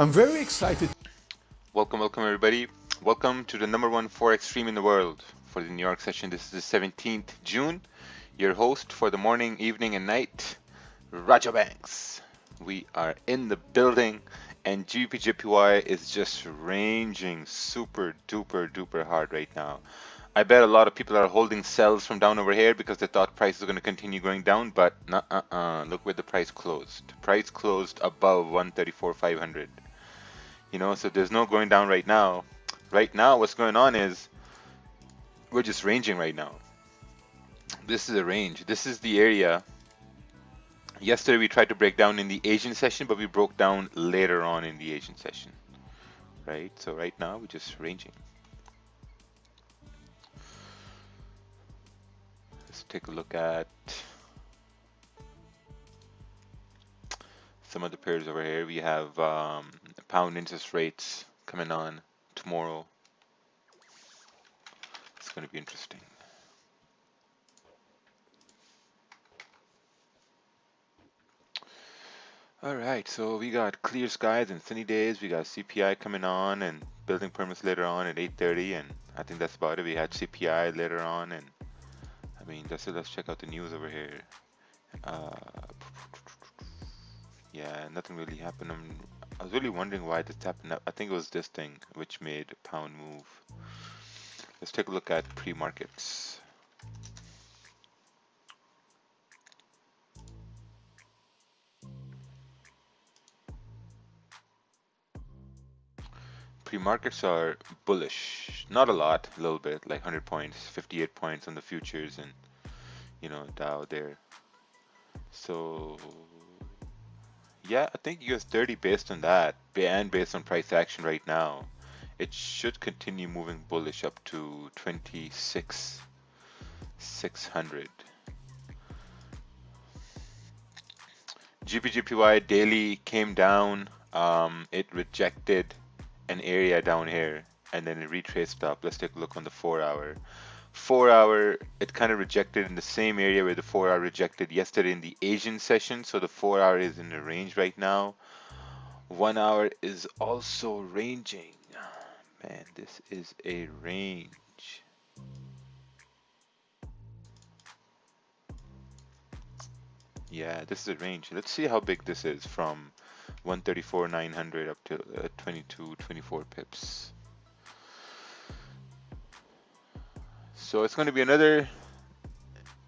I'm very excited. Welcome everybody. Welcome to the #1 Forex stream in the world for the New York session. This is the 17th June. Your host for the morning, evening, and night, Raja Banks. We are in the building, and GBPJPY is just ranging super duper hard right now. I bet a lot of people are holding sells from down over here because they thought price was going to continue going down, but look where the price closed. Price closed above 134,500. So there's no going down right now. Right now, what's going on is we're just ranging right now. This is a range. This is the area. Yesterday we tried to break down in the Asian session, but we broke down later on in the Asian session, right? So right now we're just ranging. Let's take a look at some of the pairs over here. We have pound interest rates coming on tomorrow. It's going to be interesting. All right, so we got clear skies and sunny days. We got CPI coming on and building permits later on at 8:30, and I think that's about it. We had CPI later on, and I mean that's it. Let's check out the news over here. Uh, yeah, nothing really happened. I was really wondering why this happened. I think it was this thing which made pound move. Let's take a look at pre-markets. Pre-markets are bullish, not a lot, a little bit, like 100 points, 58 points on the futures, and Dow there. So yeah, I think US 30 based on that and based on price action right now, it should continue moving bullish up to 26,600. GBGPY daily came down. It rejected an area down here and then it retraced up. Let's take a look on the 4 hour. 4 hour, it kind of rejected in the same area where the 4 hour rejected yesterday in the Asian session. So the 4 hour is in the range right now. 1 hour is also ranging. Man, this is a range. Yeah, this is a range. Let's see how big this is from 134,900 up to 22, 24 pips. So it's going to be another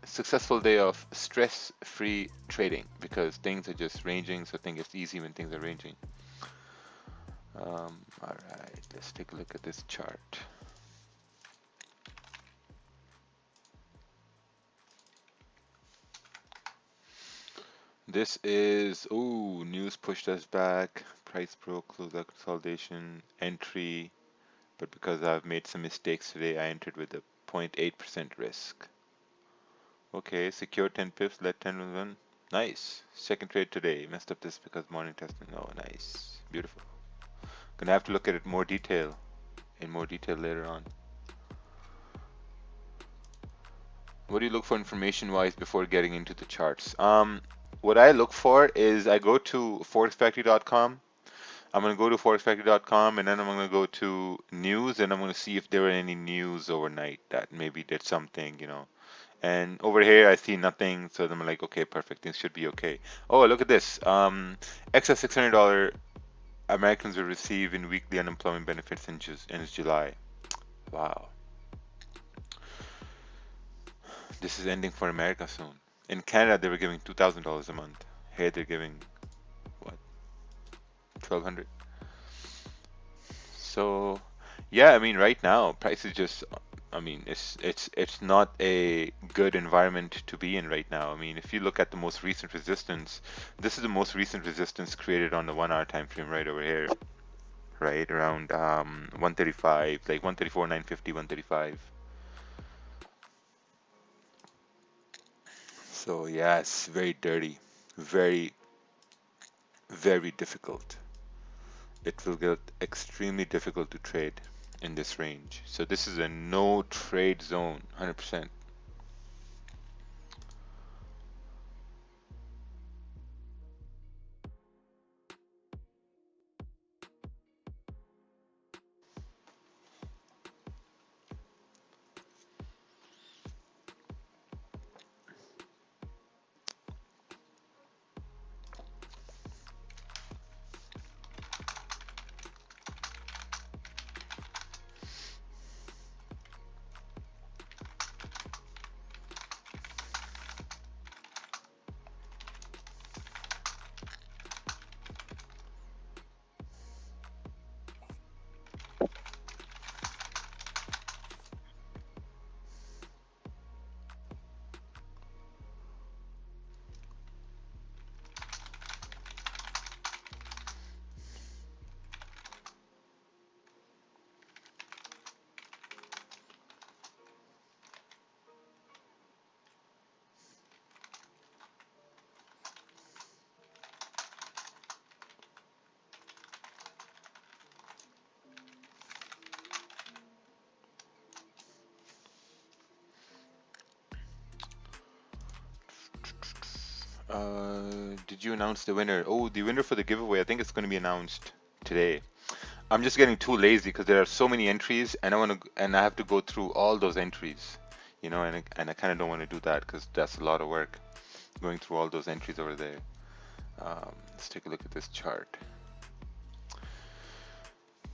successful day of stress-free trading because things are just ranging, so I think it's easy when things are ranging. All right, let's take a look at this chart. This is, ooh, news pushed us back. Price broke, closeout consolidation, entry. But because I've made some mistakes today, I entered with a 0.8% risk. Okay, secure 10 pips, let 10 run. Nice. Second trade today. Messed up this because morning testing. Oh, nice. Beautiful. Gonna have to look at it in more detail later on. What do you look for information-wise before getting into the charts? What I look for is I go to forexfactory.com. I'm going to go to forexfactory.com and then I'm going to go to news and I'm going to see if there were any news overnight that maybe did something. And over here I see nothing, so I'm like, okay, perfect, things should be okay. Oh, look at this. Excess $600 Americans will receive in weekly unemployment benefits in July. Wow. This is ending for America soon. In Canada, they were giving $2,000 a month. Here, they're giving what, 1,200. So, yeah, I mean, right now, price is just. I mean, it's not a good environment to be in right now. I mean, if you look at the most recent resistance, this is the most recent resistance created on the 1 hour time frame right over here, right around 135, like 134, 950, 135. So yeah, it's very dirty, very very difficult. It will get extremely difficult to trade in this range. So this is a no trade zone, 100%. did you announce the winner? Oh, the winner for the giveaway. I think it's going to be announced today. I'm just getting too lazy because there are so many entries, and I have to go through all those entries, and I kind of don't want to do that because that's a lot of work going through all those entries over there. Let's take a look at this chart.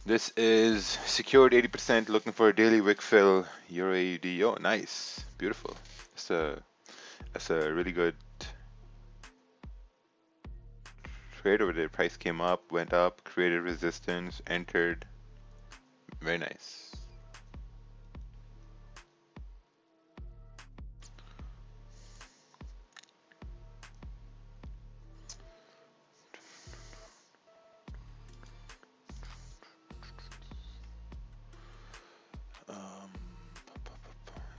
This is secured 80%, looking for a daily wick fill, Euro AUD. Oh, nice, beautiful. That's a really good trade over there. Price came up, went up, created resistance, entered. Very nice.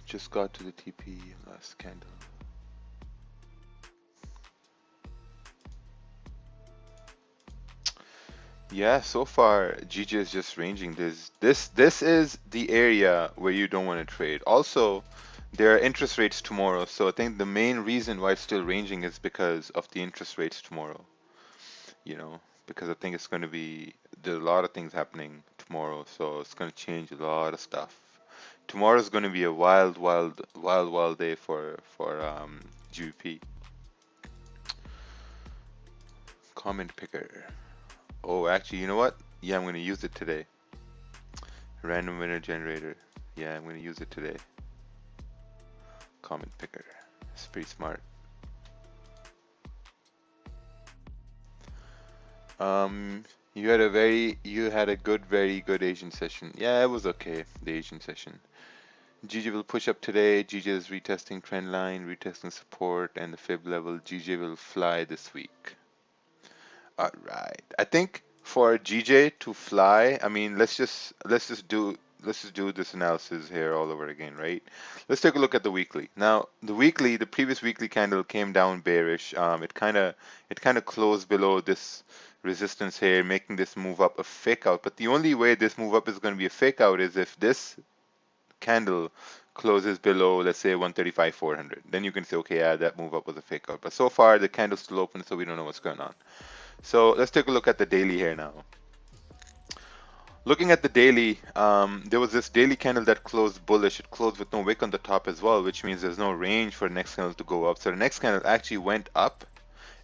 Just got to the TP last candle. Yeah, so far GJ is just ranging. This is the area where you don't want to trade. Also, there are interest rates tomorrow, so I think the main reason why it's still ranging is because of the interest rates tomorrow. Because I think it's going to be there's a lot of things happening tomorrow, so it's going to change a lot of stuff. Tomorrow is going to be a wild, wild, wild, wild day for GBP. Comment picker. Oh, actually, you know what? Yeah, I'm going to use it today. Random winner generator. Yeah, I'm going to use it today. Comment picker. It's pretty smart. You had a very good Asian session. Yeah, it was okay, the Asian session. GJ will push up today. GJ is retesting trend line, retesting support, and the fib level. GJ will fly this week. All right. I think for GJ to fly, I mean, let's just do this analysis here all over again, right? Let's take a look at the weekly. Now, the previous weekly candle came down bearish. It kind of closed below this resistance here, making this move up a fake out. But the only way this move up is going to be a fake out is if this candle closes below, let's say 135,400. Then you can say, okay, yeah, that move up was a fake out. But so far, the candle's still open, so we don't know what's going on. So let's take a look at the daily here now. Looking at the daily, there was this daily candle that closed bullish. It closed with no wick on the top as well, which means there's no range for the next candle to go up. So the next candle actually went up,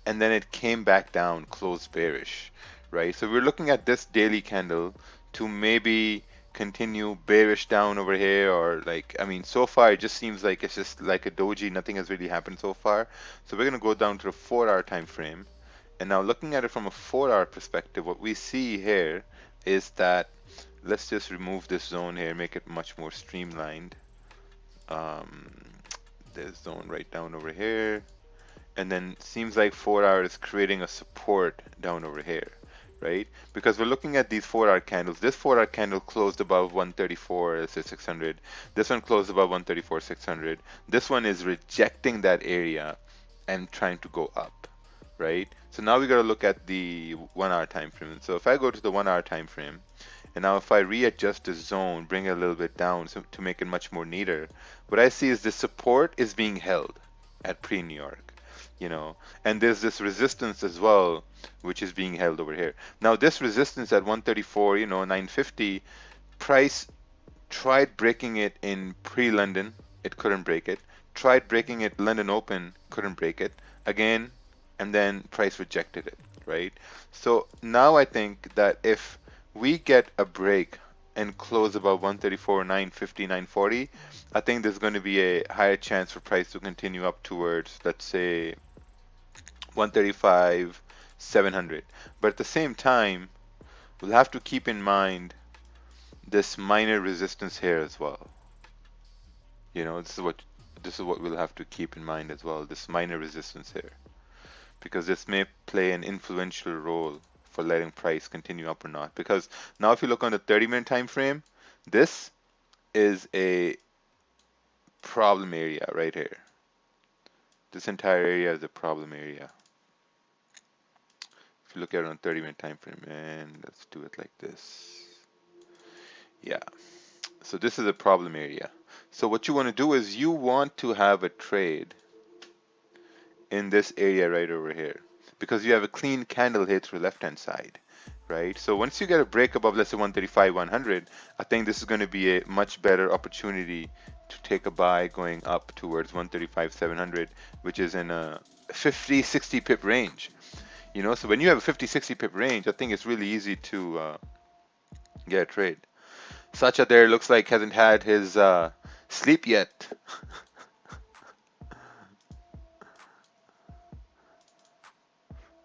and then it came back down, closed bearish, right? So we're looking at this daily candle to maybe continue bearish down over here, or like, I mean, so far it just seems like it's just like a doji. Nothing has really happened so far. So we're gonna go down to the 4-hour time frame. And now looking at it from a 4-hour perspective, what we see here is that let's just remove this zone here, make it much more streamlined. This zone right down over here. And then seems like 4-hour is creating a support down over here, right? Because we're looking at these 4-hour candles. This 4-hour candle closed above 134, let's say 600. This one closed above 134, 600. This one is rejecting that area and trying to go up, right? So now we got to look at the 1-hour time frame. So if I go to the 1-hour time frame, and now if I readjust the zone, bring it a little bit down to make it much more neater, what I see is the support is being held at pre-New York, and there's this resistance as well, which is being held over here. Now this resistance at 134, 950, price tried breaking it in pre-London, it couldn't break it. Tried breaking it London Open, couldn't break it again, and then price rejected it, right? So now I think that if we get a break and close above 134, 950, 940, I think there's going to be a higher chance for price to continue up towards, let's say, 135, 700. But at the same time, we'll have to keep in mind this minor resistance here as well. This is what we'll have to keep in mind as well, this minor resistance here, because this may play an influential role for letting price continue up or not. Because now if you look on the 30-minute time frame, this is a problem area right here. This entire area is a problem area. If you look at it on 30-minute time frame, and let's do it like this. Yeah. So this is a problem area. So what you want to do is you want to have a trade in this area right over here. because you have a clean candle here through the left hand side, right? So once you get a break above, let's say 135, 100, I think this is going to be a much better opportunity to take a buy going up towards 135, 700, which is in a 50, 60 pip range. So when you have a 50, 60 pip range, I think it's really easy to get a trade. Sacha there looks like hasn't had his sleep yet.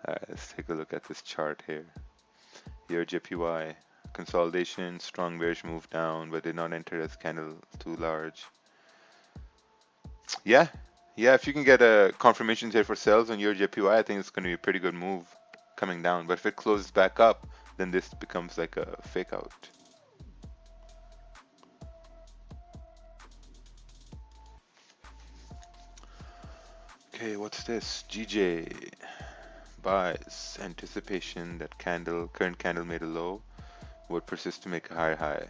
All right, let's take a look at this chart here. Here, JPY consolidation, strong bearish move down, but did not enter as candle too large. Yeah, yeah. If you can get a confirmation here for sales on your JPY, I think it's going to be a pretty good move coming down. But if it closes back up, then this becomes like a fake out. Okay, what's this? GJ buys anticipation that current candle made a low would persist to make a higher high.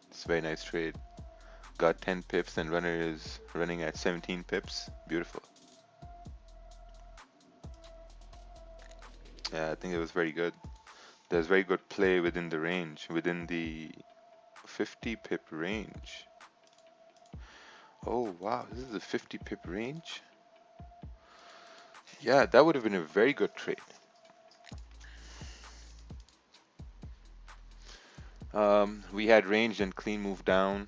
It's a very nice trade. Got 10 pips and runner is running at 17 pips. Beautiful. Yeah, I think it was very good. There's very good play within the range, within the 50 pip range. Oh wow, this is a 50 pip range? Yeah, that would have been a very good trade. We had range and clean move down.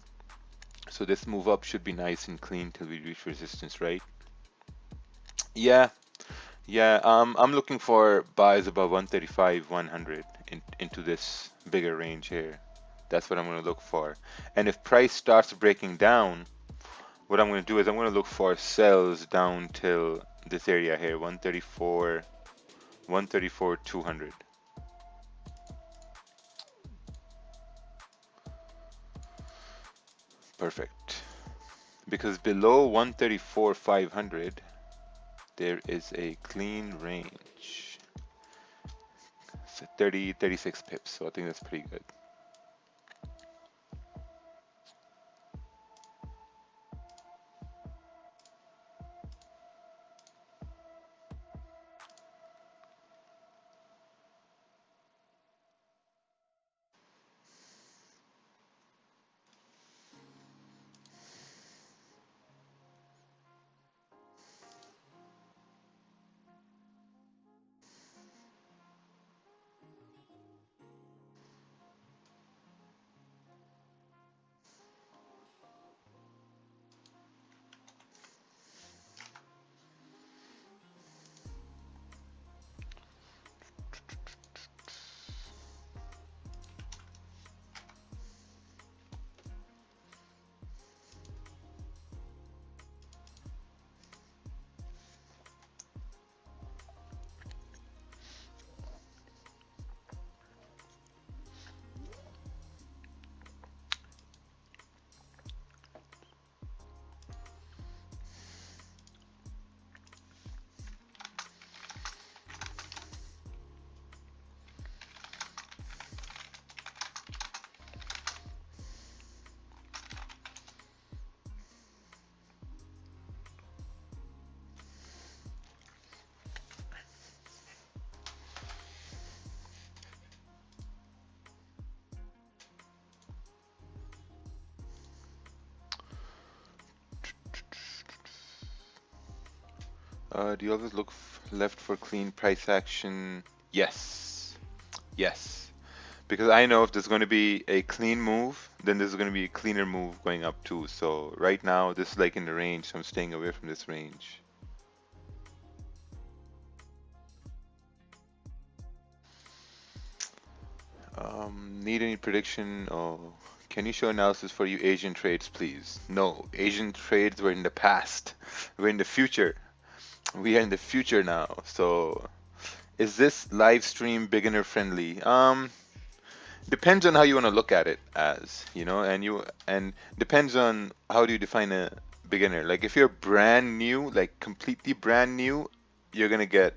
So this move up should be nice and clean till we reach resistance, right? Yeah, yeah. I'm looking for buys above 135, 100 into this bigger range here. That's what I'm going to look for. And if price starts breaking down, what I'm going to do is I'm going to look for sells down till this area here, 134, 134, 200. Perfect. Because below 134, 500, there is a clean range. It's 30, 36 pips, so I think that's pretty good. Do you always look left for clean price action? Yes. Yes. Because I know if there's going to be a clean move, then there's going to be a cleaner move going up too. So right now, this is like in the range, so I'm staying away from this range. Need any prediction? Oh, can you show analysis for you Asian trades, please? No, Asian trades were in the past. We're in the future. We are in the future now. So is this live stream beginner friendly? Depends on how you want to look at it as, and depends on how do you define a beginner. Like if you're brand new, like completely brand new, you're gonna get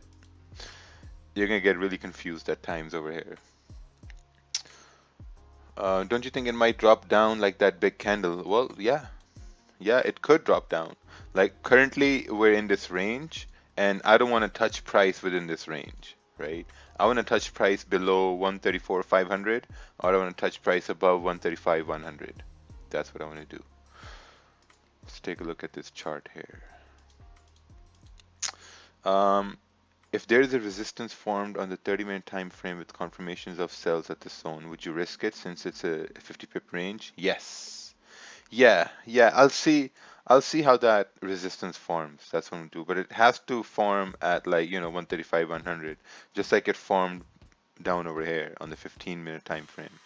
really confused at times over here. Don't you think it might drop down like that big candle? Well, yeah, it could drop down. Like currently we're in this range, and I don't want to touch price within this range, right? I want to touch price below 134,500, or I want to touch price above 135,100. That's what I want to do. Let's take a look at this chart here. Um, if there is a resistance formed on the 30-minute time frame with confirmations of sells at the zone, would you risk it since it's a 50 pip range? Yes. Yeah, I'll see how that resistance forms. That's what I'm gonna do. But it has to form at, like, 135, 100, just like it formed down over here on the 15-minute time frame.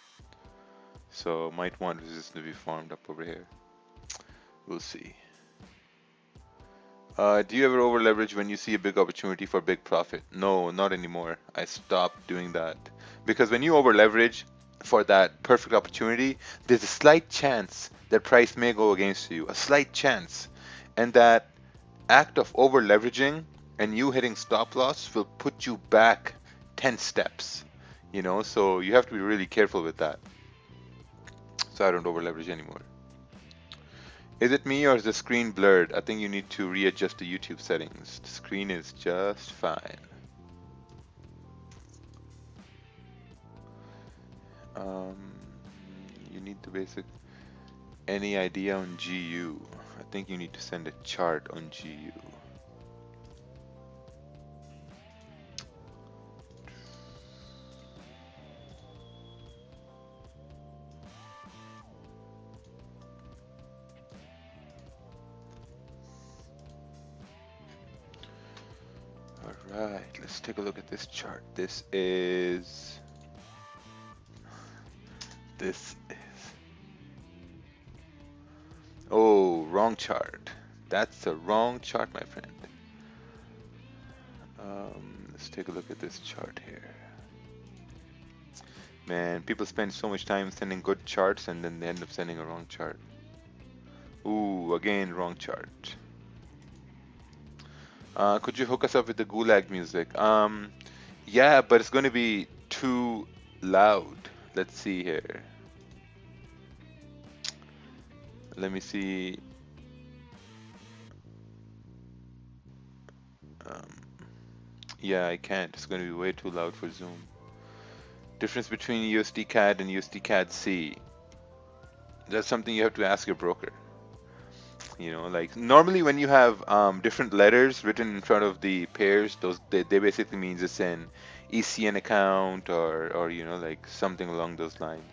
So might want resistance to be formed up over here. We'll see. Do you ever over leverage when you see a big opportunity for big profit? No, not anymore. I stopped doing that. Because when you over leverage for that perfect opportunity, there's a slight chance that price may go against you, a slight chance. And that act of over leveraging and you hitting stop loss will put you back 10 steps. So you have to be really careful with that. So I don't over leverage anymore. Is it me or is the screen blurred? I think you need to readjust the YouTube settings. The screen is just fine. You need the basic. Any idea on GU? I think you need to send a chart on GU. Alright, let's take a look at this chart. This is. Oh, wrong chart. That's the wrong chart, my friend. Let's take a look at this chart here. Man, people spend so much time sending good charts and then they end up sending a wrong chart. Ooh, again, wrong chart. Could you hook us up with the Gulag music? Yeah, but it's going to be too loud. Let's see here. Let me see. Yeah, I can't. It's going to be way too loud for Zoom. Difference between USD CAD and USD CAD C. That's something you have to ask your broker. Like normally when you have different letters written in front of the pairs, they basically means it's an ECN account or like something along those lines.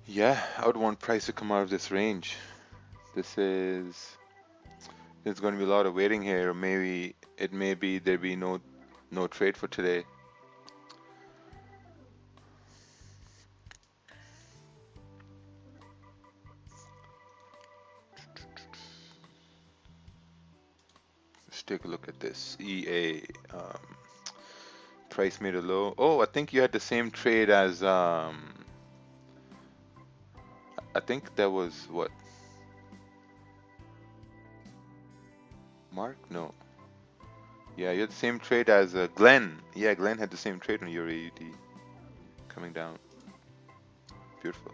Yeah, I would want price to come out of this range. There's going to be a lot of waiting here. Maybe there be no trade for today. Let's take a look at this EA. Price made a low. Oh, I think you had the same trade as I think that was what? Mark? No. Yeah, you had the same trade as Glenn. Yeah, Glenn had the same trade on your AUD coming down. Beautiful.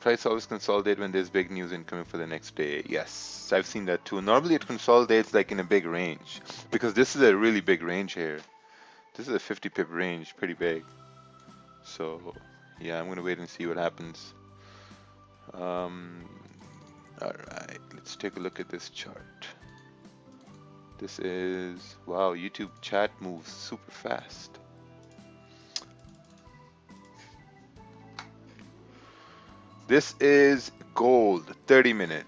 Price always consolidate when there's big news incoming for the next day. Yes, I've seen that too. Normally it consolidates like in a big range because this is a really big range here. This is a 50 pip range, pretty big. So yeah, I'm gonna wait and see what happens. All right, let's take a look at this chart. This is, wow, YouTube chat moves super fast. This is gold, 30-minute,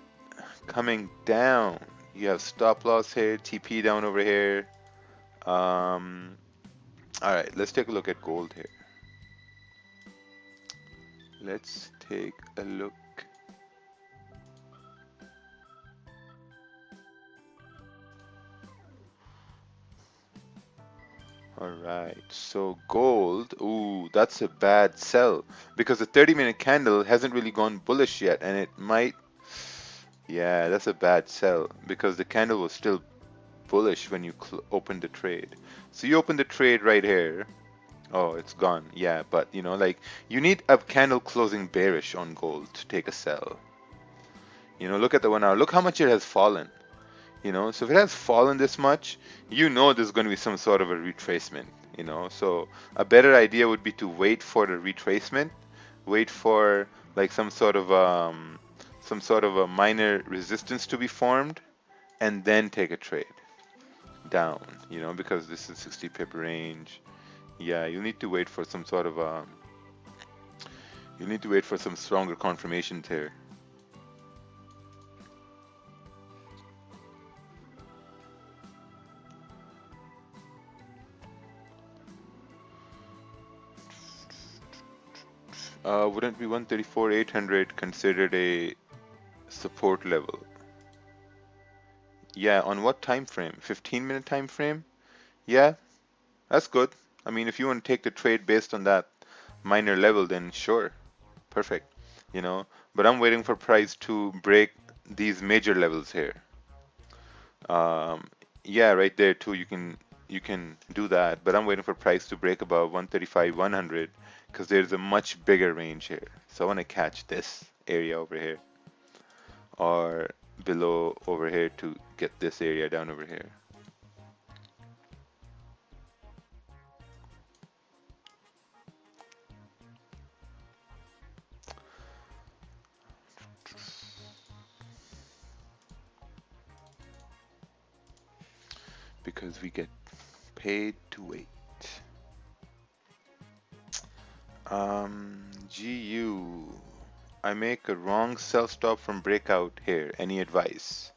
coming down. You have stop loss here, TP down over here. All right, let's take a look at gold here. Let's take a look. All right, so gold, ooh, that's a bad sell because the 30-minute candle hasn't really gone bullish yet, and it might, yeah, that's a bad sell because the candle was still bullish when you opened the trade. So you opened the trade right here. Oh, it's gone. Yeah, but like you need a candle closing bearish on gold to take a sell. Look at the 1 hour. Look how much it has fallen. So if it has fallen this much, there's going to be some sort of a retracement. So a better idea would be to wait for the retracement, wait for like some sort of a minor resistance to be formed, and then take a trade down, because this is 60 pip range. Yeah, you need to wait for some sort of you need to wait for some stronger confirmations here. Wouldn't be 134,800 considered a support level? Yeah, on what time frame? 15-minute time frame? Yeah, that's good. I mean, if you want to take the trade based on that minor level, then sure, perfect. But I'm waiting for price to break these major levels here. Um, yeah, right there too. You can do that, but I'm waiting for price to break above 135, 100 because there's a much bigger range here. So I want to catch this area over here or below over here to get this area down over here. Because we get paid to wait. GU. I make a wrong sell stop from breakout here. Any advice?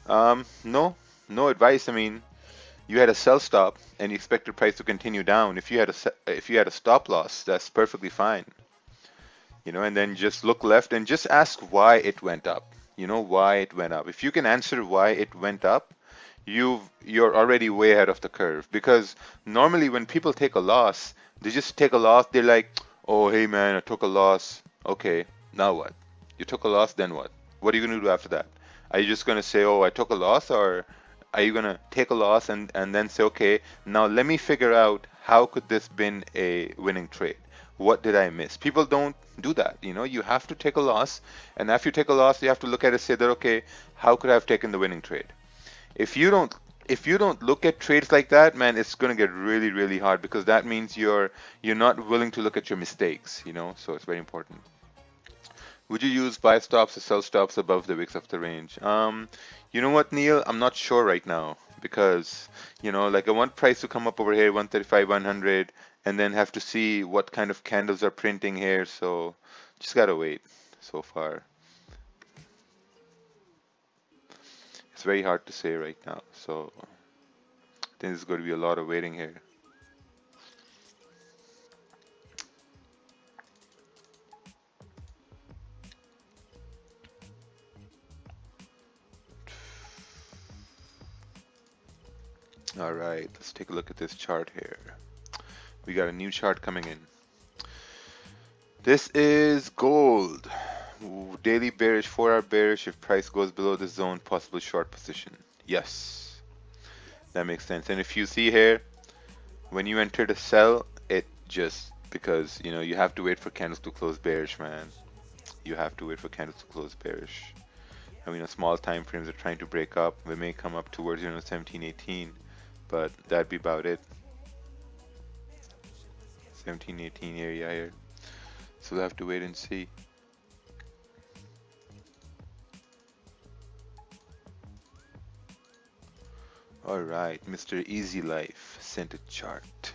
No, no advice. I mean, you had a sell stop and you expected price to continue down. If you had a stop loss, that's perfectly fine. And then just look left and just ask why it went up. Why it went up. If you can answer why it went up, you're already way ahead of the curve. Because normally when people take a loss, they just take a loss. They're like, "Oh, hey man, I took a loss. Okay, now what? You took a loss, then what? What are you gonna do after that? Are you just gonna say, "Oh, I took a loss," or are you gonna take a loss and then say, "Okay, now let me figure out how could this been a winning trade? What did I miss?" People don't do that. You have to take a loss, and after you take a loss, you have to look at it and say that, okay, how could I have taken the winning trade? If you don't if you don't look at trades like that, man, it's gonna get really, really hard because that means you're not willing to look at your mistakes. So it's very important. Would you use buy stops or sell stops above the wicks of the range? You know what, Neil? I'm not sure right now because like I want price to come up over here, 135, 100, and then have to see what kind of candles are printing here. So just gotta wait. So far, it's very hard to say right now. So I think there's going to be a lot of waiting here. All right, let's take a look at this chart here. We got a new chart coming in. This is gold. Ooh, daily bearish, 4-hour bearish. If price goes below the zone, possible short position. Yes, that makes sense. And if you see here, when you enter the sell, it just because you have to wait for candles to close bearish, man. You have to wait for candles to close bearish. I mean, small time frames are trying to break up. We may come up towards 17, 18, but that'd be about it. 17, 18 area here. So we'll have to wait and see. Alright, Mr. Easy Life sent a chart.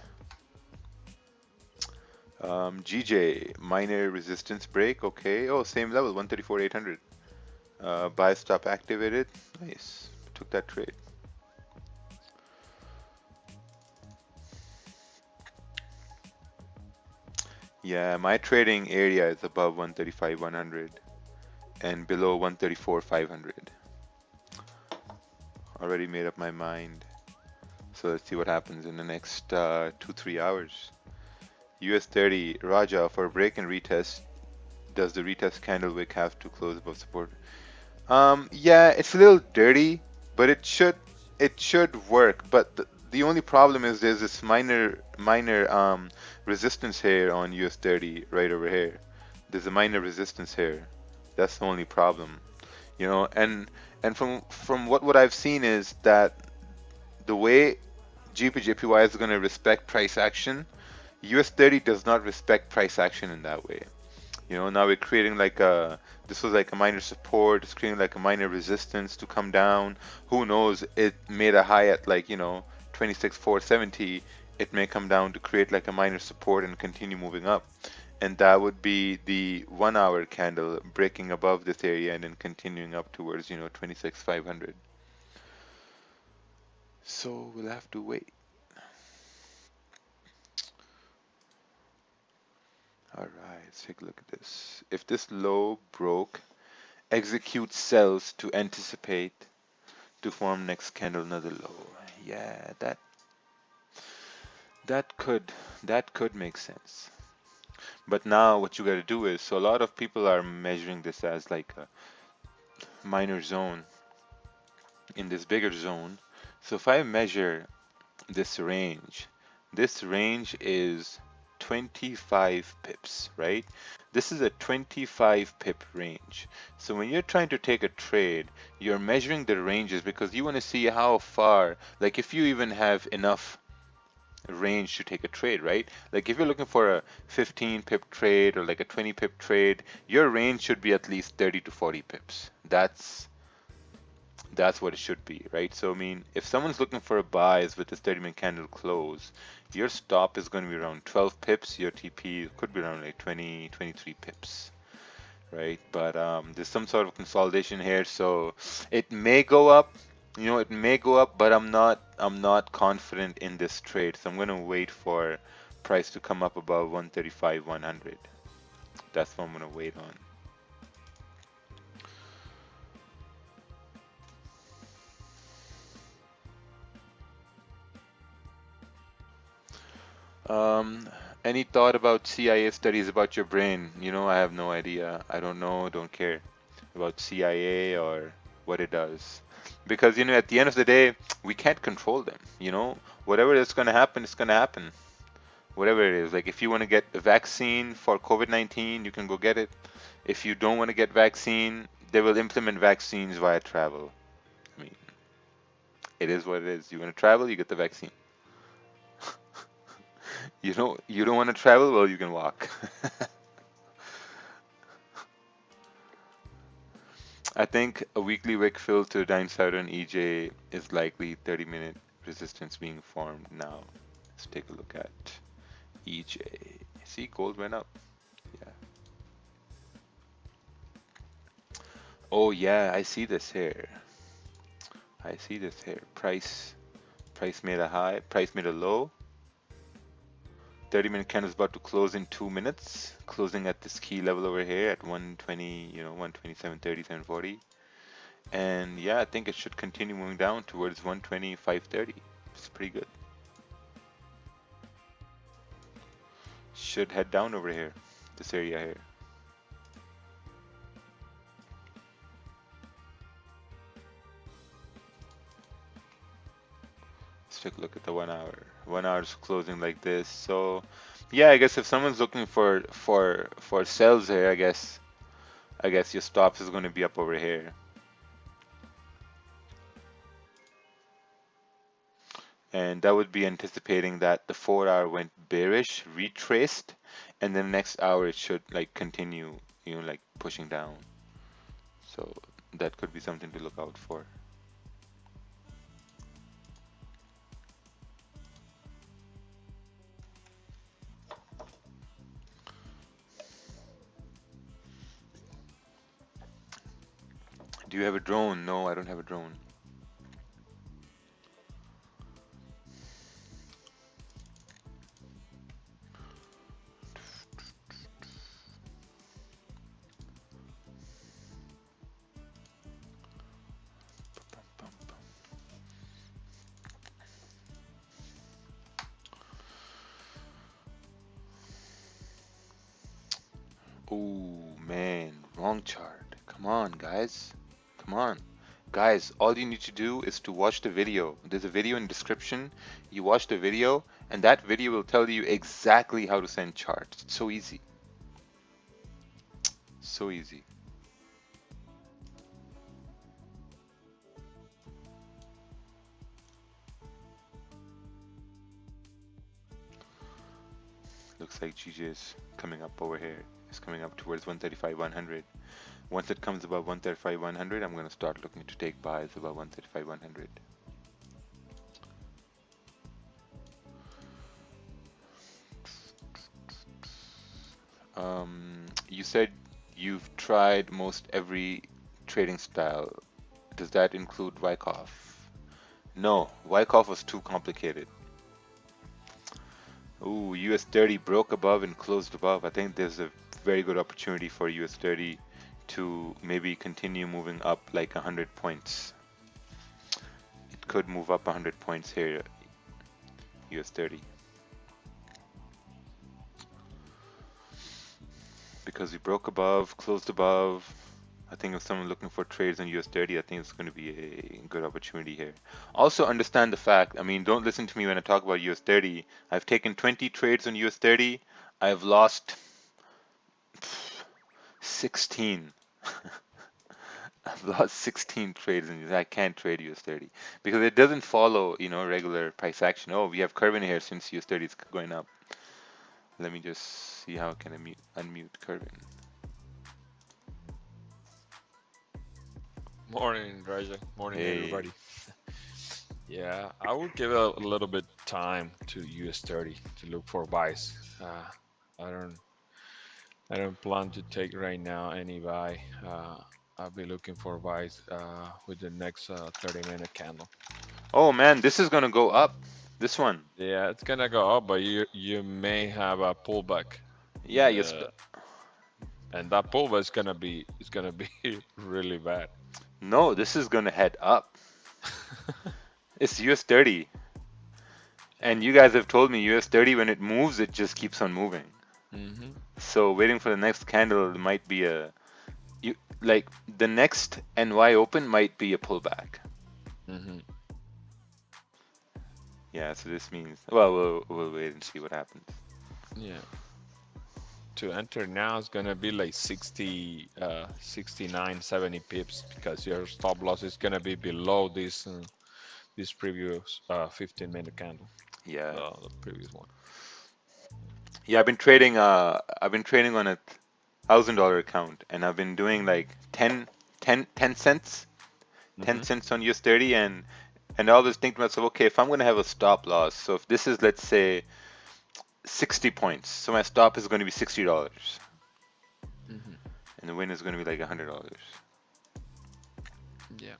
GJ, minor resistance break, okay. Oh, same level, 134,800. Buy stop activated. Nice. Took that trade. Yeah, my trading area is above 135, 100 and below 134, 500. Already made up my mind. So let's see what happens in the next 2-3 hours. US 30 Raja for break and retest. Does the retest candle wick have to close above support? Yeah, it's a little dirty, but it should work. But the only problem is there's this minor resistance here on US 30 right over here. There's a minor resistance here. That's the only problem, and from what I've seen is that the way GPJPY is going to respect price action, US 30 does not respect price action in that way. Now we're creating this was like a minor support, it's creating like a minor resistance to come down. Who knows? It made a high at 26,470. It may come down to create like a minor support and continue moving up. And that would be the 1 hour candle breaking above this area and then continuing up towards, 26,500. So we'll have to wait. All right, let's take a look at this. If this low broke, execute sells to anticipate to form next candle another low. Yeah, that could that could make sense. But now what you got to do is, so a lot of people are measuring this as like a minor zone in this bigger zone. So if I measure this range is 25 pips, right? This is a 25 pip range. So when you're trying to take a trade, you're measuring the ranges because you want to see how far, like if you even have enough range to take a trade, right? Like if you're looking for a 15 pip trade or like a 20 pip trade, your range should be at least 30 to 40 pips. That's what it should be, right? So I mean, if someone's looking for a buys with this 30-minute candle close, your stop is going to be around 12 pips. Your TP could be around like 20, 23 pips, right? But there's some sort of consolidation here, so it may go up. It may go up, but I'm not confident in this trade. So I'm going to wait for price to come up above 135, 100. That's what I'm going to wait on. Any thought about CIA studies about your brain? I have no idea. I don't know, don't care about CIA or what it does. Because, at the end of the day, we can't control them. Whatever is going to happen, it's going to happen. Whatever it is. Like, if you want to get a vaccine for COVID-19, you can go get it. If you don't want to get vaccine, they will implement vaccines via travel. I mean, it is what it is. You want to travel, you get the vaccine. You don't want to travel, well, you can walk. I think a weekly wick fill to the downside on EJ is likely 30-minute resistance being formed now. Let's take a look at EJ. See, gold went up. Yeah. Oh yeah, I see this here. I see this here. Price made a high, price made a low. 30-minute candle is about to close in 2 minutes, closing at this key level over here at 120, 127.30, 740. And yeah, I think it should continue moving down towards 125.30. It's pretty good. Should head down over here, this area here. Let's take a look at the 1 hour. 1 hour is closing like this. So yeah, I guess if someone's looking for sells here, I guess your stops is going to be up over here. And that would be anticipating that the 4 hour went bearish, retraced, and then next hour it should like continue, like pushing down. So that could be something to look out for. Do you have a drone? No, I don't have a drone. Oh man, wrong chart. Come on, guys. Come on. Guys, all you need to do is to watch the video. There's a video in description. You watch the video, and that video will tell you exactly how to send charts. It's so easy. So easy. Looks like GJ is coming up over here. It's coming up towards 135, 100. Once it comes above 135, 100, I'm going to start looking to take buys above 135, 100. You said you've tried most every trading style. Does that include Wyckoff? No, Wyckoff was too complicated. Ooh, US 30 broke above and closed above. I think there's a very good opportunity for US 30 to maybe continue moving up like 100 points. It could move up 100 points here, US 30. Because we broke above, closed above. I think if someone looking for trades on US 30, I think it's going to be a good opportunity here. Also understand the fact, I mean, don't listen to me when I talk about US 30. I've taken 20 trades on US 30. I've lost 16. I've lost 16 trades and I can't trade US 30 because it doesn't follow, regular price action. Oh, we have Curvin here since US 30 is going up. Let me just see how I can unmute Curvin. Morning, Raja. Morning, Hey. everybody. Yeah, I would give it a little bit time to US 30 to look for buys. I don't plan to take right now any buy. I'll be looking for buys with the next 30-minute candle. Oh man, this is gonna go up. This one. Yeah, it's gonna go up, but you may have a pullback. Yeah, And that pullback is gonna be really bad. no, this is gonna head up. It's US 30. And you guys have told me US 30 when it moves, it just keeps on moving. Mm-hmm. So waiting for the next candle might be like the next NY open might be a pullback. Mm-hmm. Yeah, so this means, well, we'll wait and see what happens. Yeah. To enter now is gonna be like 60, 69, 70 pips because your stop loss is gonna be below this previous 15-minute candle. Yeah. The previous one. Yeah, I've been trading on a $1,000 account and I've been doing like 10 cents, 10 Mm-hmm. cents on US 30 and I always think to myself, okay, if I'm gonna have a stop loss, so if this is, let's say, 60 points, so my stop is going to be $60 Mm-hmm. and the win is going to be like $100. Yeah.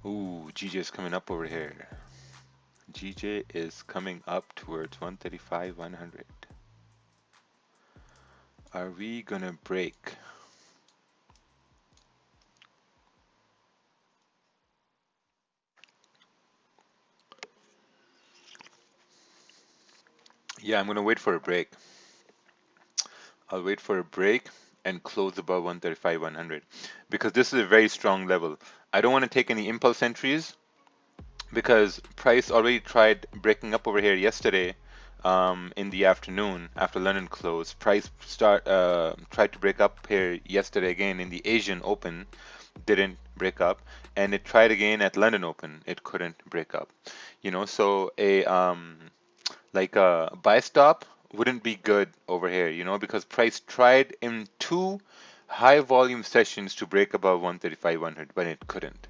Ooh, GJ is coming up over here. GJ is coming up towards 135, 100. Are we gonna break? Yeah, I'm gonna wait for a break. I'll wait for a break and close above 135, 100 because this is a very strong level. I don't want to take any impulse entries because price already tried breaking up over here yesterday in the afternoon after London closed. Price tried to break up here yesterday again in the Asian Open, didn't break up, and it tried again at London Open. It couldn't break up. So like a buy stop wouldn't be good over here, because price tried in two high volume sessions to break above 135, 100, but it couldn't.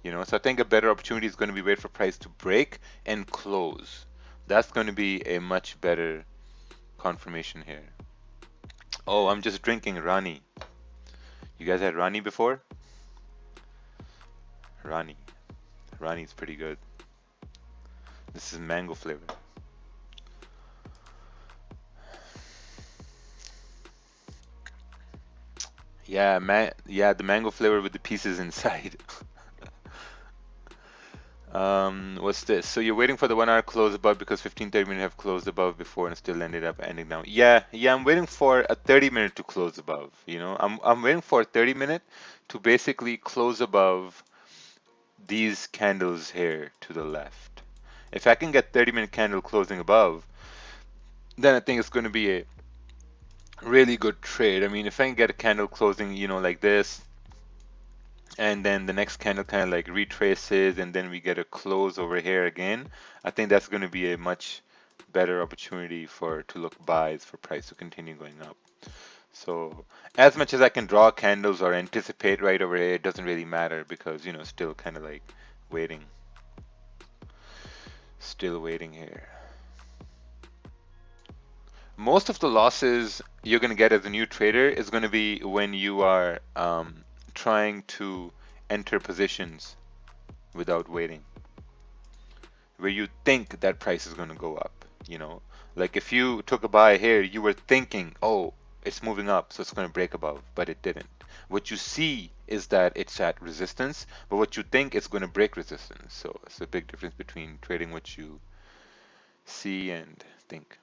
So I think a better opportunity is going to be wait for price to break and close. That's going to be a much better confirmation here. Oh, I'm just drinking Rani. You guys had Rani before? Rani. Rani's pretty good. This is mango flavor. Yeah, the mango flavor with the pieces inside. What's this? So you're waiting for the 1 hour close above because 15, 30 minute have closed above before and still ended up ending down. Yeah, yeah, I'm waiting for a 30-minute to close above. I'm waiting for a 30-minute to basically close above these candles here to the left. If I can get 30-minute candle closing above, then I think it's going to be a really good trade. I mean, if I can get a candle closing, like this, and then the next candle kind of like retraces, and then we get a close over here again, I think that's going to be a much better opportunity for to look buys for price to continue going up. So as much as I can draw candles or anticipate right over here, it doesn't really matter because still kind of like waiting, still waiting here. Most of the losses you're going to get as a new trader is going to be when you are trying to enter positions without waiting, where you think that price is going to go up. Like if you took a buy here, you were thinking, oh, it's moving up, so it's going to break above, but it didn't. What you see is that it's at resistance, but what you think is going to break resistance. So it's a big difference between trading what you see and think.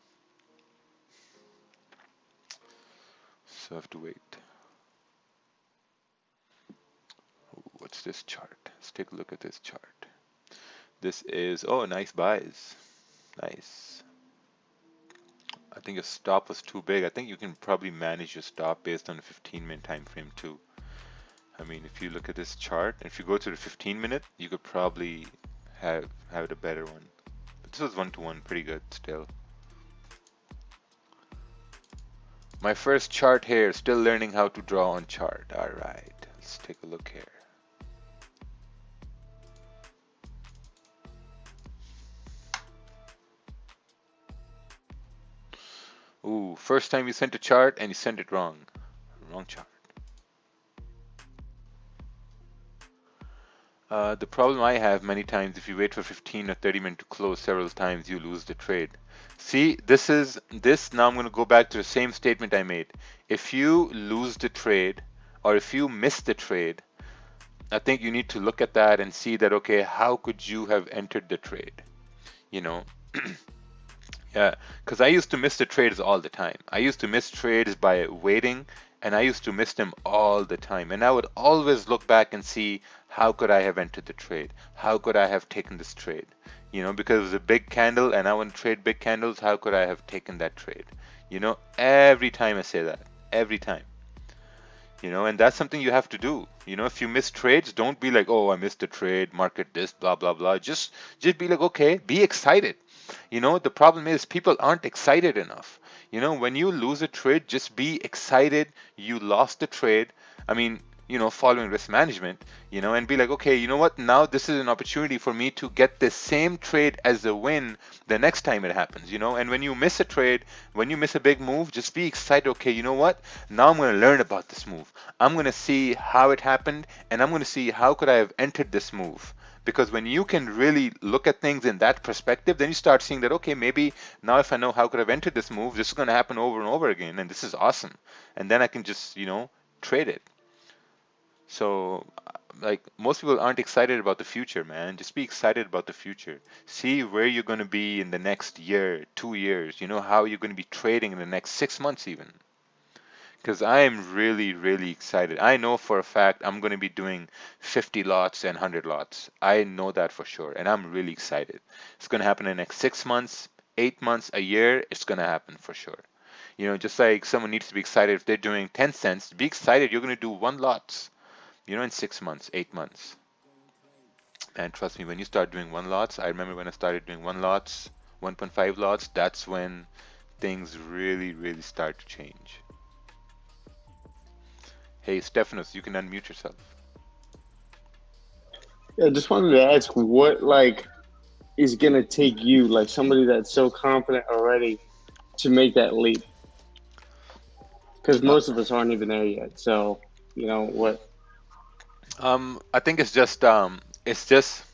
So I have to wait. What's this chart? Let's take a look at this chart. This is, oh, nice buys. Nice. I think your stop was too big. I think you can probably manage your stop based on a 15-minute time frame too. I mean, if you look at this chart, if you go to the 15-minute, you could probably have it a better one. But this was 1-to-1, pretty good still. My first chart here, still learning how to draw on chart. All right, let's take a look here. Ooh, first time you sent a chart and you sent it wrong. Wrong chart. The problem I have many times, if you wait for 15 or 30 minutes to close several times, you lose the trade. See, now I'm going to go back to the same statement I made. If you lose the trade or if you miss the trade, I think you need to look at that and see that, okay, how could you have entered the trade? You know, yeah, because I used to miss the trades all the time. I used to miss trades by waiting, and I used to miss them all the time. And I would always look back and see how could I have entered the trade? How could I have taken this trade? Because it was a big candle and I want to trade big candles, how could I have taken that trade? Every time I say that, every time. And that's something you have to do. If you miss trades, don't be like, oh, I missed a trade, market this, blah, blah, blah. Just be like, okay, be excited. The problem is people aren't excited enough. When you lose a trade, just be excited you lost the trade. I mean, following risk management, and be like, okay, you know what? Now this is an opportunity for me to get the same trade as a win the next time it happens, And when you miss a trade, when you miss a big move, just be excited. Okay, you know what? Now I'm going to learn about this move. I'm going to see how it happened, and I'm going to see how could I have entered this move. Because when you can really look at things in that perspective, then you start seeing that, okay, maybe now if I know how could I've entered this move, this is going to happen over and over again, and this is awesome. And then I can just, trade it. So, like, most people aren't excited about the future, man. Just be excited about the future. See where you're going to be in the next year, 2 years. How you're going to be trading in the next 6 months, even. Because I am really, really excited. I know for a fact I'm going to be doing 50 lots and 100 lots. I know that for sure. And I'm really excited. It's going to happen in the next 6 months, 8 months, a year. It's going to happen for sure. Just like someone needs to be excited if they're doing 10 cents, be excited you're going to do one lots, in 6 months, 8 months. And trust me, when you start doing one lots, I remember when I started doing one lots, 1.5 lots, that's when things really, really start to change. Hey, Stephanos, you can unmute yourself. Yeah, I just wanted to ask what is gonna take you, like somebody that's so confident already, to make that leap? Because Uh, most of us aren't even there yet. So what? I think it's just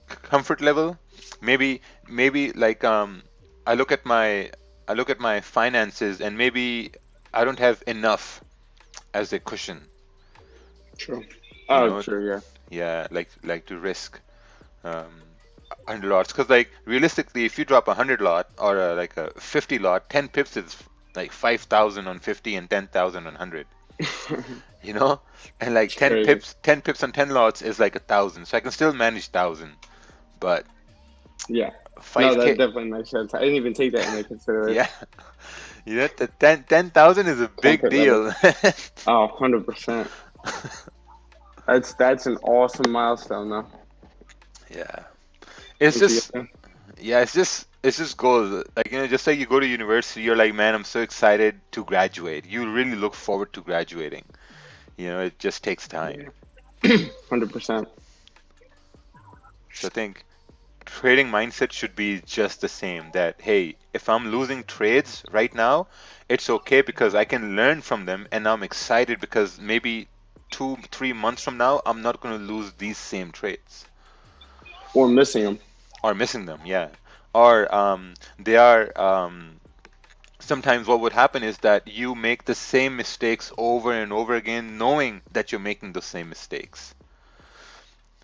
comfort level. Maybe like I look at my I look at my finances and maybe I don't have enough as a cushion, True. you Oh, know, true. Yeah. yeah, like to risk. Um, 100 lots. Because like realistically, if you drop a 100 lot or like a 50 lot, 10 pips is like 5,000 on 50 and 10,000 on 100. You know, and like It's crazy. 10 pips on 10 lots is like 1,000. So I can still manage 1,000, but Yeah. No, that 5K, definitely makes sense. I didn't even take that into yeah, consideration. you know, the 10,000 is a big Comfort level. deal. Oh, 100%. That's an awesome milestone, though. Yeah, it's Once you just get there. yeah, it's just goals. Like just like you go to university, you're like, man, I'm so excited to graduate. You really look forward to graduating. It just takes time. Yeah. 100%. So I think trading mindset should be just the same. That hey, if I'm losing trades right now, it's okay because I can learn from them, and I'm excited because maybe 2, 3 months from now, I'm not going to lose these same trades Or missing them. or missing them. Yeah, or they are. Sometimes what would happen is that you make the same mistakes over and over again, knowing that you're making the same mistakes,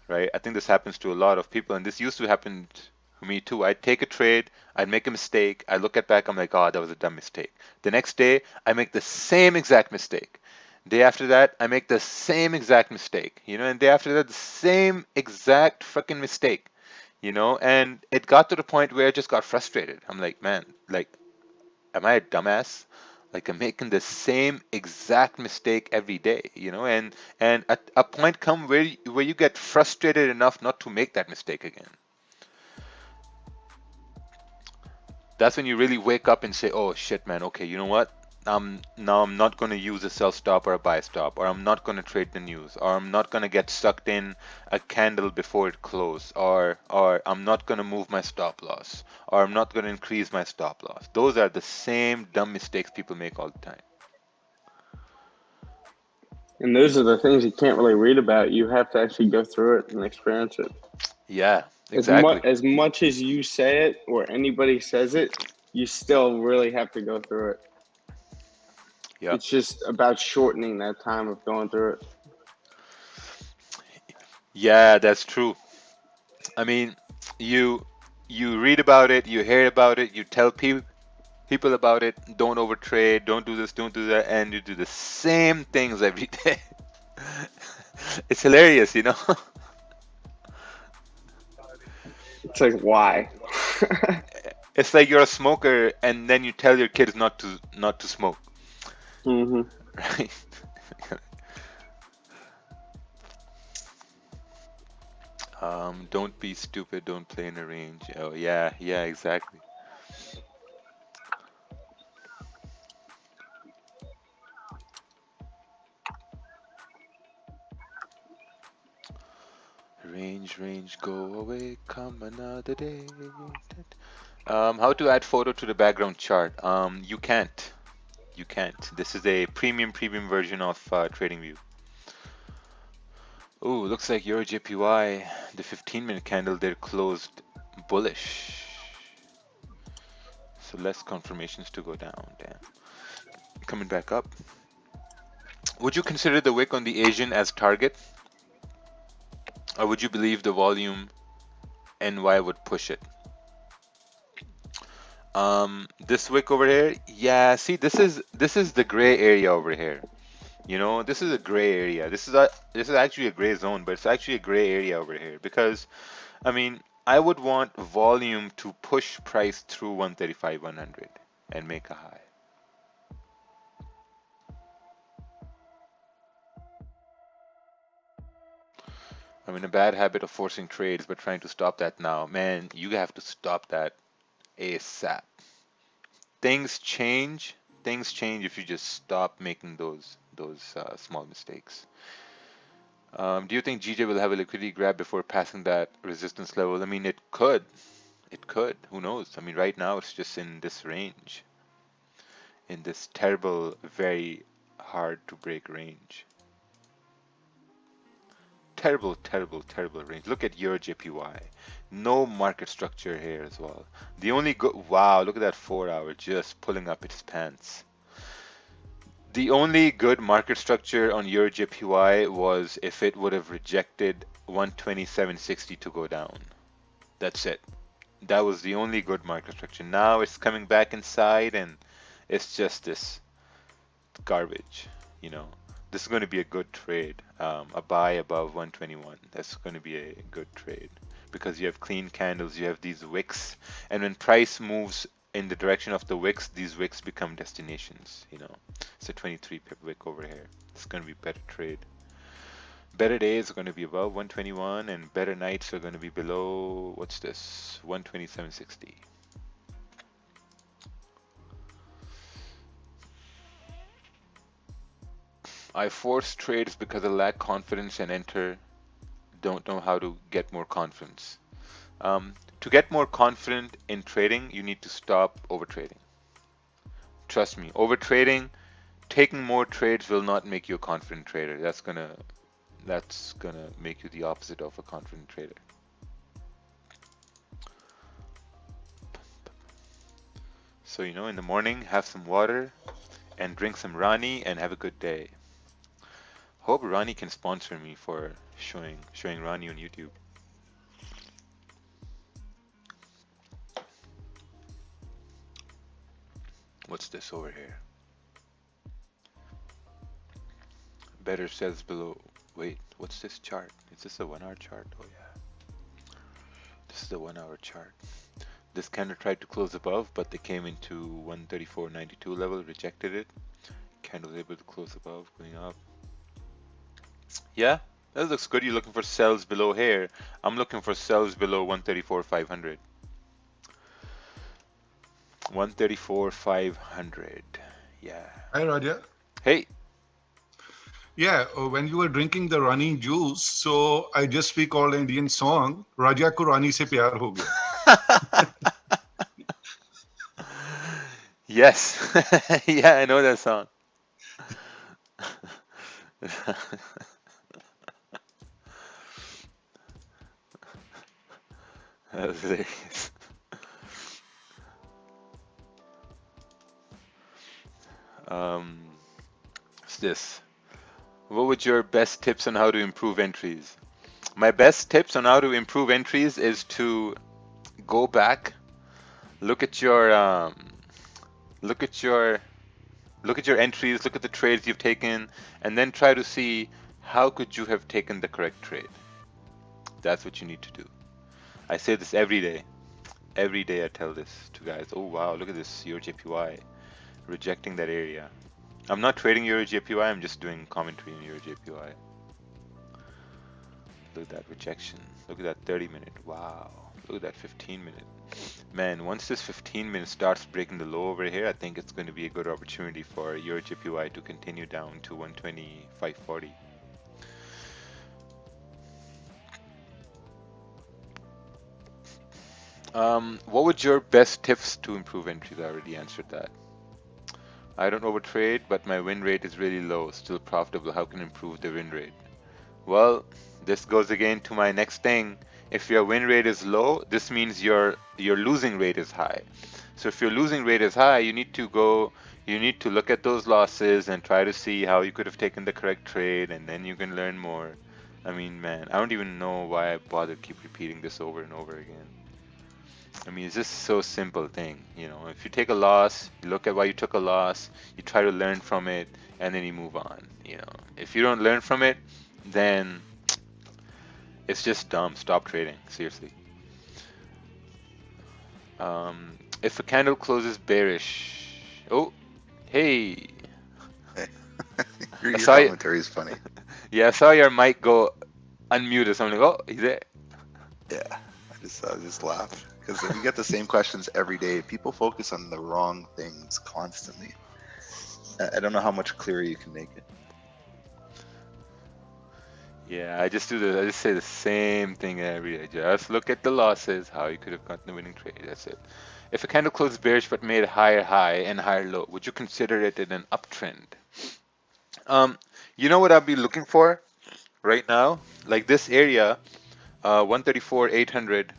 right? I think this happens to a lot of people, and this used to happen to me too. I'd take a trade, I'd make a mistake, I look at back, I'm like, oh, that was a dumb mistake. The next day, I make the same exact mistake. Day after that, I make the same exact mistake, and day after that, the same exact freaking mistake, and it got to the point where I just got frustrated. I'm like, man, like, am I a dumbass? Like I'm making the same exact mistake every day, and a point come where you get frustrated enough not to make that mistake again. That's when you really wake up and say, "Oh shit, man. Okay, you know what? Now I'm not going to use a sell stop or a buy stop, or I'm not going to trade the news, or I'm not going to get sucked in a candle before it closed, or I'm not going to move my stop loss, or I'm not going to increase my stop loss." Those are the same dumb mistakes people make all the time. And those are the things you can't really read about. You have to actually go through it and experience it. Yeah, As much exactly. as much as you say it or anybody says it, you still really have to go through it. Yeah. It's just about shortening that time of going through it. Yeah, that's true. I mean, you you read about it, you hear about it, you tell people about it, don't overtrade, don't do this, don't do that, and you do the same things every day. It's hilarious. It's like why? It's like you're a smoker and then you tell your kids not to smoke, hmm right? Don't be stupid, don't play in a range. Oh yeah, yeah, exactly. Range, range, go away, come another day. How to add photo to the background chart? You can't. You can't. This is a premium version of TradingView. Ooh, looks like your JPY, the 15-minute candle, they're closed bullish. So less confirmations to go down. Damn. Coming back up. Would you consider the wick on the Asian as target, or would you believe the volume NY would push it? This wick over here, yeah. See, this is the gray area over here. This is a gray area. This is actually a gray zone, but it's actually a gray area over here because I mean, I would want volume to push price through 135, 100 and make a high. I mean, a bad habit of forcing trades, but trying to stop that now. Man, you have to stop that ASAP. Things change. Things change if you just stop making those small mistakes. Do you think GJ will have a liquidity grab before passing that resistance level? I mean, it could. It could. Who knows? I mean, right now it's just in this range, in this terrible, very hard to break range. Terrible, terrible, terrible range. Look at your JPY. No market structure here as well. The only good, wow, look at that 4 hour just pulling up its pants. The only good market structure on your JPY was if it would have rejected 127.60 to go down. That's it. That was the only good market structure. Now it's coming back inside and it's just this garbage, you know. This is going to be a good trade. A buy above 121. That's going to be a good trade because you have clean candles, you have these wicks, and when price moves in the direction of the wicks, these wicks become destinations, you know. It's a 23 pip wick over here. It's going to be better trade. Better days are going to be above 121 and better nights are going to be below, what's this, 127.60. I force trades because I lack confidence and don't know how to get more confidence. To get more confident in trading, you need to stop overtrading. Trust me, overtrading, taking more trades will not make you a confident trader. That's gonna make you the opposite of a confident trader. So, you know, in the morning, have some water and drink some Rani and have a good day. Hope Rani can sponsor me for showing Rani on YouTube. What's this over here? Better says below. Wait, what's this chart? Is this a 1 hour chart? Oh yeah. This is the 1 hour chart. This candle tried to close above, but they came into 134.92 level, rejected it. Candle able to close above, going up. Yeah, that looks good. You're looking for sells below here. I'm looking for sells below 134.500. 134.500. Yeah. Hi, Raja. Hey. Yeah, when you were drinking the running juice, so I just recalled an Indian song, Raja ko Rani se pyar ho gaya. Yes. Yeah, I know that song. That was hilarious. What's this? What would your best tips on how to improve entries? My best tips on how to improve entries is to go back, look at your look at your look at your entries, look at the trades you've taken, and then try to see how could you have taken the correct trade. That's what you need to do. I say this every day. Every day I tell this to guys. Oh wow, look at this EuroJPY rejecting that area. I'm not trading EuroJPY, I'm just doing commentary on EuroJPY. Look at that rejection. Look at that 30-minute. Wow. Look at that 15-minute. Man, once this 15-minute starts breaking the low over here, I think it's going to be a good opportunity for EuroJPY to continue down to 125.40. What would your best tips to improve entries? I already answered that. I don't overtrade, but my win rate is really low. Still profitable. How can I improve the win rate? Well, this goes again to my next thing. If your win rate is low, this means your losing rate is high. So if your losing rate is high, you need to look at those losses and try to see how you could have taken the correct trade, and then you can learn more. I mean, man, I don't even know why I bother keep repeating this over and over again. I mean, it's just so simple thing, you know. If you take a loss, you look at why you took a loss, you try to learn from it, and then you move on, you know. If you don't learn from it, then it's just dumb. Stop trading, seriously. If a candle closes bearish, oh, hey, Your I saw you. commentary is funny. Yeah, I saw your mic go unmuted. So I'm like, oh, he's there. Yeah, I just laugh because we get the same questions every day. People focus on the wrong things constantly. I don't know how much clearer you can make it. Yeah, I just say the same thing every day. Just look at the losses, how you could have gotten the winning trade. That's it. If a candle closed bearish but made a higher high and higher low, would you consider it in an uptrend? You know what I'd be looking for right now? Like this area, 134.800.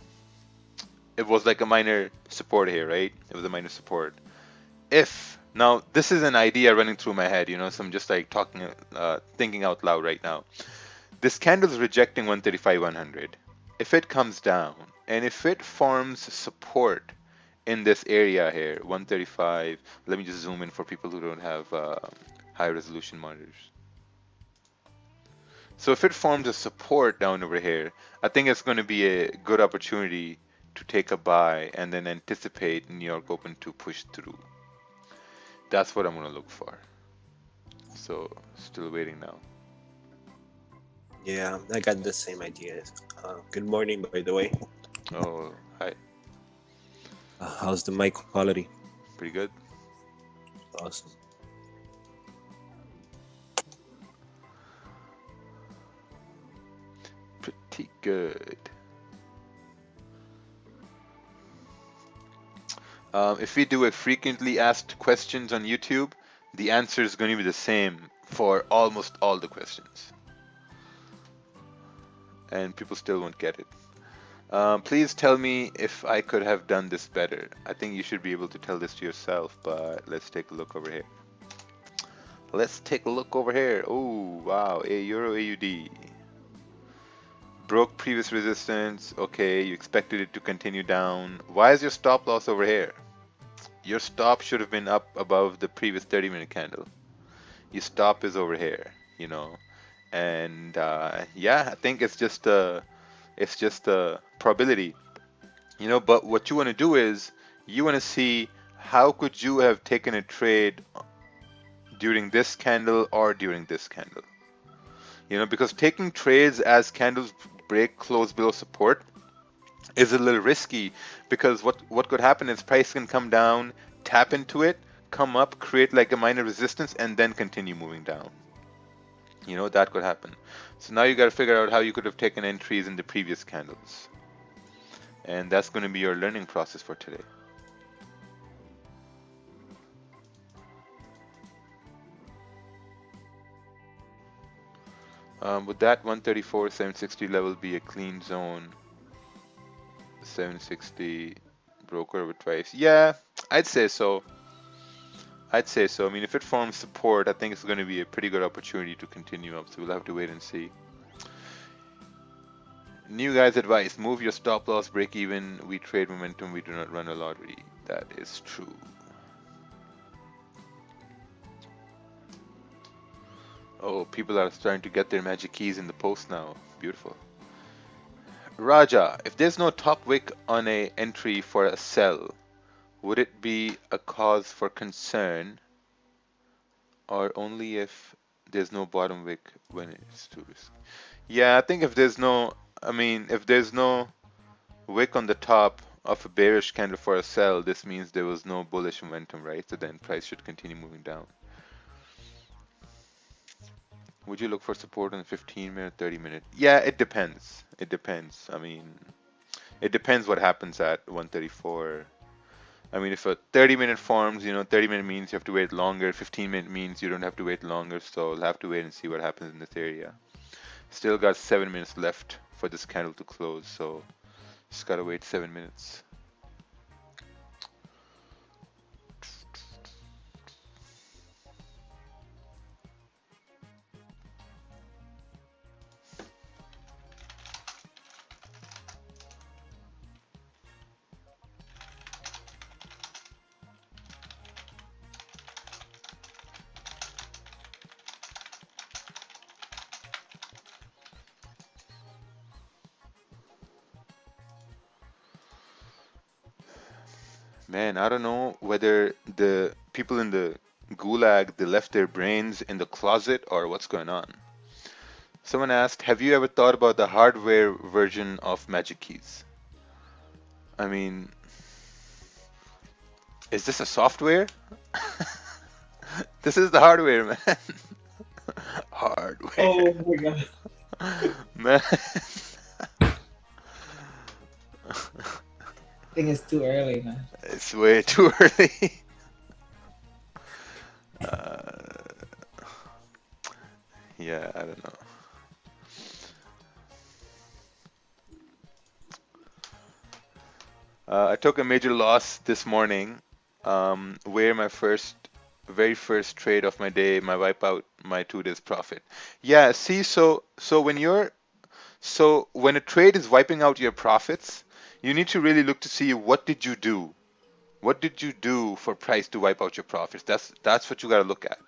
It was like a minor support here, right? It was a minor support. If now this is an idea running through my head, you know, so I'm just like thinking out loud right now. This candle is rejecting 135.100. If it comes down And if it forms support in this area here, 135, let me just zoom in for people who don't have high resolution monitors. So if it forms a support down over here, I think it's going to be a good opportunity to take a buy and then anticipate New York Open to push through. That's what I'm going to look for. So still waiting now. Yeah, I got the same idea. Good morning, by the way. Oh, hi. How's the mic quality? Pretty good. Awesome. Pretty good. If we do a frequently asked questions on YouTube, the answer is going to be the same for almost all the questions. And people still won't get it. Please tell me if I could have done this better. I think you should be able to tell this to yourself, but let's take a look over here. Let's take a look over here. Oh, wow, a Euro AUD. Broke previous resistance. Okay, you expected it to continue down. Why is your stop loss over here? Your stop should have been up above the previous 30-minute candle. Your stop is over here, you know. And yeah, I think it's just a probability, you know. But what you want to do is you want to see how could you have taken a trade during this candle or during this candle, you know, because taking trades as candles break close below support is a little risky, because what could happen is price can come down, tap into it, come up, create like a minor resistance, and then continue moving down. You know, that could happen. So now you got to figure out how you could have taken entries in the previous candles. And that's going to be your learning process for today. Would that 134, 760 level be a clean zone? 760 broke over twice. Yeah, I'd say so. I'd say so. I mean, if it forms support, I think it's going to be a pretty good opportunity to continue up. So we'll have to wait and see. New guys' advice: move your stop loss, break even. We trade momentum. We do not run a lottery. That is true. Oh, people are starting to get their magic keys in the post now. Beautiful. Raja, if there's no top wick on a entry for a sell, would it be a cause for concern, or only if there's no bottom wick when it's too risky? Yeah, I think if there's no, if there's no wick on the top of a bearish candle for a sell, this means there was no bullish momentum, right? So then price should continue moving down. Would you look for support on 15-minute, 30-minute? Yeah, it depends. It depends. I mean, it depends what happens at 134. I mean, if a 30-minute forms, you know, 30-minute means you have to wait longer. 15-minute means you don't have to wait longer. So we'll have to wait and see what happens in this area. Still got 7 minutes left for this candle to close. So just gotta wait 7 minutes. Man, I don't know whether the people in the gulag, they left their brains in the closet or what's going on. Someone asked, have you ever thought about the hardware version of Magic Keys? I mean, is this a software? This is the hardware, man. Hardware. Oh my god. Man. I think it's too early, man. It's way too early. Yeah, I don't know. I took a major loss this morning, where my very first trade of my day, my wipe out my 2 days profit. Yeah, see, so when a trade is wiping out your profits, You need to really look to see what did you do. What did you do for price to wipe out your profits? That's what you got to look at.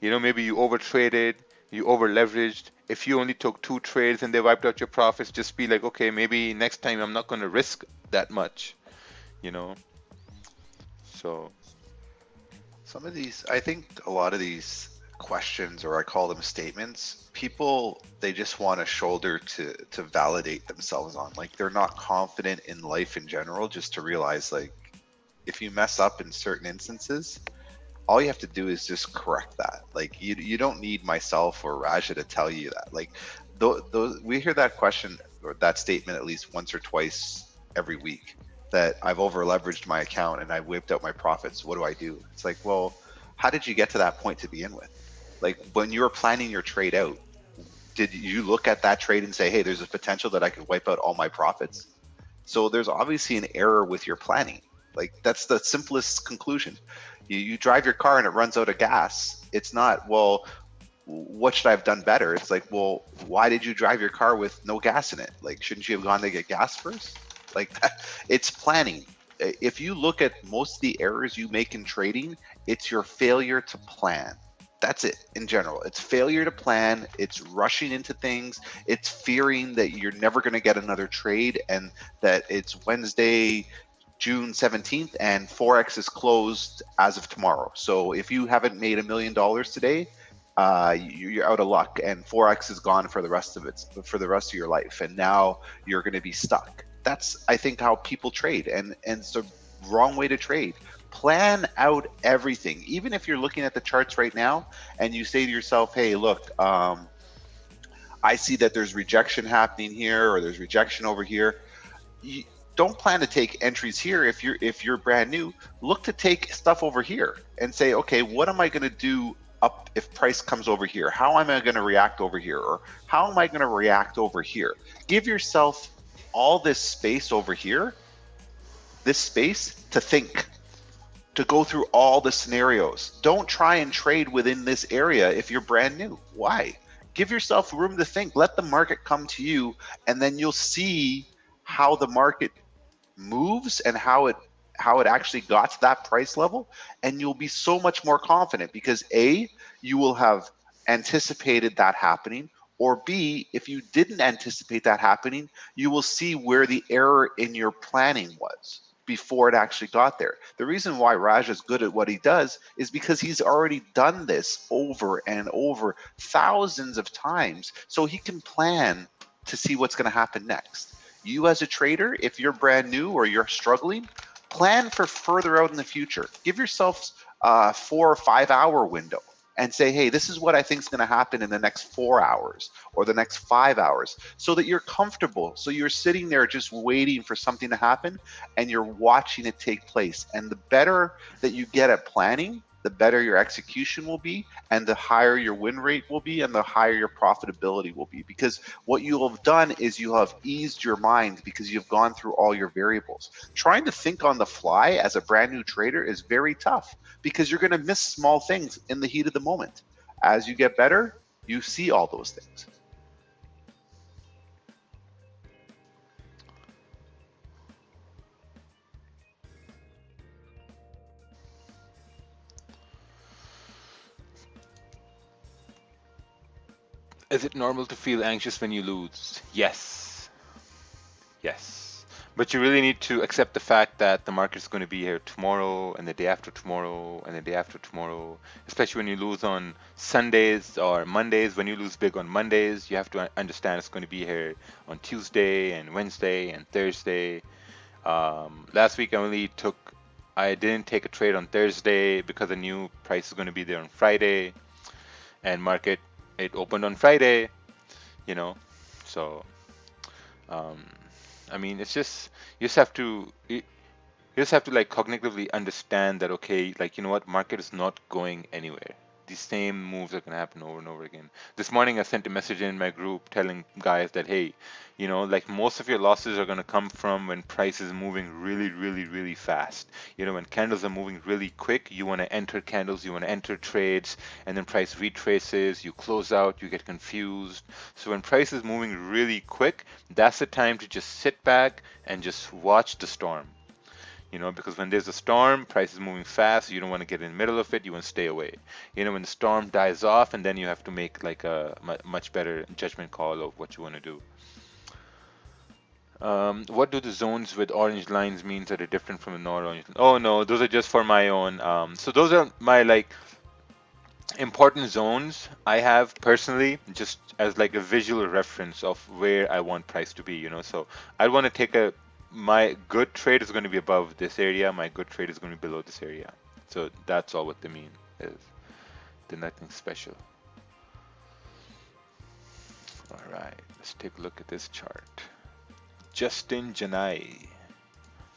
Maybe you over traded, you over leveraged. If you only took two trades and they wiped out your profits, just be like, okay, maybe next time I'm not going to risk that much. You know. So Some of these, I think a lot of these questions, or I call them statements, people, they just want a shoulder to validate themselves on. Like they're not confident in life in general, just to realize like if you mess up in certain instances, all you have to do is just correct that. Like you don't need myself or Raja to tell you that. Like those we hear that question or that statement at least once or twice every week, that I've over leveraged my account and I whipped out my profits. What do I do? It's like, well, how did you get to that point to begin with? Like when you were planning your trade out, did you look at that trade and say, hey, there's a potential that I could wipe out all my profits? So there's obviously an error with your planning. Like that's the simplest conclusion. You drive your car and it runs out of gas. It's not, well, what should I have done better? It's like, well, why did you drive your car with no gas in it? Like, shouldn't you have gone to get gas first? Like that, it's planning. If you look at most of the errors you make in trading, it's your failure to plan. That's it in general. It's failure to plan. It's rushing into things. It's fearing that you're never going to get another trade and that it's Wednesday, June 17th and Forex is closed as of tomorrow. So if you haven't made $1,000,000 today, you're out of luck and Forex is gone for the rest of your life. And now you're going to be stuck. That's, I think, how people trade. And it's the wrong way to trade. Plan out everything. Even if you're looking at the charts right now and you say to yourself, hey, look, I see that there's rejection happening here or there's rejection over here. You don't plan to take entries here if you're brand new. Look to take stuff over here and say, okay, what am I going to do up if price comes over here? How am I going to react over here? Or how am I going to react over here? Give yourself all this space over here, this space to think, to go through all the scenarios. Don't try and trade within this area if you're brand new. Why? Give yourself room to think. Let the market come to you, and then you'll see how the market moves and how it actually got to that price level, and you'll be so much more confident because A, you will have anticipated that happening, or B, if you didn't anticipate that happening, you will see where the error in your planning was before it actually got there. The reason why Raj is good at what he does is because he's already done this over and over thousands of times, so he can plan to see what's going to happen next. You as a trader, if you're brand new or you're struggling, plan for further out in the future. Give yourself a 4 or 5 hour window and say, hey, this is what I think is going to happen in the next 4 hours or the next 5 hours, so that you're comfortable. So you're sitting there just waiting for something to happen and you're watching it take place. And the better that you get at planning, the better your execution will be, and the higher your win rate will be, and the higher your profitability will be. Because what you'll have done is you have eased your mind because you've gone through all your variables. Trying to think on the fly as a brand new trader is very tough because you're going to miss small things in the heat of the moment. As you get better, you see all those things. is it normal to feel anxious when you lose? Yes. Yes. But you really need to accept the fact that the market is going to be here tomorrow and the day after tomorrow and the day after tomorrow, especially when you lose on Sundays or Mondays. When you lose big on Mondays, you have to understand it's going to be here on Tuesday and Wednesday and Thursday. Last week I didn't take a trade on Thursday because I knew price is going to be there on Friday, and market, it opened on Friday, you know. So um, I mean, it's just you just have to like cognitively understand that, okay, like, you know what, market is not going anywhere. these same moves are going to happen over and over again. This morning I sent a message in my group telling guys that, hey, like most of your losses are going to come from when price is moving really, really, really fast. When candles are moving really quick, you want to enter candles, you want to enter trades, and then price retraces, you close out, you get confused. So when price is moving really quick, that's the time to just sit back and just watch the storm. Because when there's a storm, price is moving fast, you don't want to get in the middle of it, you want to stay away. When the storm dies off, and then you have to make like a much better judgment call of what you want to do. What do the zones with orange lines mean that are different from the non-orange? Oh no, those are just for my own. So those are my like important zones I have personally, just as like a visual reference of where I want price to be. So I want to take my good trade is going to be above this area, my good trade is going to be below this area. So that's all what they mean is. They're nothing special. All right, let's take a look at this chart. Justin Janai.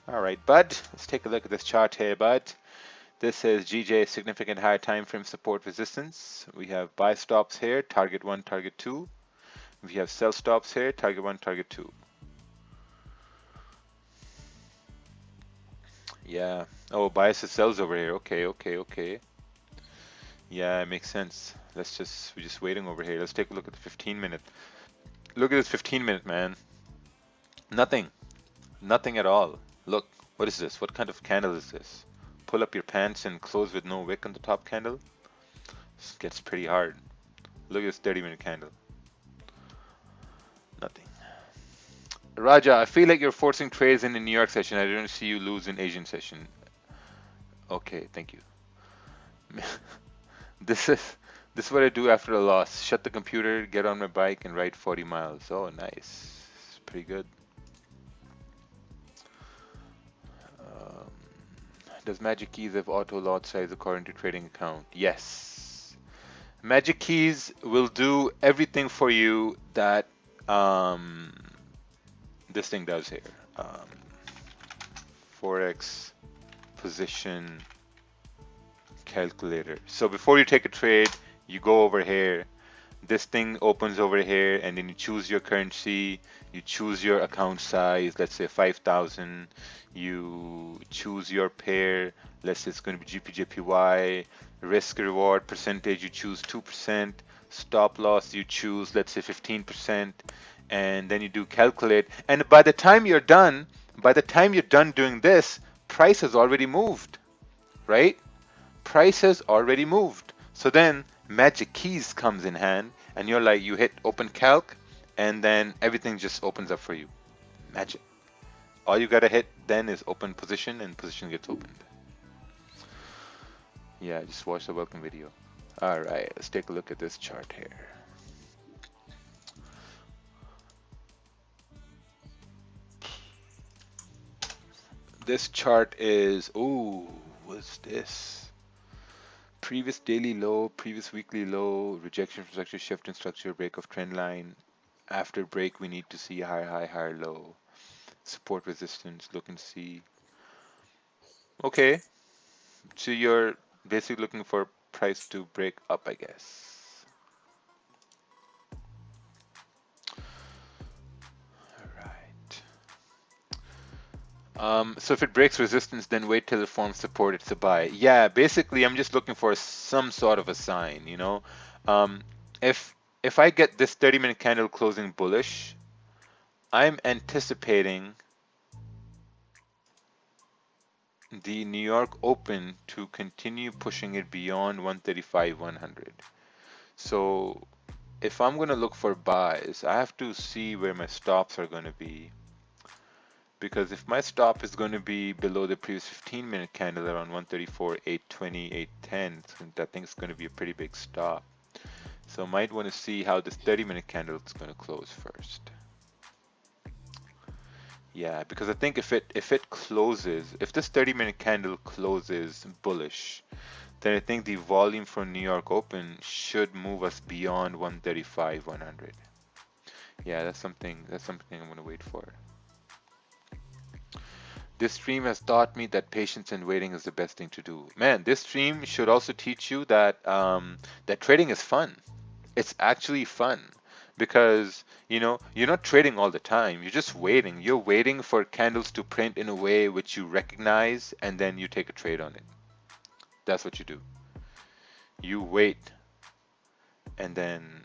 All right, bud, let's take a look at this chart here, bud. This says GJ significant higher time frame support resistance. We have buy stops here, target 1, target 2. We have sell stops here, target 1, target 2. Yeah. Oh, bias and sells over here. Okay. Yeah, it makes sense. We're just waiting over here. Let's take a look at the 15-minute. Look at this 15-minute, man. Nothing at all. Look, what is this? What kind of candle is this? Pull up your pants and close with no wick on the top candle. This gets pretty hard. Look at this 30-minute candle. Nothing. Raja, I feel like you're forcing trades in the New York session. I didn't see you lose in Asian session. Okay, thank you. This is what I do after a loss. Shut the computer, get on my bike, and ride 40 miles. Oh, nice. It's pretty good. Does Magic Keys have auto lot size according to trading account? Yes. Magic Keys will do everything for you that this thing does here. Forex position calculator. So before you take a trade, you go over here. This thing opens over here, and then you choose your currency, you choose your account size, let's say 5,000. You choose your pair, let's say it's going to be GPJPY. Risk reward percentage, you choose 2%. Stop loss, you choose, let's say 15%. And then you do calculate. And by the time you're done doing this, price has already moved, right? Price has already moved. So then Magic Keys comes in hand, and you're like, you hit open calc, and then everything just opens up for you. Magic. All you gotta hit then is open position, and position gets opened. Yeah, just watch the welcome video. All right, let's take a look at this chart here. This chart is, ooh, what's this? Previous daily low, previous weekly low, rejection from structure, shift in structure, break of trend line. After break, we need to see higher high, higher low. Support resistance, look and see. Okay, so you're basically looking for price to break up, I guess. All right. So if it breaks resistance, then wait till it forms support, it's a buy. Yeah, basically I'm just looking for some sort of a sign, If I get this 30-minute candle closing bullish, I'm anticipating the New York Open to continue pushing it beyond 135-100. So if I'm going to look for buys, I have to see where my stops are going to be. Because if my stop is going to be below the previous 15-minute candle around 134, 820, 810, I think it's going to be a pretty big stop. So I might want to see how this 30-minute candle is going to close first. Yeah, because I think if it closes, if this 30-minute candle closes bullish, then I think the volume for New York Open should move us beyond 135, 100. Yeah, that's something I'm going to wait for. This stream has taught me that patience and waiting is the best thing to do. Man, this stream should also teach you that that trading is fun. It's actually fun because you're not trading all the time. You're just waiting. You're waiting for candles to print in a way which you recognize, and then you take a trade on it. That's what you do. You wait, and then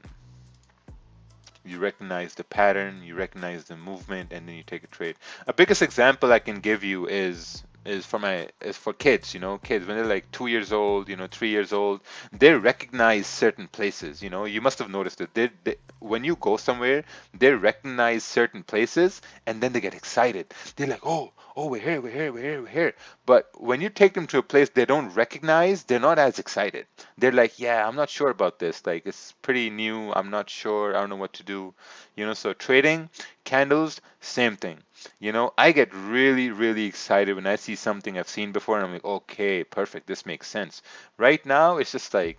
you recognize the pattern, you recognize the movement, and then you take a trade. A biggest example I can give you is for kids. Kids when they're like 2 years old, 3 years old, they recognize certain places. You must have noticed it. When you go somewhere, they recognize certain places, and then they get excited. They're like, oh, we're here, we're here, we're here, we're here. But when you take them to a place they don't recognize, they're not as excited. They're like, yeah, I'm not sure about this. Like, it's pretty new. I'm not sure. I don't know what to do. So trading, candles, same thing. I get really, really excited when I see something I've seen before, and I'm like, okay, perfect. This makes sense. Right now, it's just like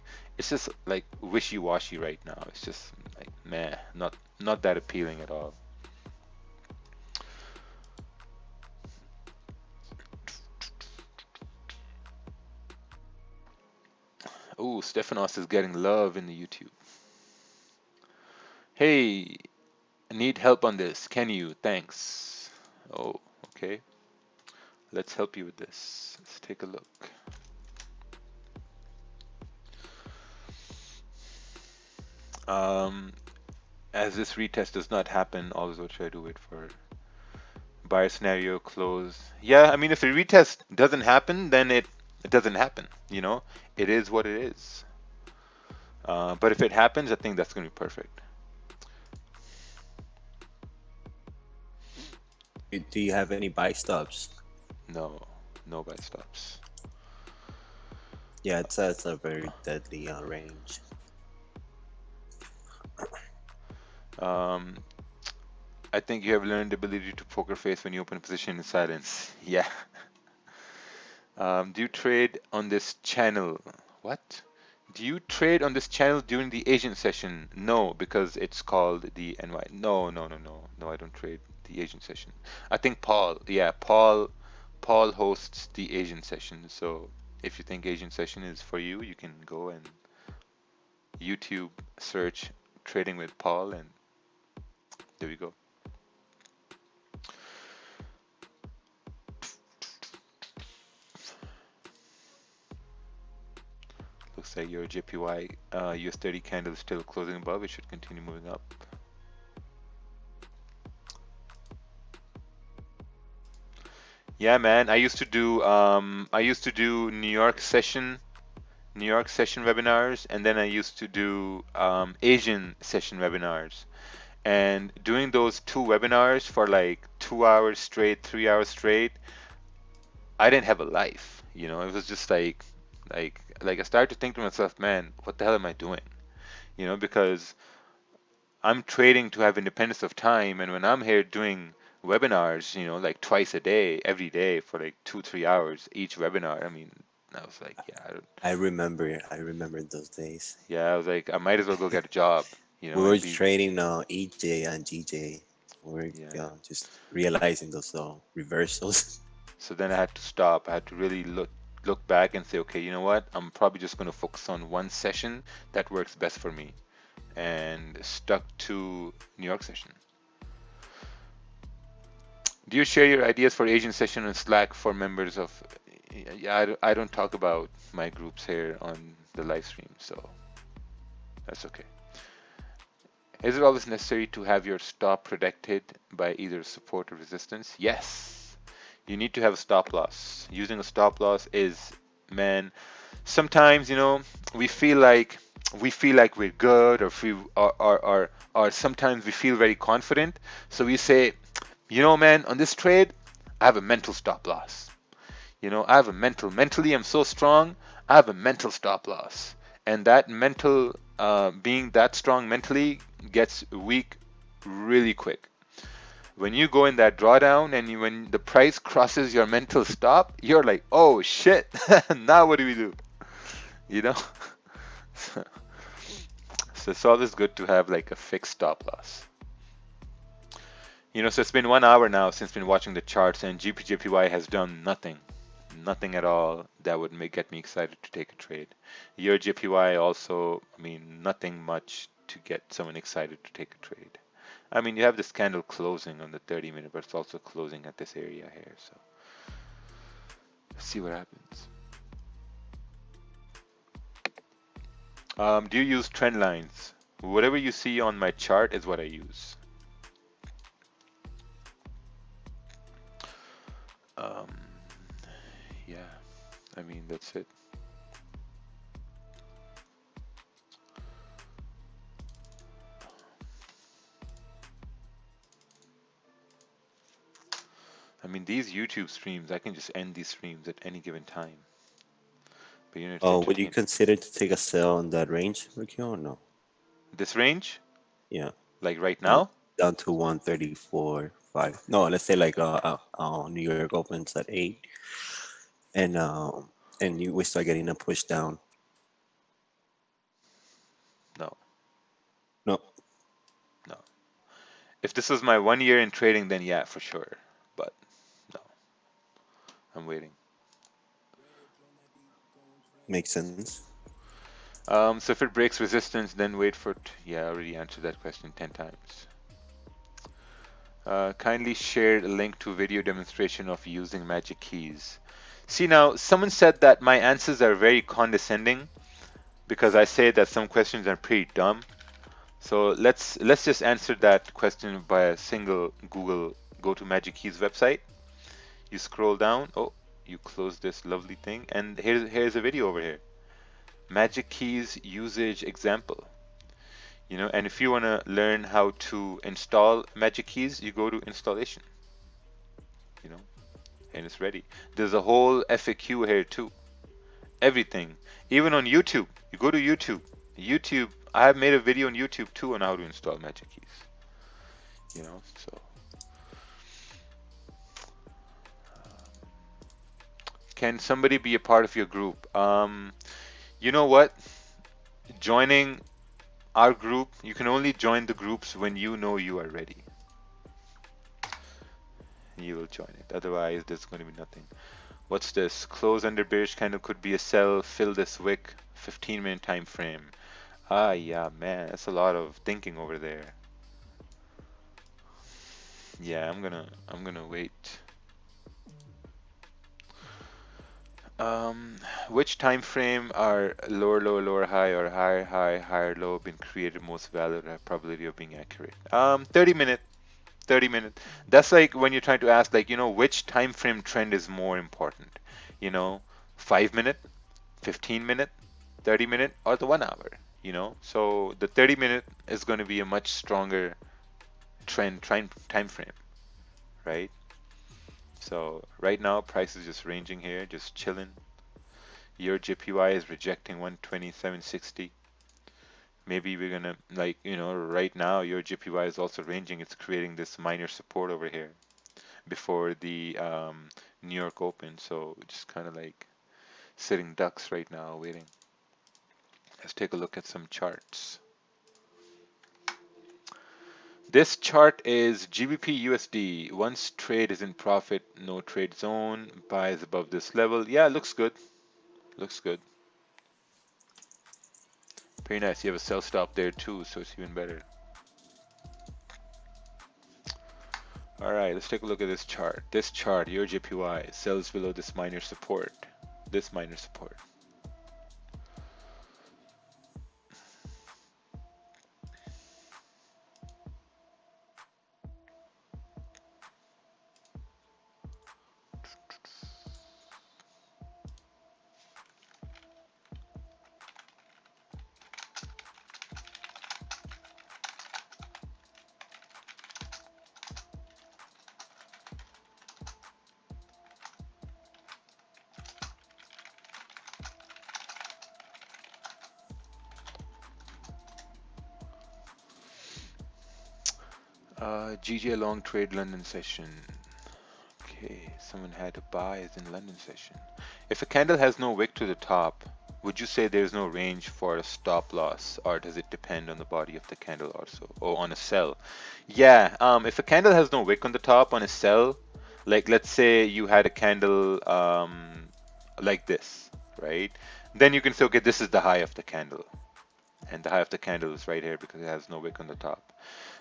wishy-washy right now. It's just like, meh, not that appealing at all. Oh, Stefanos is getting love in the YouTube. Hey, I need help on this. Can you? Thanks. Oh, okay. Let's help you with this. Let's take a look. As this retest does not happen, always what should I do? Wait for buyer scenario close. Yeah, I mean, if the retest doesn't happen, then it doesn't happen. It is what it is. But if it happens, I think that's going to be perfect. Do you have any buy stops? No, no buy stops. Yeah, it's a very deadly range. I think you have learned the ability to poker face when you open a position in silence. Yeah. Do you trade on this channel? What? Do you trade on this channel during the Asian session? No, because it's called the NY. No, no, no, no. No, I don't trade the Asian session. I think Paul, yeah, Paul hosts the Asian session. So if you think Asian session is for you, you can go and YouTube search trading with Paul, and there we go. Looks like your JPY US 30 candle is still closing above. It should continue moving up. Yeah, man. I used to do New York session webinars, and then I used to do Asian session webinars. And doing those two webinars for like 2 hours straight, 3 hours straight, I didn't have a life. It was just like I started to think to myself, man, what the hell am I doing? Because I'm trading to have independence of time, and when I'm here doing webinars, like twice a day, every day for like 2, 3 hours each webinar, I mean, I was like, yeah, I remember those days. yeah, I was like, I might as well go get a job, We were and be, trading EJ and GJ. We were yeah. just realizing those reversals. So then I had to stop. I had to really look back and say, okay, you know what? I'm probably just going to focus on one session that works best for me, and stuck to New York session. Do you share your ideas for Asian session on Slack for members of? Yeah, I don't talk about my groups here on the live stream, so that's okay. Is it always necessary to have your stop protected by either support or resistance? Yes. You need to have a stop loss. Using a stop loss is, man, sometimes, we feel like we're good, or sometimes we feel very confident. So we say, man, on this trade, I have a mental stop loss. I have a mentally, I'm so strong, I have a mental stop loss. And that mental, being that strong mentally gets weak really quick. When you go in that drawdown and when the price crosses your mental stop, you're like, oh shit, now what do we do? So it's always good to have like a fixed stop loss. So it's been 1 hour now since been watching the charts, and GPJPY has done nothing, nothing at all that would get me excited to take a trade. Your JPY also, nothing much to get someone excited to take a trade. You have this candle closing on the 30-minute, but it's also closing at this area here. So let's see what happens. Do you use trend lines? Whatever you see on my chart is what I use. Um, yeah, that's it. These YouTube streams, I can just end these streams at any given time. But it's Would you entertaining. consider to take a sell on that range, rakeel, or no? This range? Yeah, Like right down now? down to 134.5. No, let's say like New York opens at 8, and we start getting a push down. No, No, no. If this was my 1 year in trading, then yeah, for sure. But no, I'm waiting. makes sense. So if it breaks resistance, then wait for it. Yeah, I already answered that question 10 times. Kindly share a link to video demonstration of using magic keys. See, now someone said that my answers are very condescending because I say that some questions are pretty dumb. So let's just answer that question by a single Google go to Magic Keys website. You scroll down. Oh, you close this lovely thing, and here's a video over here. Magic Keys usage example. And if you want to learn how to install Magic Keys, you go to installation. And it's ready. There's a whole FAQ here too. Everything. Even on YouTube. You go to YouTube. YouTube. I have made a video on YouTube too on how to install Magic Keys. So. Can somebody be a part of your group? You know what? Joining our group, you can only join the groups when you know you are ready. You will join it. Otherwise, there's going to be nothing. What's this? Close under bearish candle could be a sell. Fill this wick. 15-minute time frame. Yeah, man, that's a lot of thinking over there. Yeah, I'm gonna wait. Which time frame are lower, lower, lower, high, or higher, high, higher, low been created most valid probability of being accurate? 30 minute. 30 minute. That's like when you're trying to ask, like, which time frame trend is more important? 5 minute, 15 minute, 30 minute, or the 1 hour? So the 30 minute is going to be a much stronger trend time frame, right? So right now price is just ranging here, just chilling. Your JPY is rejecting 127.60. Maybe we're gonna, like, right now your JPY is also ranging. It's creating this minor support over here before the New York Open. So just kind of like sitting ducks right now, waiting. Let's take a look at some charts. This chart is GBP USD. Once trade is in profit, no trade zone. Buy is above this level. Yeah, looks good. Looks good. Very nice. You have a sell stop there too, so it's even better. All right, let's take a look at this chart. This chart, your JPY, sells below this minor support. This minor support. GJ long trade London session. Okay, someone had to buy is in London session. If a candle has no wick to the top, would you say there's no range for a stop loss, or does it depend on the body of the candle also, or on a sell? Yeah, if a candle has no wick on the top on a sell, like let's say you had a candle like this, right? Then you can say, okay, this is the high of the candle, and the high of the candle is right here because it has no wick on the top.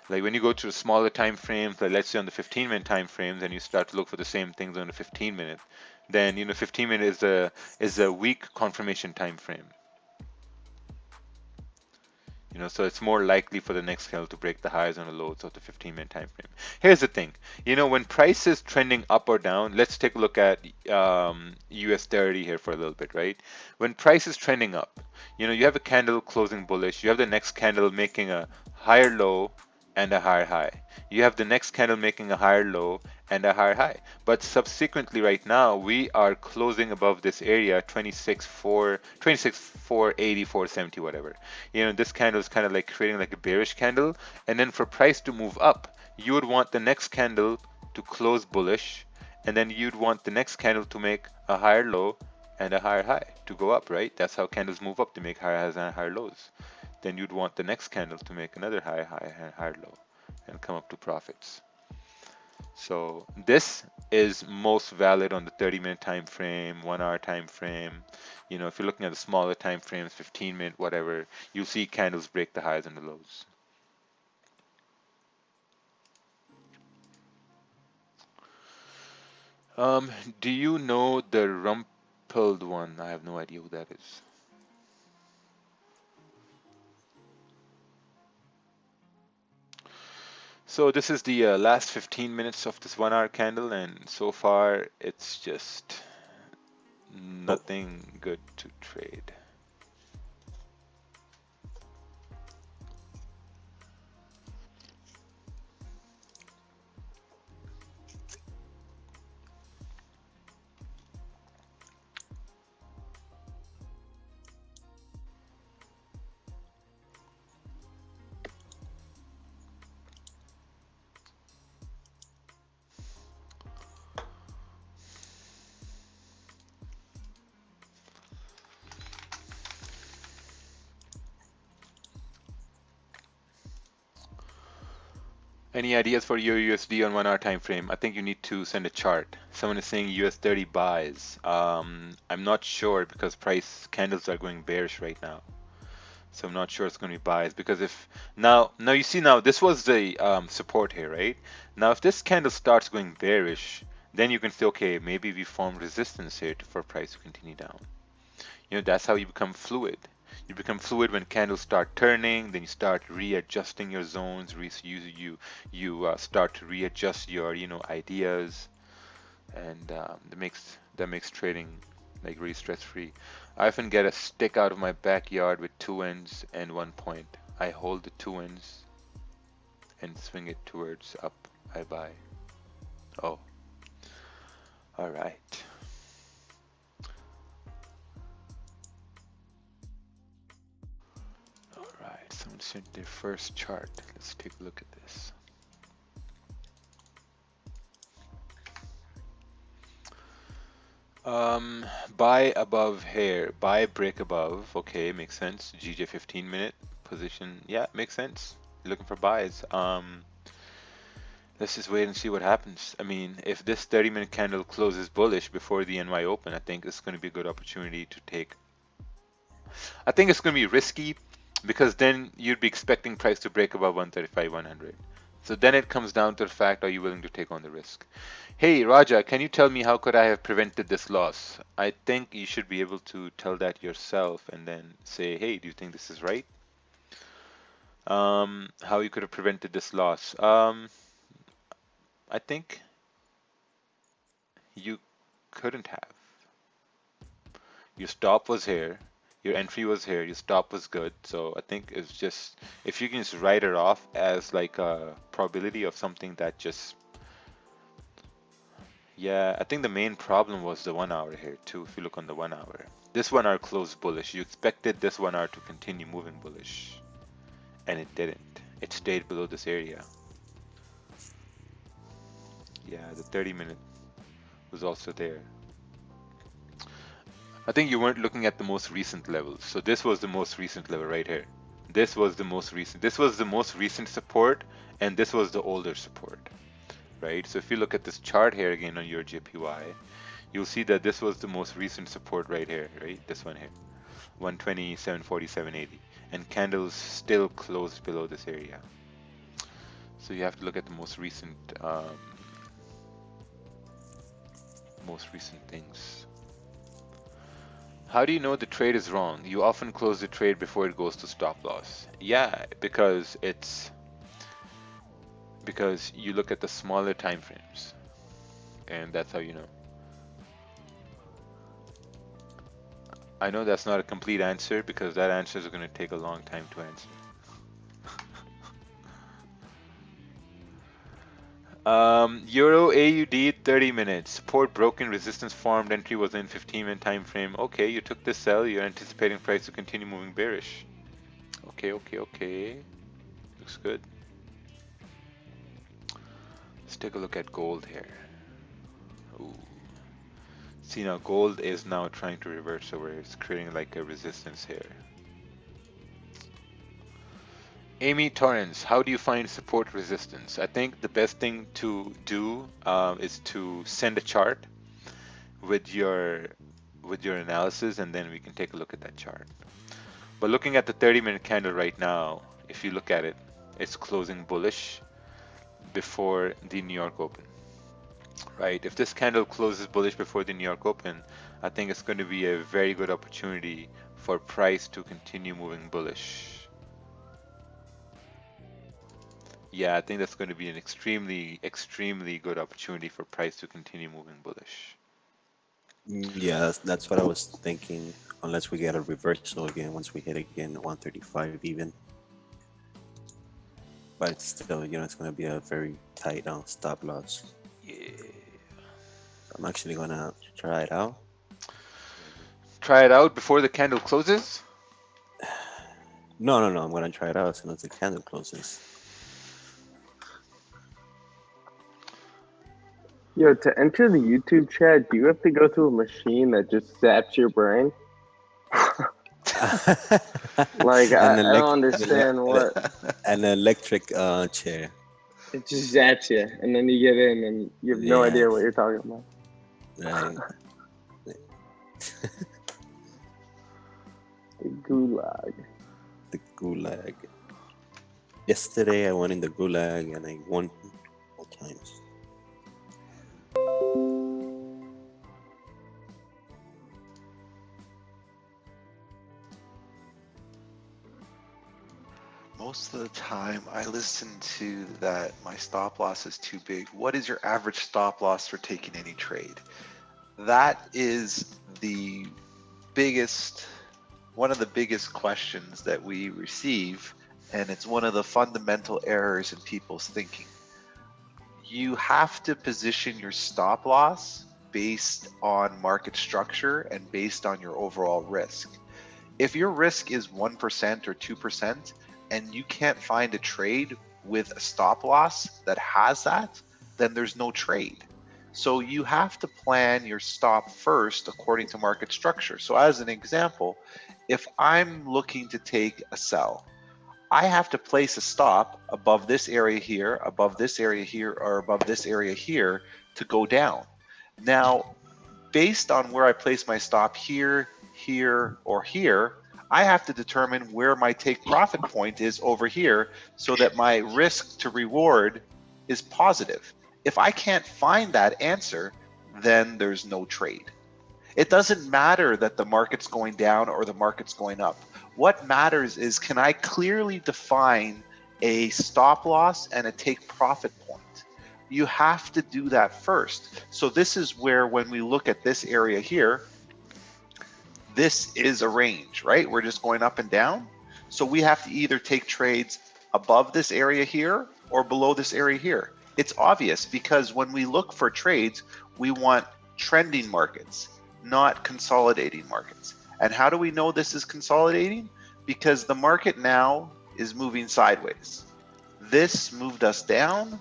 Like when you go to smaller time frames, like let's say on the 15-minute time frames, and you start to look for the same things on the 15-minute, then 15-minute is a weak confirmation time frame. So it's more likely for the next candle to break the highs and the lows of the 15-minute time frame. Here's the thing, when price is trending up or down, let's take a look at US 30 here for a little bit, right? When price is trending up, you have a candle closing bullish, you have the next candle making a higher low and a higher high. You have the next candle making a higher low and a higher high. But subsequently right now, we are closing above this area, 26,480, 470, whatever. This candle is kind of like creating like a bearish candle. And then for price to move up, you would want the next candle to close bullish. And then you'd want the next candle to make a higher low and a higher high to go up, right? That's how candles move up, to make higher highs and higher lows. Then you'd want the next candle to make another higher high and higher low and come up to profits. So this is most valid on the 30-minute time frame, 1-hour time frame. If you're looking at the smaller time frames, 15-minute, whatever, you'll see candles break the highs and the lows. Do you know the rumpled one? I have no idea who that is. So this is the last 15 minutes of this 1-hour candle, and so far it's just nothing good to trade. Any ideas for your USD on 1-hour time frame? I think you need to send a chart. Someone is saying US 30 buys. I'm not sure because price candles are going bearish right now. So I'm not sure it's going to be buys, because if now you see, now this was the support here, right? Now if this candle starts going bearish, then you can say, okay, maybe we formed resistance here for price to continue down. That's how you become fluid. You become fluid when candles start turning, then you start readjusting your zones, you start to readjust your ideas, and that makes trading like really stress free. I often get a stick out of my backyard with 2 ends and 1 point. I hold the 2 ends and swing it towards up. I buy. Oh, all right. Alright, someone sent their first chart. Let's take a look at this. Buy above here, buy break above. Okay, makes sense. GJ 15-minute position. Yeah, makes sense. You're looking for buys. Let's just wait and see what happens. I mean, if this 30-minute candle closes bullish before the NY open, I think it's going to be a good opportunity to take. I think it's going to be risky, because then you'd be expecting price to break above 135, 100. So then it comes down to the fact, are you willing to take on the risk? Hey, Raja, can you tell me how could I have prevented this loss? I think you should be able to tell that yourself and then say, hey, do you think this is right? How you could have prevented this loss? I think you couldn't have. Your stop was here. Your entry was here, your stop was good, so I think it's just, if you can just write it off as like a probability of something that just, yeah, I think the main problem was the 1 hour here too. If you look on the 1 hour, this 1 hour closed bullish. You expected this 1 hour to continue moving bullish, and it didn't. It stayed below this area. Yeah, the 30-minute was also there. I think you weren't looking at the most recent levels. So this was the most recent level right here. This was the most recent. This was the most recent support, and this was the older support, right? So if you look at this chart here again on your JPY, you'll see that this was the most recent support right here, right? This one here, 127.47.80, and candles still closed below this area. So you have to look at the most recent things. How do you know the trade is wrong? You often close the trade before it goes to stop loss. Yeah, because you look at the smaller time frames, and that's how you know. I know that's not a complete answer because that answer is going to take a long time to answer. Euro AUD 30 minutes. Support broken, resistance formed, entry was in 15-minute time frame. Okay, you took this sell. You're anticipating price to continue moving bearish. Okay. Looks good. Let's take a look at gold here. Ooh. See now, gold is now trying to reverse over. It's creating like a resistance here. Amy Torrance, how do you find support resistance? I think the best thing to do is to send a chart with your analysis, and then we can take a look at that chart. But looking at the 30-minute candle right now, if you look at it, it's closing bullish before the New York Open. Right? If this candle closes bullish before the New York Open, I think it's going to be a very good opportunity for price to continue moving bullish. Yeah, I think that's going to be an extremely good opportunity for price to continue moving bullish. Yeah, that's what I was thinking. Unless we get a reversal again, once we hit again 135 even. But it's still, it's going to be a very tight stop loss. Yeah. I'm actually going to try it out. Try it out before the candle closes? No. I'm going to try it out as soon as the candle closes. Yo, to enter the YouTube chat, do you have to go through a machine that just zaps your brain? Like, I don't understand what. An electric chair. It just zaps you, and then you get in, and you have no idea what you're talking about. Right. The gulag. The gulag. Yesterday I went in the gulag and I won 4 times. Most of the time I listen to that my stop loss is too big. What is your average stop loss for taking any trade? That is one of the biggest questions that we receive, and it's one of the fundamental errors in people's thinking. You have to position your stop loss based on market structure and based on your overall risk. If your risk is 1% or 2%, and you can't find a trade with a stop loss that has that, then there's no trade. So you have to plan your stop first according to market structure. So as an example, if I'm looking to take a sell, I have to place a stop above this area here, above this area here, or above this area here to go down. Now, based on where I place my stop here, here, or here, I have to determine where my take profit point is over here so that my risk to reward is positive. If I can't find that answer, then there's no trade. It doesn't matter that the market's going down or the market's going up. What matters is, can I clearly define a stop loss and a take profit point? You have to do that first. So this is where, when we look at this area here, this is a range, right? We're just going up and down. So we have to either take trades above this area here or below this area here. It's obvious, because when we look for trades, we want trending markets, not consolidating markets. And how do we know this is consolidating? Because the market now is moving sideways. This moved us down,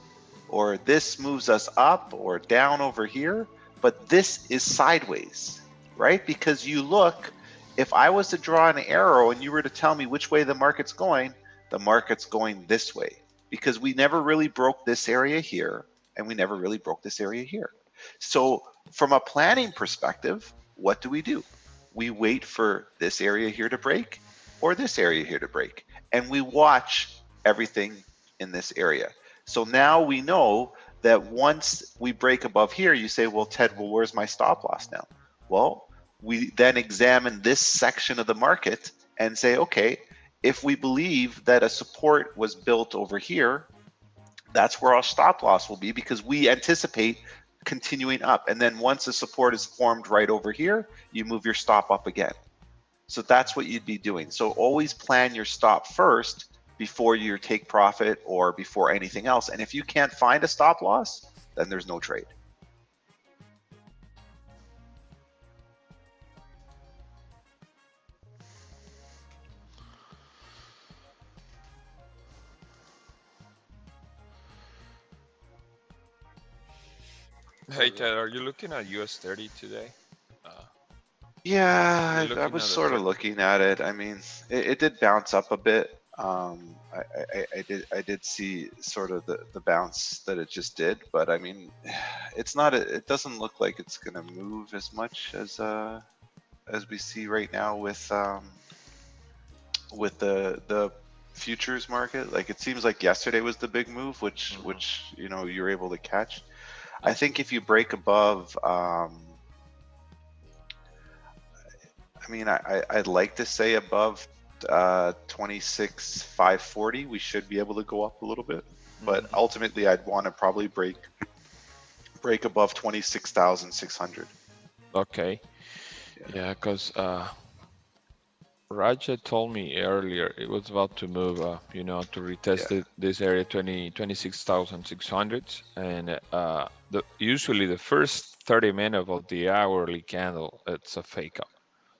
or this moves us up or down over here, but this is sideways. right? Because you look, if I was to draw an arrow and you were to tell me which way the market's going this way because we never really broke this area here and we never really broke this area here. So, from a planning perspective, what do? We wait for this area here to break or this area here to break, and we watch everything in this area. So now we know that once we break above here, you say, well, Ted, well, where's my stop loss now? Well, we then examine this section of the market and say, okay, if we believe that a support was built over here, that's where our stop loss will be because we anticipate continuing up. And then once the support is formed right over here, you move your stop up again. So that's what you'd be doing. So always plan your stop first before you take profit or before anything else. And if you can't find a stop loss, then there's no trade. Hey Ted, are you looking at US 30 today? Uh, you Yeah, I looking was at the sort of 30? looking at it. I mean, it did bounce up a bit. I did see sort of the bounce that it just did, but I mean, it's not. It doesn't look like it's gonna move as much as we see right now with the futures market. Like it seems like yesterday was the big move, Hmm. which you know you're able to catch. I That's think if you break above, I mean, I'd like to say above 26,540, we should be able to go up a little bit. But hmm. ultimately, I'd want to probably break above 26,600. Okay. Yeah. Yeah, because Raja told me earlier it was about to move, to retest Yeah. this area 26,600, and usually the first 30 minutes of the hourly candle, it's a fake up.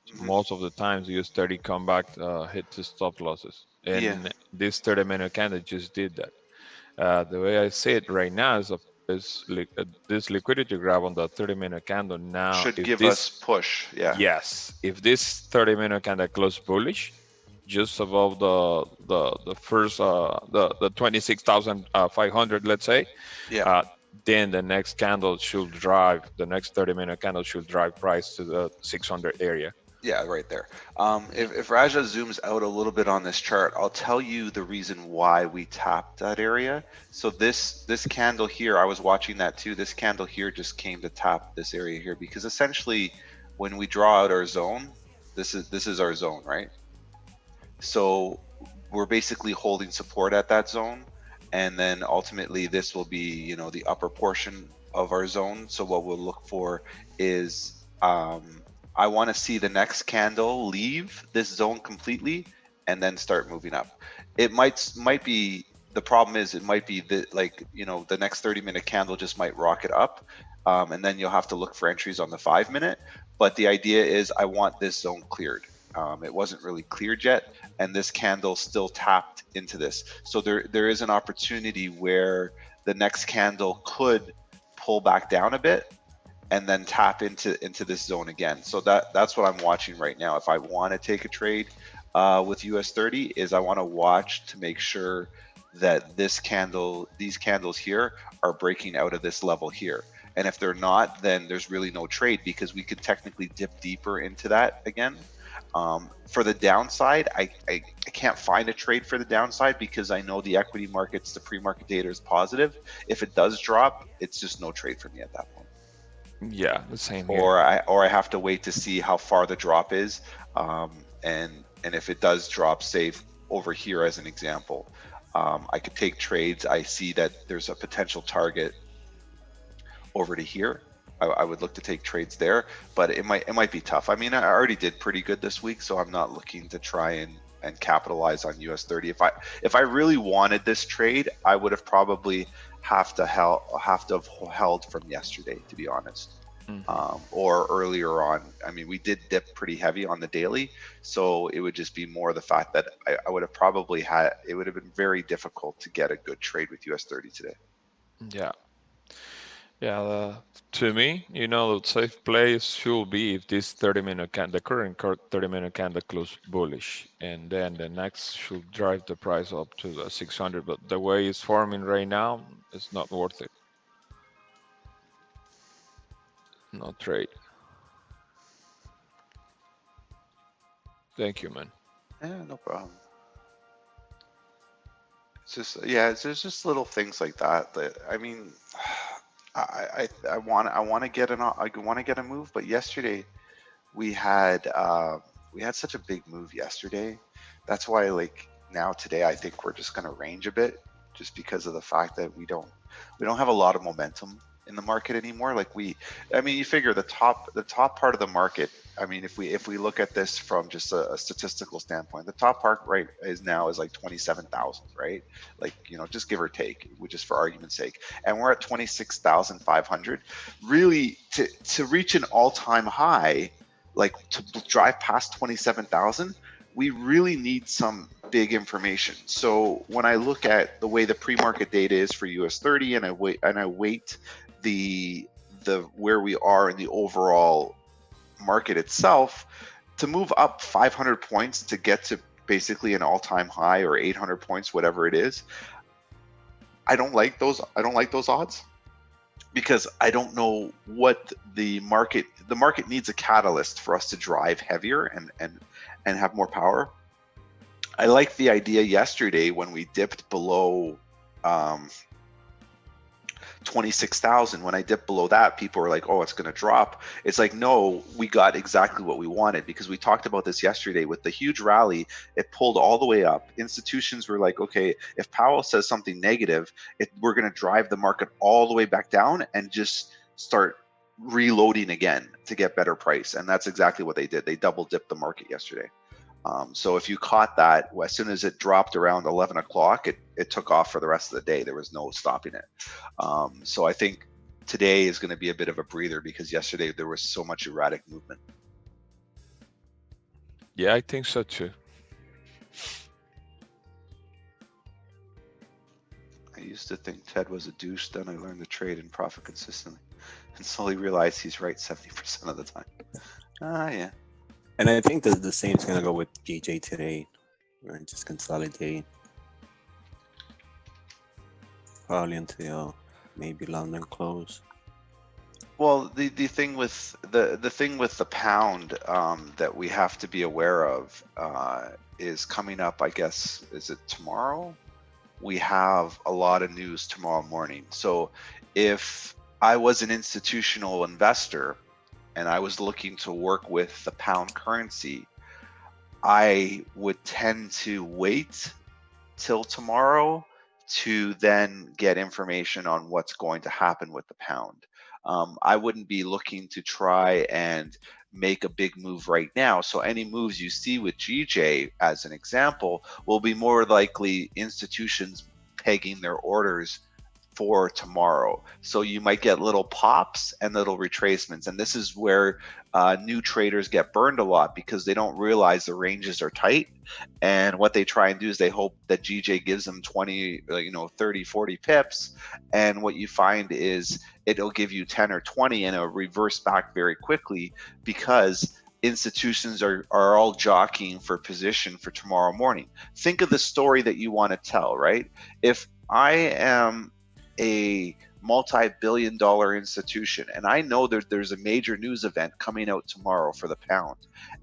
So Hmm. most of the times, the US 30 come back, hit the stop losses, Yeah. and this 30-minute candle just did that. The way I see it right now is this liquidity grab on the 30-minute candle now. Should If give us this push. Yeah. Yes, if this 30-minute candle close bullish, just above the first the 26,500, let's say, Yeah. uh, then the next 30-minute candle should drive price to the 600 area. Yeah, right there. If Raja zooms out a little bit on this chart, I'll tell you the reason why we tapped that area. So this candle here, I was watching that too. This candle here just came to tap this area here because essentially, when we draw out our zone, this is our zone, right? So we're basically holding support at that zone, and then ultimately this will be, the upper portion of our zone. So what we'll look for is I want to see the next candle leave this zone completely and then start moving up. It might be the problem is it might be that like the next 30-minute candle just might rocket up, and then you'll have to look for entries on the 5-minute. But the idea is I want this zone cleared. It wasn't really cleared yet, and this candle still tapped into this. So there is an opportunity where the next candle could pull back down a bit and then tap into this zone again. So that's what I'm watching right now. If I want to take a trade with US 30, is I want to watch to make sure that these candles here are breaking out of this level here. And if they're not, then there's really no trade because we could technically dip deeper into that again. For the downside, I can't find a trade for the downside because I know the equity markets, the pre-market data is positive. If it does drop, it's just no trade for me at that point. Yeah, the same here. Or I have to wait to see how far the drop is, and if it does drop, say over here as an example, I could take trades. I see that there's a potential target over to here. I would look to take trades there, but it might be tough. I mean, I already did pretty good this week, so I'm not looking to try and capitalize on US 30. If I really wanted this trade, I would have probably have to have held from yesterday, to be honest, Hmm. or earlier on. I mean, we did dip pretty heavy on the daily, so it would just be more the fact that I would have probably had. It would have been very difficult to get a good trade with US 30 today. Yeah. Yeah, to me, the safe play should be if this 30-minute the current 30-minute candle close bullish, and then the next should drive the price up to the 600. But the way it's forming right now, it's not worth it. No trade. Thank you, man. Yeah, no problem. It's just yeah, there's just little things like that that I mean, I want to get I want to get a move, but yesterday we had we had such a big move yesterday. That's why like now today I think we're just gonna range a bit, just because of the fact that we don't have a lot of momentum in the market anymore. Like I mean, you figure the top part of the market. I mean, if we look at this from just a statistical standpoint, the top part right is like 27,000, right? Like just give or take, which is for argument's sake, and we're at 26,500. Really, to reach an all-time high, like to drive past 27,000, we really need some big information. So when I look at the way the pre-market data is for US 30, and I weight the where we are in the overall market itself, to move up 500 points to get to basically an all-time high, or 800 points, whatever it is, I don't like those odds, because I don't know what the market needs a catalyst for us to drive heavier and have more power. I like the idea yesterday when we dipped below 26,000. When I dipped below that, people were like, oh, it's going to drop. It's like, no, we got exactly what we wanted, because we talked about this yesterday with the huge rally. It pulled all the way up. Institutions were like, okay, if Powell says something negative, we're going to drive the market all the way back down and just start reloading again to get better price. And that's exactly what they did. They double dipped the market yesterday. So if you caught that, as soon as it dropped around 11 o'clock, it took off for the rest of the day. There was no stopping it. So I think today is going to be a bit of a breather, because yesterday there was so much erratic movement. Yeah, I think so too. I used to think Ted was a douche, then I learned to trade and profit consistently, and slowly realized he's right 70% of the time. Yeah. And I think that the same is gonna go with GJ today. We're just consolidating, probably until maybe London close. Well, the thing with the pound that we have to be aware of is coming up. I guess, is it tomorrow? We have a lot of news tomorrow morning. So if I was an institutional investor and I was looking to work with the pound currency, I would tend to wait till tomorrow to then get information on what's going to happen with the pound. I wouldn't be looking to try and make a big move right now. So any moves you see with GJ, as an example, will be more likely institutions pegging their orders for tomorrow. So you might get little pops and little retracements. And this is where new traders get burned a lot, because they don't realize the ranges are tight. And what they try and do is they hope that GJ gives them 20, 30, 40 pips. And what you find is it'll give you 10 or 20 and it'll reverse back very quickly, because institutions are all jockeying for position for tomorrow morning. Think of the story that you want to tell, right? If I am a multi-billion-dollar institution and I know there's a major news event coming out tomorrow for the pound,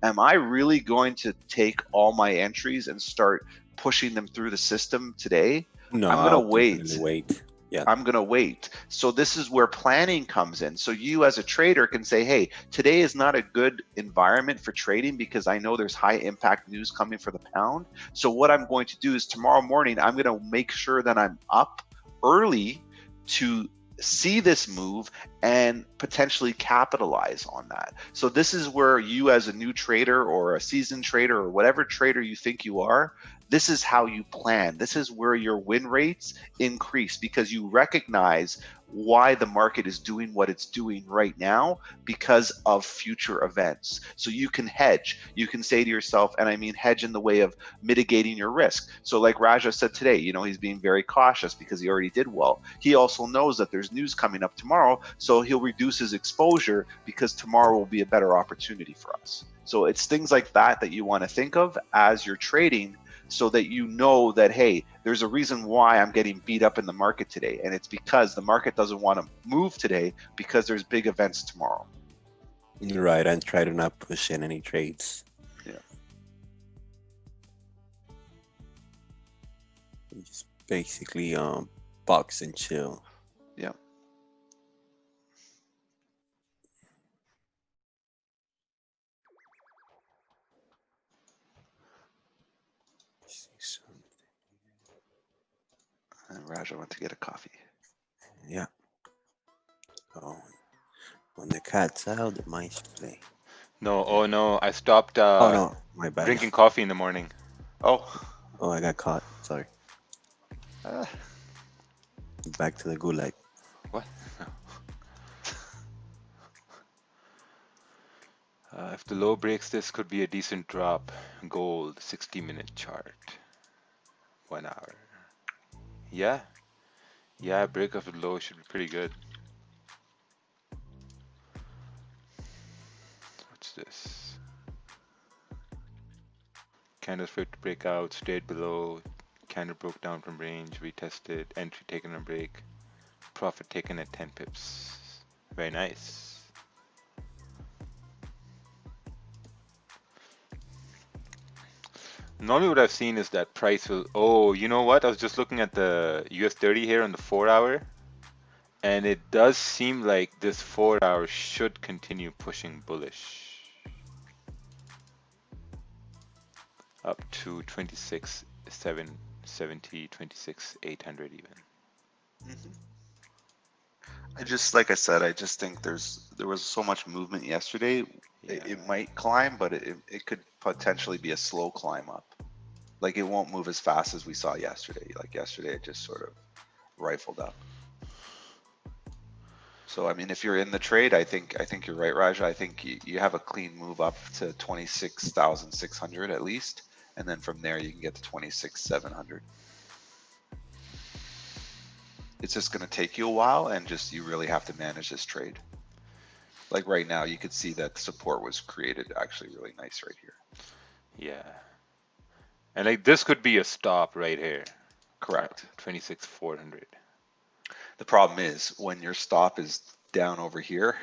am I really going to take all my entries and start pushing them through the system today? No, I'm gonna wait. Wait. Yeah. I'm going to wait. So this is where planning comes in. So you as a trader can say, hey, today is not a good environment for trading, because I know there's high impact news coming for the pound. So what I'm going to do is tomorrow morning, I'm going to make sure that I'm up early to see this move and potentially capitalize on that. So this is where you, as a new trader or a seasoned trader or whatever trader you think you are, this is how you plan. This is where your win rates increase, because you recognize why the market is doing what it's doing right now because of future events. So you can hedge. You can say to yourself, and I mean hedge in the way of mitigating your risk. So like Raja said today, he's being very cautious because he already did well. He also knows that there's news coming up tomorrow, so he'll reduce his exposure because tomorrow will be a better opportunity for us. So it's things like that you want to think of as you're trading, so that you know that, hey, there's a reason why I'm getting beat up in the market today. And it's because the market doesn't want to move today because there's big events tomorrow. Right, and try to not push in any trades. Yeah. Just basically box and chill. Yeah. And Raja went to get a coffee. Yeah. Oh, when the cat's out, the mice play. No, oh no, I stopped Oh no, my bad. drinking coffee in the morning. Oh. Oh, I got caught. Sorry. Uh, Back to the gulag. What? If the low breaks, this could be a decent drop. Gold, 60-minute chart. 1 hour. Yeah. Yeah, break of the low should be pretty good. What's this? Candle fit to break out, stayed below. Candle broke down from range, retested. Entry taken on break. Profit taken at 10 pips. Very nice. Normally what I've seen is that price will... Oh, you know what? I was just looking at the US 30 here on the 4 hour. And it does seem like this 4 hour should continue pushing bullish. Up to 26,770, 26,800 even. mhm. Like I said, I just think there was so much movement yesterday. Yeah. It might climb, but it could potentially be a slow climb up. Like it won't move as fast as we saw yesterday. Like yesterday, it just sort of rifled up. So I mean, if you're in the trade, I think you're right, Raja. I think you have a clean move up to 26,600 at least, and then from there you can get to 26,700. It's just going to take you a while, and just you really have to manage this trade. Like right now, you could see that support was created actually really nice right here. Yeah. And like this could be a stop right here. Correct. 26,400. The problem is when your stop is down over here,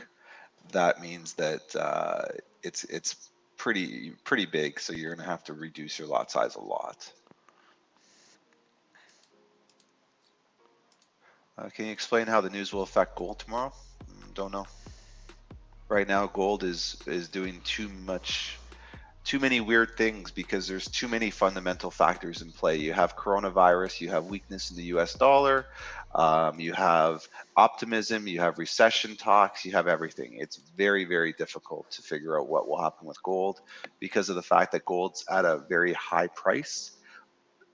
that means that it's pretty big. So you're going to have to reduce your lot size a lot. Can you explain how the news will affect gold tomorrow? Don't know. Right now, gold is doing too many weird things because there's too many fundamental factors in play. You have coronavirus, you have weakness in the US dollar, you have optimism, you have recession talks, you have everything. It's very, very difficult to figure out what will happen with gold because of the fact that gold's at a very high price.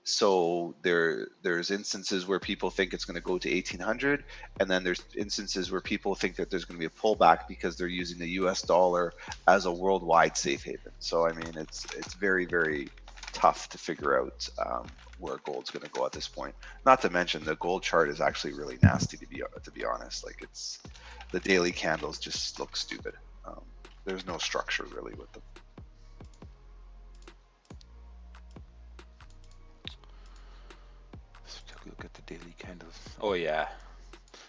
So there's instances where people think it's going to go to 1800, and then there's instances where people think that there's going to be a pullback because they're using the US dollar as a worldwide safe haven. So I mean, it's very, very tough to figure out where gold's going to go at this point. Not to mention the gold chart is actually really nasty to be honest. Like it's the daily candles just look stupid. There's no structure really with them. Let's take a look at the daily candles. Oh yeah.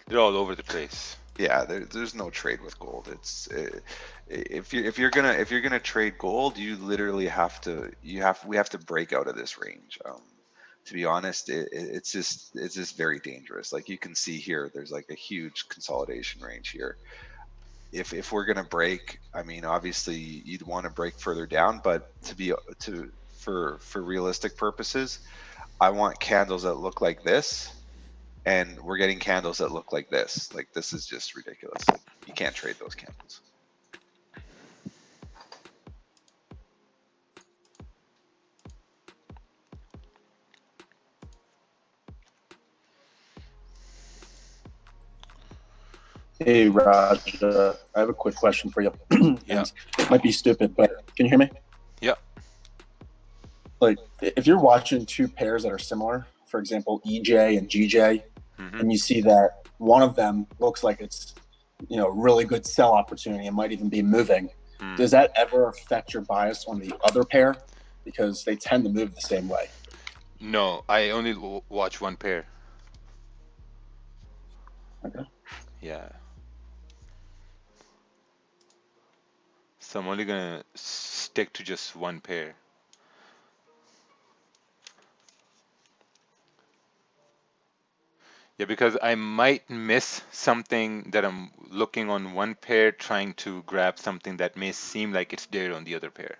They're all over the place. Yeah, there's no trade with gold. It's if you're gonna trade gold, you literally we have to break out of this range. To be honest, it's just very dangerous. Like you can see here, there's like a huge consolidation range here. If we're gonna break, I mean, obviously you'd want to break further down, but for realistic purposes, I want candles that look like this, and we're getting candles that look like this. Like this is just ridiculous. Like you can't trade those candles. Hey, Raja, I have a quick question for you. Yeah. And it might be stupid, but can you hear me? Yeah. Like, if you're watching two pairs that are similar, for example, EJ and GJ, Hmm. and you see that one of them looks like it's, really good sell opportunity and might even be moving, Mm. does that ever affect your bias on the other pair? Because they tend to move the same way. No, I only watch one pair. Okay. Yeah. So I'm only gonna stick to just one pair. Yeah, because I might miss something that I'm looking on one pair, trying to grab something that may seem like it's there on the other pair.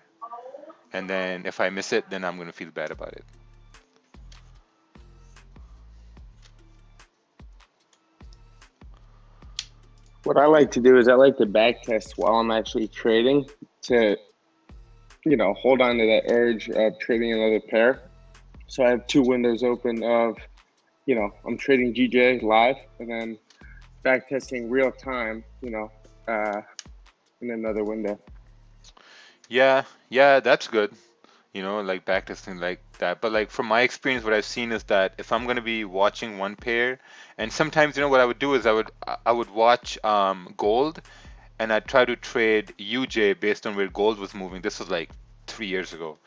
And then if I miss it, then I'm gonna feel bad about it. What I like to do is I like to back test while I'm actually trading to, hold on to that urge of trading another pair. So I have two windows open of, I'm trading GJ live and then back testing real time, in another window. Yeah, yeah, that's good. Like backtesting like that. But like from my experience, what I've seen is that if I'm gonna be watching one pair, and sometimes what I would do is I would watch gold, and I'd try to trade UJ based on where gold was moving. This was like 3 years ago,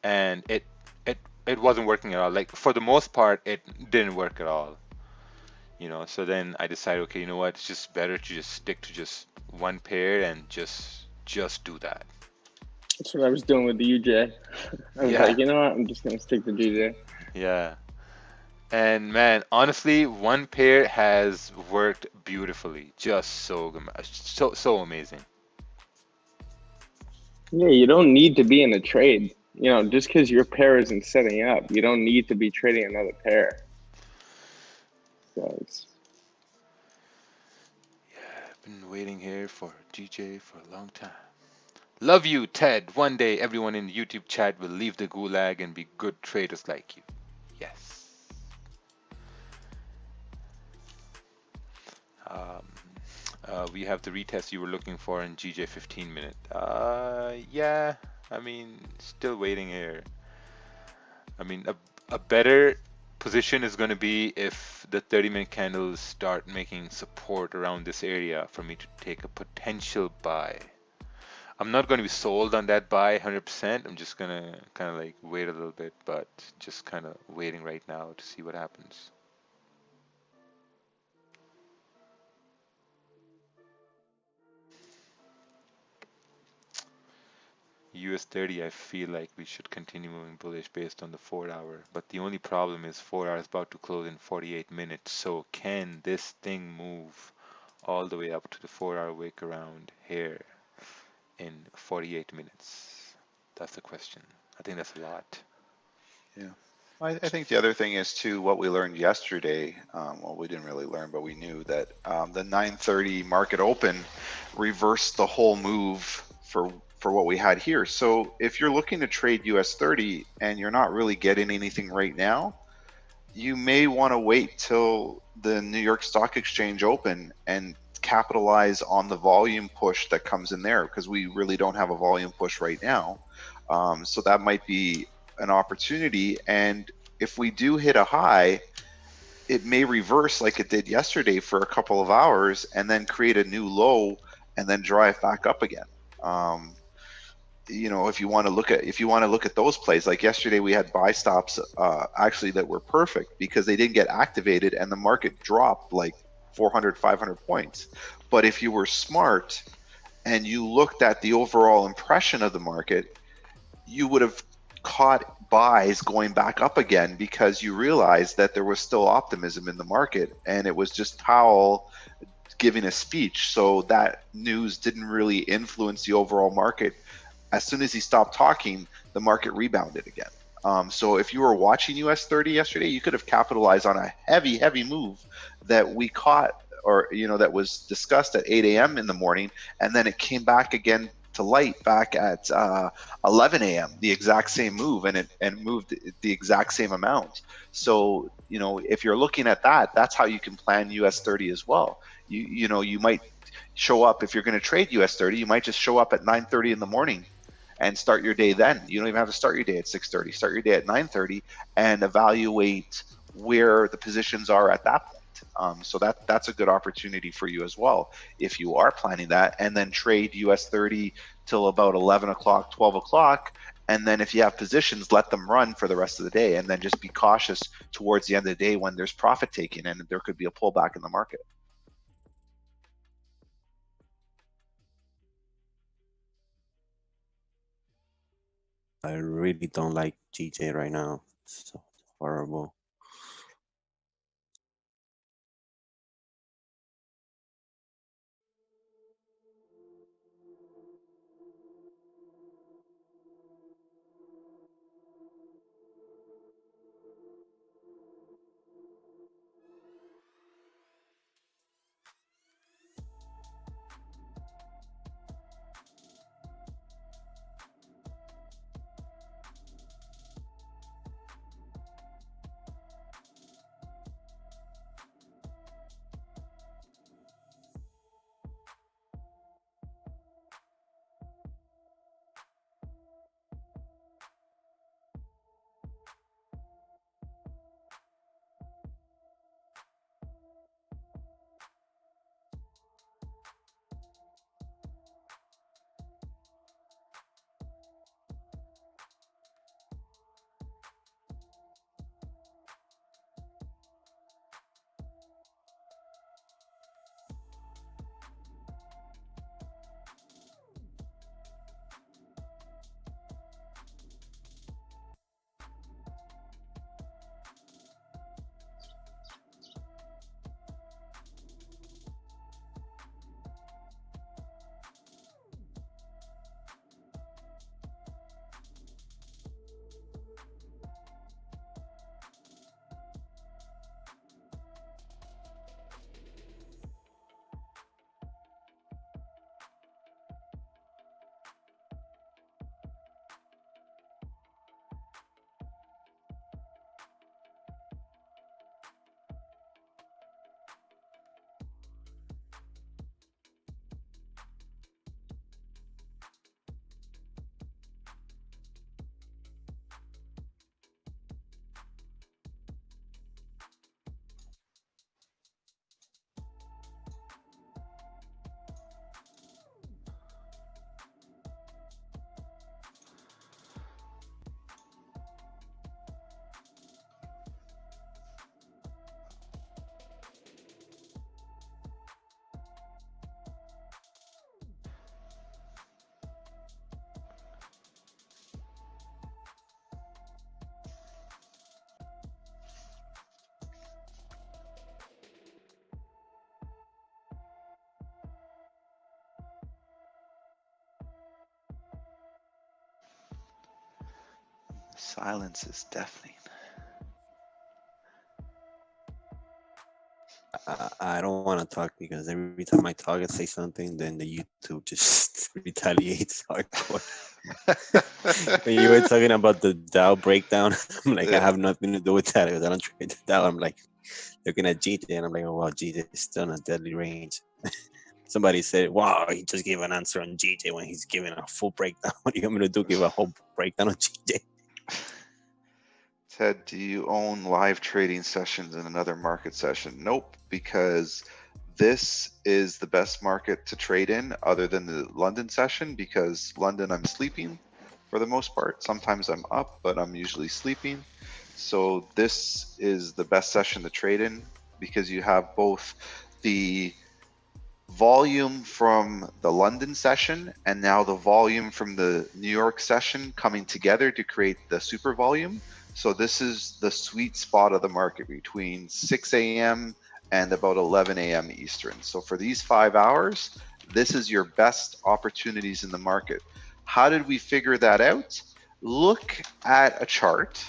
and it wasn't working at all. Like for the most part, it didn't work at all. So then I decided, okay, you know what? It's just better to just stick to just one pair and just do that. That's what I was doing with the UJ. I was Yeah, like, you know what? I'm just gonna stick to GJ. yeah. And man, honestly, one pair has worked beautifully. Just so amazing. Yeah, you don't need to be in a trade. Just because your pair isn't setting up, you don't need to be trading another pair. So it's I've been waiting here for GJ for a long time. Love you, Ted. One day everyone in the YouTube chat will leave the gulag and be good traders like you. Yes. Um, we have the retest you were looking for in GJ 15 minute. Yeah. I mean, still waiting here. I mean, a better position is going to be if the 30-minute candles start making support around this area for me to take a potential buy. I'm not going to be sold on that buy 100%. I'm just going to kind of like wait a little bit, but just kind of waiting right now to see what happens. US 30, I feel like we should continue moving bullish based on the 4 hour, but the only problem is 4 hour is about to close in 48 minutes. So can this thing move all the way up to the 4 hour wick around here in 48 minutes? That's the question. I think that's a lot. Yeah. I think the other thing is too what we learned yesterday. Well, we didn't really learn, but we knew that the 9:30 market open reversed the whole move for what we had here. So if you're looking to trade US 30 and you're not really getting anything right now, you may want to wait till the New York Stock Exchange open and capitalize on the volume push that comes in there because we really don't have a volume push right now. So that might be an opportunity. And if we do hit a high, it may reverse like it did yesterday for a couple of hours and then create a new low and then drive back up again. Um, if you want to look at those plays, like yesterday we had buy stops actually that were perfect because they didn't get activated and the market dropped like 400 500 points. But if you were smart and you looked at the overall impression of the market, you would have caught buys going back up again because you realized that there was still optimism in the market and it was just Powell giving a speech, so that news didn't really influence the overall market. As soon as he stopped talking, the market rebounded again. So if you were watching US 30 yesterday, you could have capitalized on a heavy move that we caught, or that was discussed at 8 a.m. in the morning, and then it came back again to light back at 11 a.m. The exact same move, and it moved the exact same amount. So if you're looking at that, that's how you can plan US 30 as well. You might show up, if you're going to trade US 30, you might just show up at 9:30 in the morning and start your day then. You don't even have to start your day at 6:30. Start your day at 9:30 and evaluate where the positions are at that point. So that's a good opportunity for you as well if you are planning that, and then trade US 30 till about 11 o'clock, 12 o'clock. And then if you have positions, let them run for the rest of the day, and then just be cautious towards the end of the day when there's profit taking and there could be a pullback in the market. I really don't like GJ right now. It's so horrible. Silence is deafening. I don't want to talk because every time I talk and say something, then the YouTube just retaliates hardcore. When you were talking about the Dow breakdown, I'm like, I have nothing to do with that because I don't trade the Dow. I'm like looking at GJ and I'm like, oh, wow, GJ is still in a deadly range. Somebody said, wow, he just gave an answer on GJ when he's giving a full breakdown. What do you want me to do? Give a whole breakdown on GJ? Ted, do you own live trading sessions in another market session? Nope, because this is the best market to trade in other than the London session, because London I'm sleeping for the most part. Sometimes I'm up, but I'm usually sleeping. So this is the best session to trade in because you have both the volume from the London session and now the volume from the New York session coming together to create the super volume. So this is the sweet spot of the market between 6 a.m. and about 11 a.m. Eastern. So for these 5 hours, this is your best opportunities in the market. How did we figure that out? Look at a chart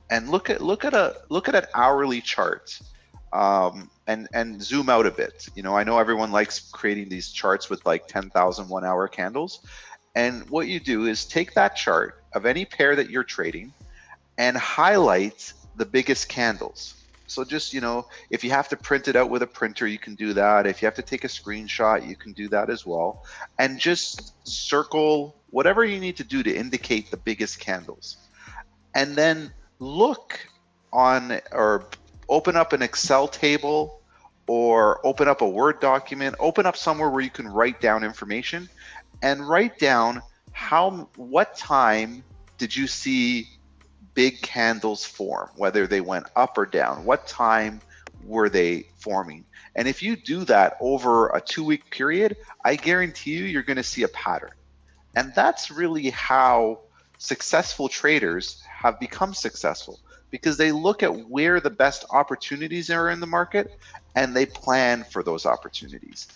and look at an hourly chart and zoom out a bit. I know everyone likes creating these charts with like 10,000 1 hour candles. And what you do is take that chart of any pair that you're trading and highlight the biggest candles. So just, if you have to print it out with a printer, you can do that. If you have to take a screenshot, you can do that as well. And just circle whatever you need to do to indicate the biggest candles. And then look on or open up an Excel table or open up a Word document, open up somewhere where you can write down information and write down what time did you see big candles form, whether they went up or down, what time were they forming. And if you do that over a 2-week period, I guarantee you're going to see a pattern. And that's really how successful traders have become successful, because they look at where the best opportunities are in the market and they plan for those opportunities.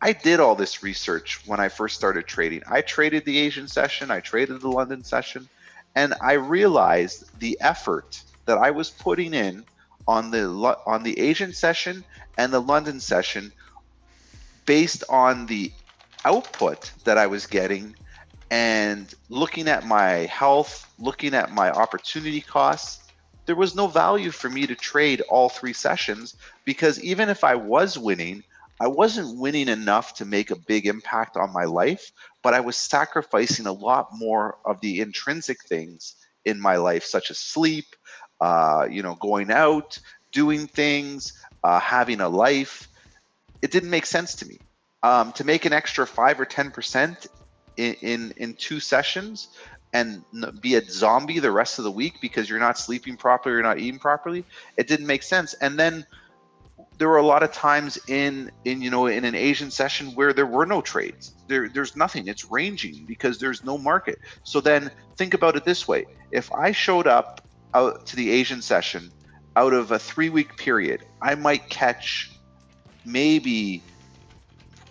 I did all this research when I first started trading. I traded the Asian session, I traded the London session, and I realized the effort that I was putting in on the Asian session and the London session based on the output that I was getting and looking at my health, looking at my opportunity costs. There was no value for me to trade all 3 sessions, because even if I was winning, I wasn't winning enough to make a big impact on my life, but I was sacrificing a lot more of the intrinsic things in my life, such as sleep, going out, doing things, having a life. It didn't make sense to me. To make an extra 5 or 10% in 2 sessions and be a zombie the rest of the week because you're not sleeping properly, you're not eating properly, it didn't make sense. And then there were a lot of times in an Asian session where there were no trades. There's nothing. It's ranging because there's no market. So then think about it this way: if I showed up out to the Asian session out of a 3-week period, I might catch maybe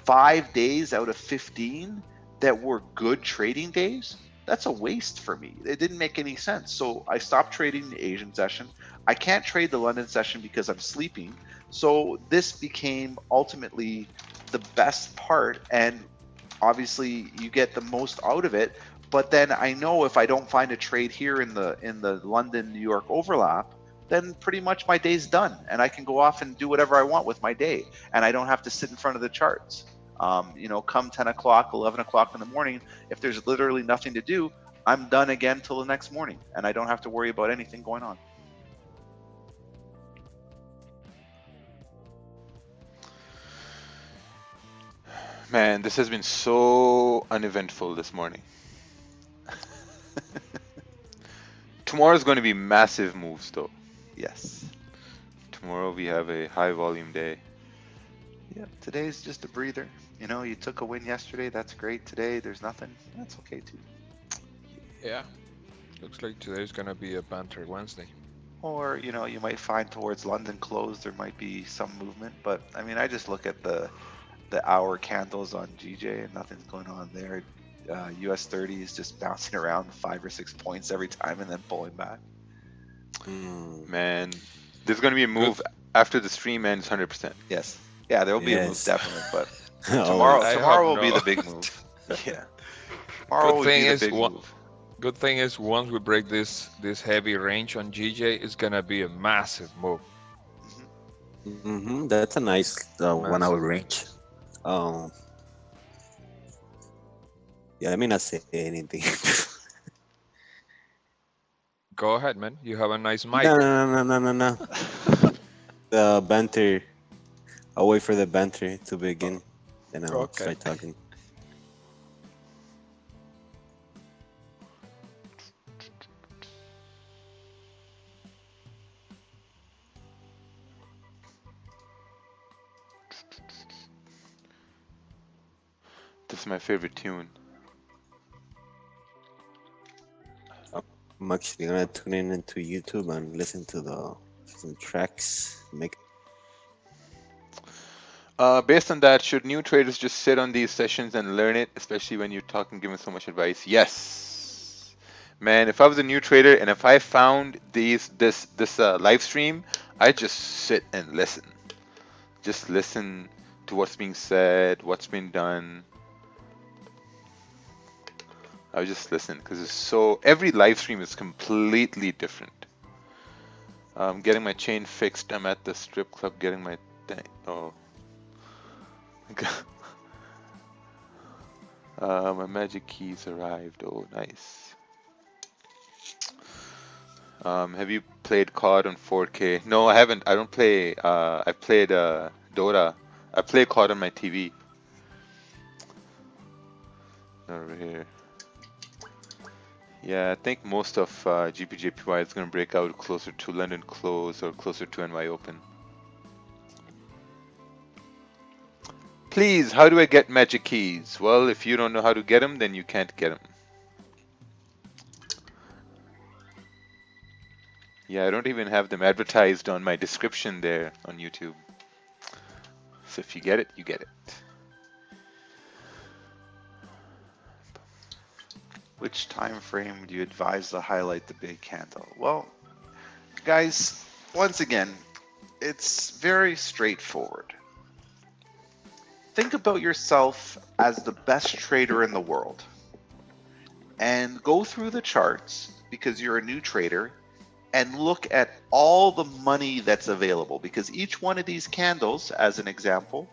5 days out of 15 that were good trading days. That's a waste for me. It didn't make any sense. So I stopped trading the Asian session. I can't trade the London session because I'm sleeping. So this became ultimately the best part, and obviously you get the most out of it. But then I know if I don't find a trade here in the London New York overlap, then pretty much my day's done, and I can go off and do whatever I want with my day, and I don't have to sit in front of the charts. Come 10 o'clock, 11 o'clock in the morning, if there's literally nothing to do, I'm done again till the next morning, and I don't have to worry about anything going on. Man, this has been so uneventful this morning. Tomorrow's going to be massive moves, though. Yes. Tomorrow we have a high volume day. Yeah, today's just a breather. You took a win yesterday, that's great. Today there's nothing, that's okay too. Yeah. Looks like today's gonna be a banter Wednesday. Or, you might find towards London close there might be some movement, but I just look at the hour candles on GJ and nothing's going on there. US 30 is just bouncing around 5 or 6 points every time and then pulling back. Man, there's going to be a move after the stream ends 100%. Yes. Yeah, there'll be a move, Yes. definitely, but I tomorrow hope will be no. the big move. Yeah. Tomorrow will be the big move. Good thing is once we break this heavy range on GJ, it's gonna be a massive move. That's a nice 1 hour range. Yeah, let me not say anything. Go ahead, man. You have a nice mic. No. The banter. I'll wait for the banter to begin, and I'll Okay. start talking. This is my favorite tune. I'm actually gonna tune in into YouTube and listen to some tracks. Based on that, should new traders just sit on these sessions and learn it, especially when you're talking, giving so much advice? Yes. Man, if I was a new trader and if I found this live stream, I just sit and listen. Just listen to what's being said, what's been done. I just listen because it's so. Every live stream is completely different. I'm getting my chain fixed. I'm at the strip club getting my thing. Oh. My magic keys arrived. Oh, nice. Have you played COD on 4K? No, I haven't. I don't play. I played Dota. I play COD on my TV. Over here. Yeah, I think most of GPJPY is going to break out closer to London Close or closer to NY Open. Please, how do I get magic keys? Well, if you don't know how to get them, then you can't get them. Yeah, I don't even have them advertised on my description there on YouTube. So if you get it, you get it. Which time frame do you advise to highlight the big candle? Well, guys, once again, it's very straightforward. Think about yourself as the best trader in the world and go through the charts because you're a new trader and look at all the money that's available, because each one of these candles, as an example,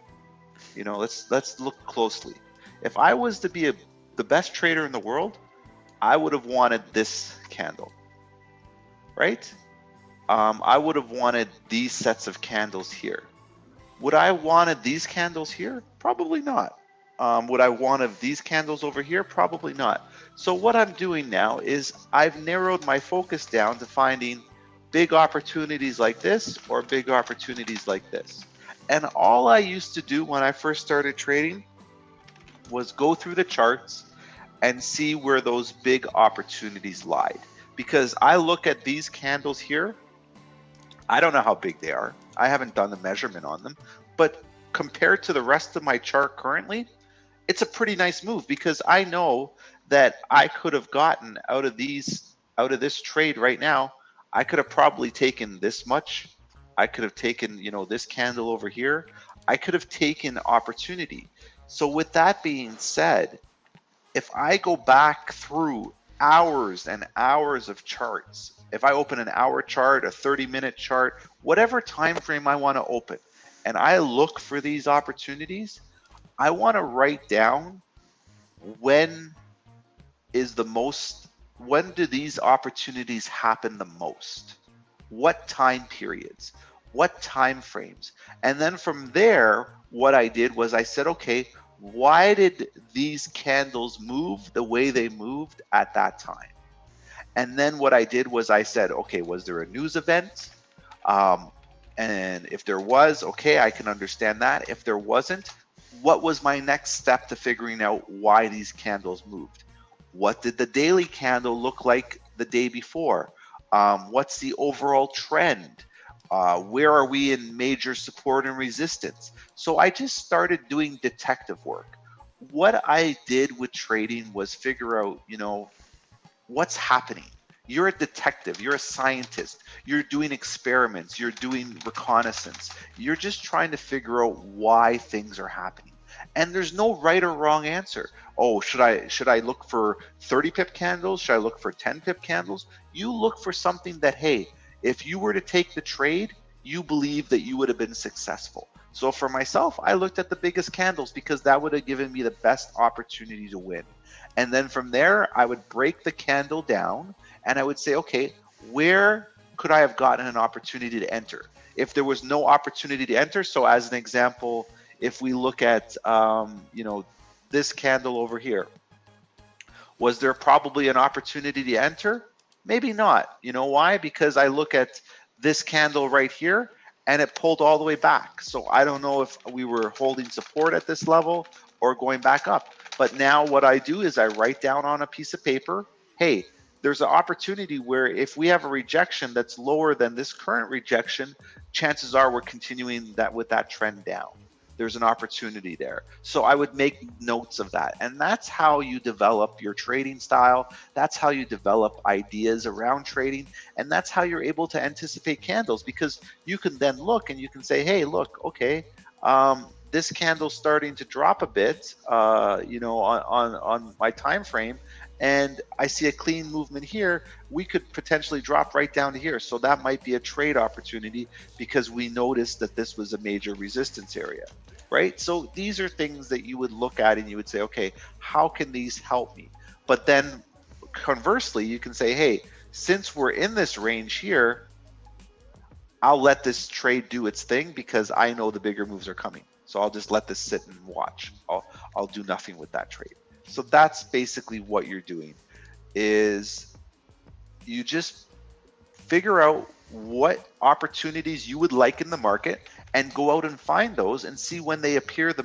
let's look closely. If I was to be the best trader in the world, I would have wanted this candle, right? I would have wanted these sets of candles here. Would I wanted these candles here? Probably not. Would I wanted these candles over here? Probably not. So what I'm doing now is I've narrowed my focus down to finding big opportunities like this or big opportunities like this. And all I used to do when I first started trading was go through the charts and see where those big opportunities lied. Because I look at these candles here, I don't know how big they are. I haven't done the measurement on them, but compared to the rest of my chart currently, it's a pretty nice move because I know that I could have gotten out of this trade right now. I could have probably taken this much. I could have taken, this candle over here. I could have taken opportunity. So with that being said, if I go back through hours and hours of charts, if I open an hour chart, a 30-minute chart, whatever time frame I want to open, and I look for these opportunities, I want to write down when do these opportunities happen the most? What time periods? What time frames? And then from there, what I did was I said, okay, why did these candles move the way they moved at that time? And then what I did was I said, okay, was there a news event? And if there was, okay, I can understand that. If there wasn't, what was my next step to figuring out why these candles moved? What did the daily candle look like the day before? What's the overall trend? Where are we in major support and resistance? So I just started doing detective work. What I did with trading was figure out, what's happening. You're a detective, you're a scientist, you're doing experiments, you're doing reconnaissance. You're just trying to figure out why things are happening. And there's no right or wrong answer. Oh, should I look for 30 pip candles? Should I look for 10 pip candles? You look for something that, hey, if you were to take the trade, you believe that you would have been successful. So for myself, I looked at the biggest candles because that would have given me the best opportunity to win. And then from there, I would break the candle down and I would say, okay, where could I have gotten an opportunity to enter? If there was no opportunity to enter, so as an example, if we look at, this candle over here, was there probably an opportunity to enter? Maybe not. You know why? Because I look at this candle right here and it pulled all the way back. So I don't know if we were holding support at this level or going back up. But now what I do is I write down on a piece of paper, hey, there's an opportunity where if we have a rejection that's lower than this current rejection, chances are we're continuing that with that trend down. there's an opportunity there. So I would make notes of that. And that's how you develop your trading style. That's how you develop ideas around trading. And that's how you're able to anticipate candles, because you can then look and you can say, hey, look, okay, this candle's starting to drop a bit, on my time frame, and I see a clean movement here. We could potentially drop right down to here. So that might be a trade opportunity because we noticed that this was a major resistance area, right? So these are things that you would look at and you would say, okay, how can these help me? But then conversely, you can say, hey, since we're in this range here, I'll let this trade do its thing because I know the bigger moves are coming. So I'll just let this sit and watch. I'll do nothing with that trade. So that's basically what you're doing, is you just figure out what opportunities you would like in the market and go out and find those and see when they appear the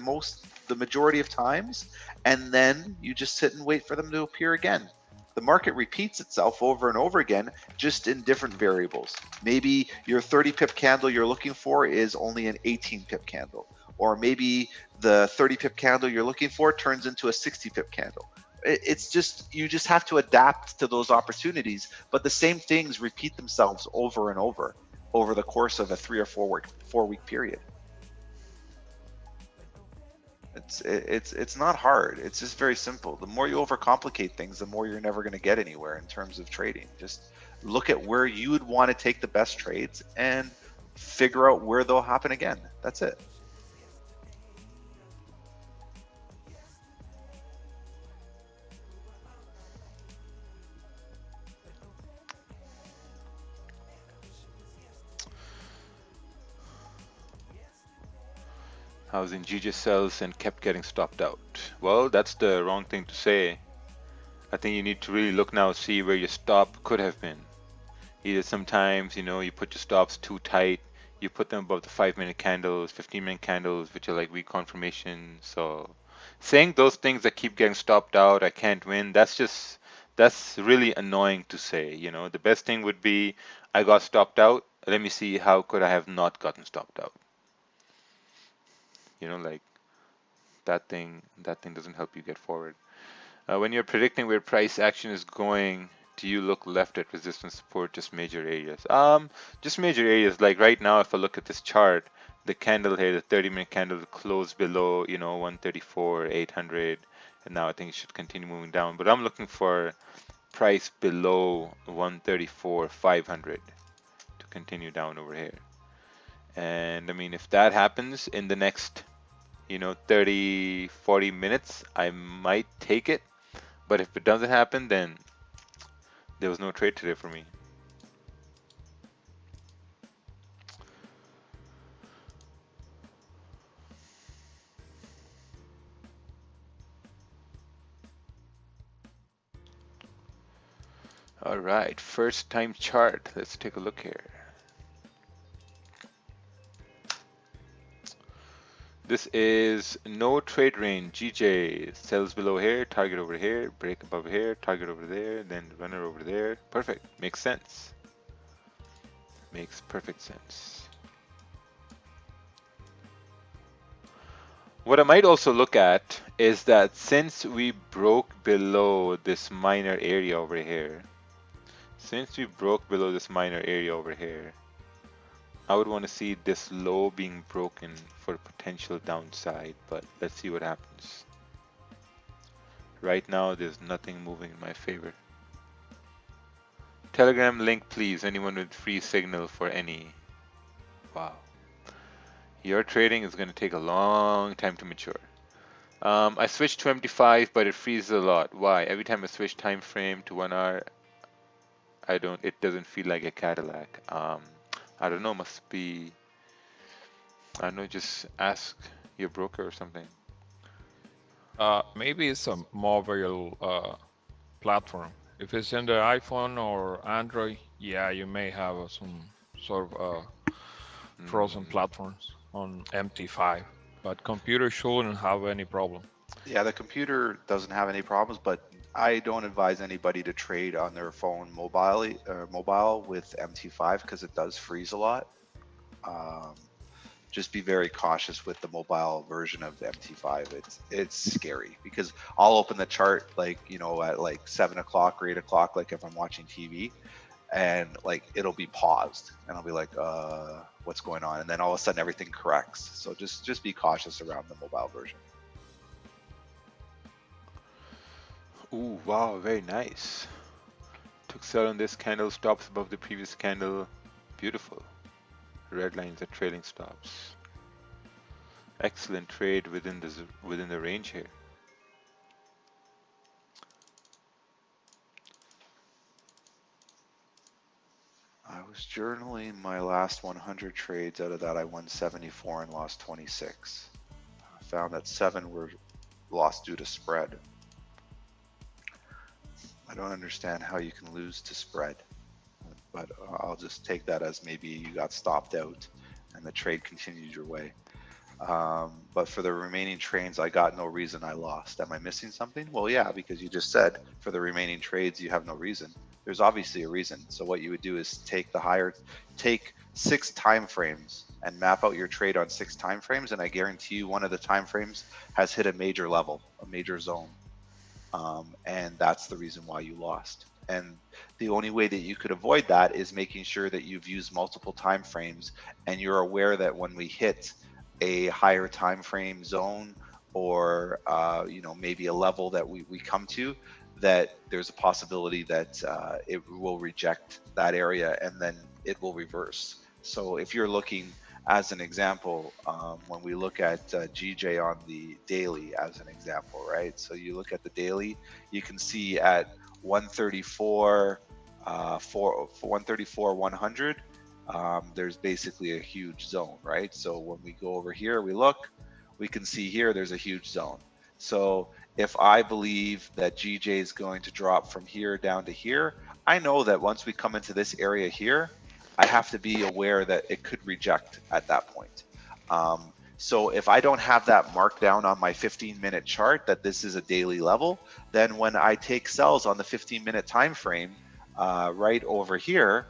majority of times, and then you just sit and wait for them to appear again. The market repeats itself over and over again, just in different variables. Maybe your 30 pip candle you're looking for is only an 18 pip candle, or maybe the 30 pip candle you're looking for turns into a 60 pip candle. It's just, you just have to adapt to those opportunities, but the same things repeat themselves over and over the course of a 3 or 4 week period. It's not hard. It's just very simple. The more you overcomplicate things, the more you're never going to get anywhere in terms of trading. Just look at where you would want to take the best trades and figure out where they'll happen again. That's it. Housing GJ sells and kept getting stopped out. Well, that's the wrong thing to say. I think you need to really look now, see where your stop could have been. Either sometimes, you put your stops too tight, you put them above the 5-minute candles, 15-minute candles, which are like reconfirmation. So saying those things that keep getting stopped out, I can't win, that's really annoying to say. The best thing would be, I got stopped out, let me see how could I have not gotten stopped out. Like that thing doesn't help you get forward. When you're predicting where price action is going, do you look left at resistance support, just major areas? Just major areas. Like right now, if I look at this chart, the candle here, the 30-minute candle closed below, 134, 800, and now I think it should continue moving down. But I'm looking for price below 134, 500 to continue down over here. And I mean, if that happens in the next 30, 40 minutes, I might take it. But if it doesn't happen, then there was no trade today for me. All right, first time chart. Let's take a look here. This is no trade range. GJ sells below here, target over here, break above here, target over there, then runner over there. Perfect. Makes sense. Makes perfect sense. What I might also look at is that since we broke below this minor area over here, I would want to see this low being broken for potential downside, but let's see what happens. Right now, there's nothing moving in my favor. Telegram link, please. Anyone with free signal for any. Wow. Your trading is going to take a long time to mature. I switched to MT5, but it freezes a lot. Why? Every time I switch time frame to 1 hour, it doesn't feel like a Cadillac. I don't know, must be, I don't know, just ask your broker or something. Maybe it's a mobile platform. If it's in the iPhone or Android, yeah, you may have some sort of frozen platforms on MT5, but computer shouldn't have any problem. Yeah, the computer doesn't have any problems, but I don't advise anybody to trade on their phone mobile with MT5 because it does freeze a lot. just be very cautious with the mobile version of MT5. It's scary because I'll open the chart like, at like 7 o'clock or 8 o'clock, like if I'm watching TV, and like it'll be paused and I'll be like, what's going on? And then all of a sudden everything corrects. So just be cautious around the mobile version. Ooh, wow, very nice. Took sell on this candle, stops above the previous candle. Beautiful. Red lines are trailing stops. Excellent trade within the range here. I was journaling my last 100 trades. Out of that, I won 74 and lost 26. I found that 7 were lost due to spread. I don't understand how you can lose to spread, but I'll just take that as maybe you got stopped out and the trade continued your way. But for the remaining trades, I got no reason I lost. Am I missing something? Well, yeah, because you just said for the remaining trades, you have no reason. There's obviously a reason. So what you would do is take 6 time frames and map out your trade on 6 time frames. And I guarantee you one of the time frames has hit a major level, a major zone. And that's the reason why you lost. And the only way that you could avoid that is making sure that you've used multiple time frames and you're aware that when we hit a higher time frame zone or maybe a level that we come to, that there's a possibility that it will reject that area and then it will reverse. So if you're looking, as an example, when we look at GJ on the daily as an example, right? So you look at the daily, you can see at 134, 100, there's basically a huge zone, right? So when we go over here, we can see here there's a huge zone. So if I believe that GJ is going to drop from here down to here, I know that once we come into this area here, I have to be aware that it could reject at that point. So if I don't have that marked down on my 15-minute chart that this is a daily level, then when I take sells on the 15-minute time frame right over here,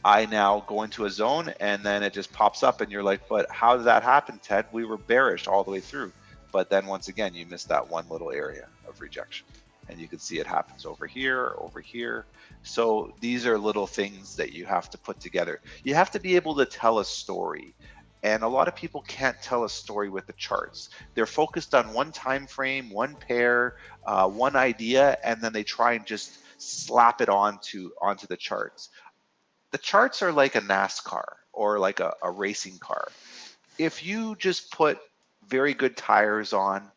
I now go into a zone and then it just pops up and you're like, but how did that happen, Ted? We were bearish all the way through. But then once again, you missed that one little area of rejection. And you can see it happens over here, over here. So these are little things that you have to put together. You have to be able to tell a story. And a lot of people can't tell a story with the charts. They're focused on one time frame, one pair, one idea, and then they try and just slap it onto the charts. The charts are like a NASCAR or like a racing car. If you just put very good tires on,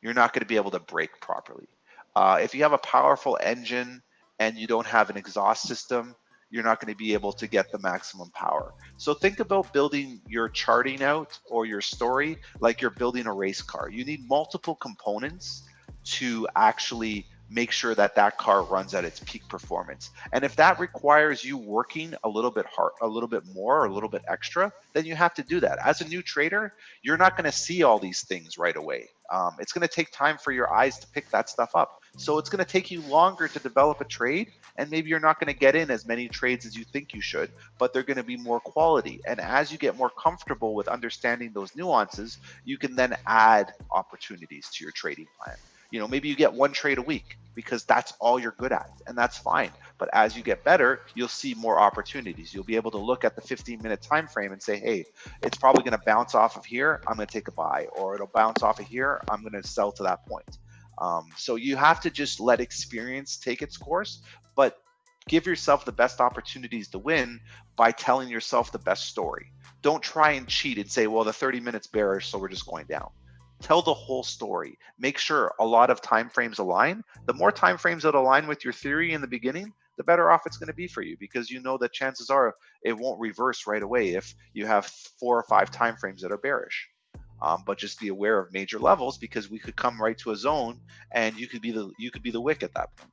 you're not going to be able to brake properly. If you have a powerful engine and you don't have an exhaust system, you're not going to be able to get the maximum power. So think about building your charting out or your story like you're building a race car. You need multiple components to actually make sure that that car runs at its peak performance. And if that requires you working a little bit hard, a little bit more, or a little bit extra, then you have to do that. As a new trader, you're not going to see all these things right away. It's going to take time for your eyes to pick that stuff up. So it's going to take you longer to develop a trade, and maybe you're not going to get in as many trades as you think you should, but they're going to be more quality. And as you get more comfortable with understanding those nuances, you can then add opportunities to your trading plan. Maybe you get one trade a week because that's all you're good at, and that's fine. But as you get better, you'll see more opportunities. You'll be able to look at the 15-minute time frame and say, hey, it's probably going to bounce off of here, I'm going to take a buy, or it'll bounce off of here, I'm going to sell to that point. So you have to just let experience take its course, but give yourself the best opportunities to win by telling yourself the best story. Don't try and cheat and say, well, the 30 minutes bearish, so we're just going down. Tell the whole story. Make sure a lot of time frames align. The more time frames that align with your theory in the beginning, the better off it's going to be for you, because you know that chances are it won't reverse right away if you have 4 or 5 time frames that are bearish. But just be aware of major levels, because we could come right to a zone and you could be the wick at that point.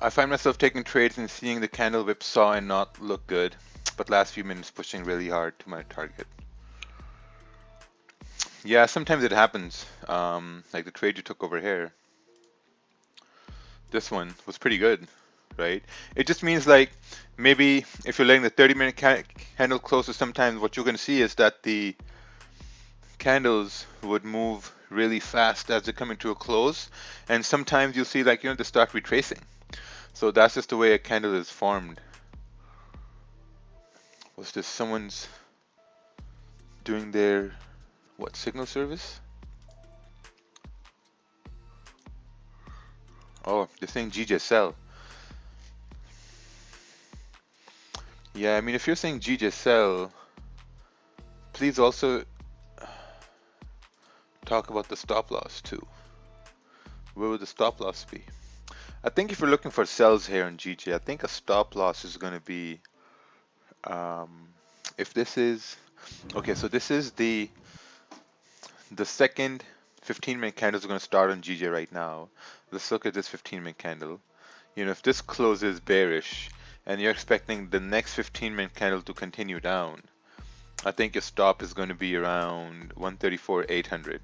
I find myself taking trades and seeing the candle whipsaw and not look good, but last few minutes pushing really hard to my target. Yeah, sometimes it happens. Like the trade you took over here, this one was pretty good, right? It just means like maybe if you're letting the 30-minute candle close, sometimes what you're going to see is that the candles would move really fast as they come into a close, and sometimes you'll see like they start retracing. So that's just the way a candle is formed. What's this? Someone's doing their what signal service? Oh, they're saying GJ sell. Yeah, I mean if you're saying GJ sell, please also talk about the stop loss too. Where would the stop loss be? I think if you're looking for sells here in GJ, I think a stop loss is going to be if this is okay. So this is the second 15-minute candle is going to start on GJ right now. Let's look at this 15-minute candle. If this closes bearish and you're expecting the next 15-minute candle to continue down, I think your stop is going to be around 134.800.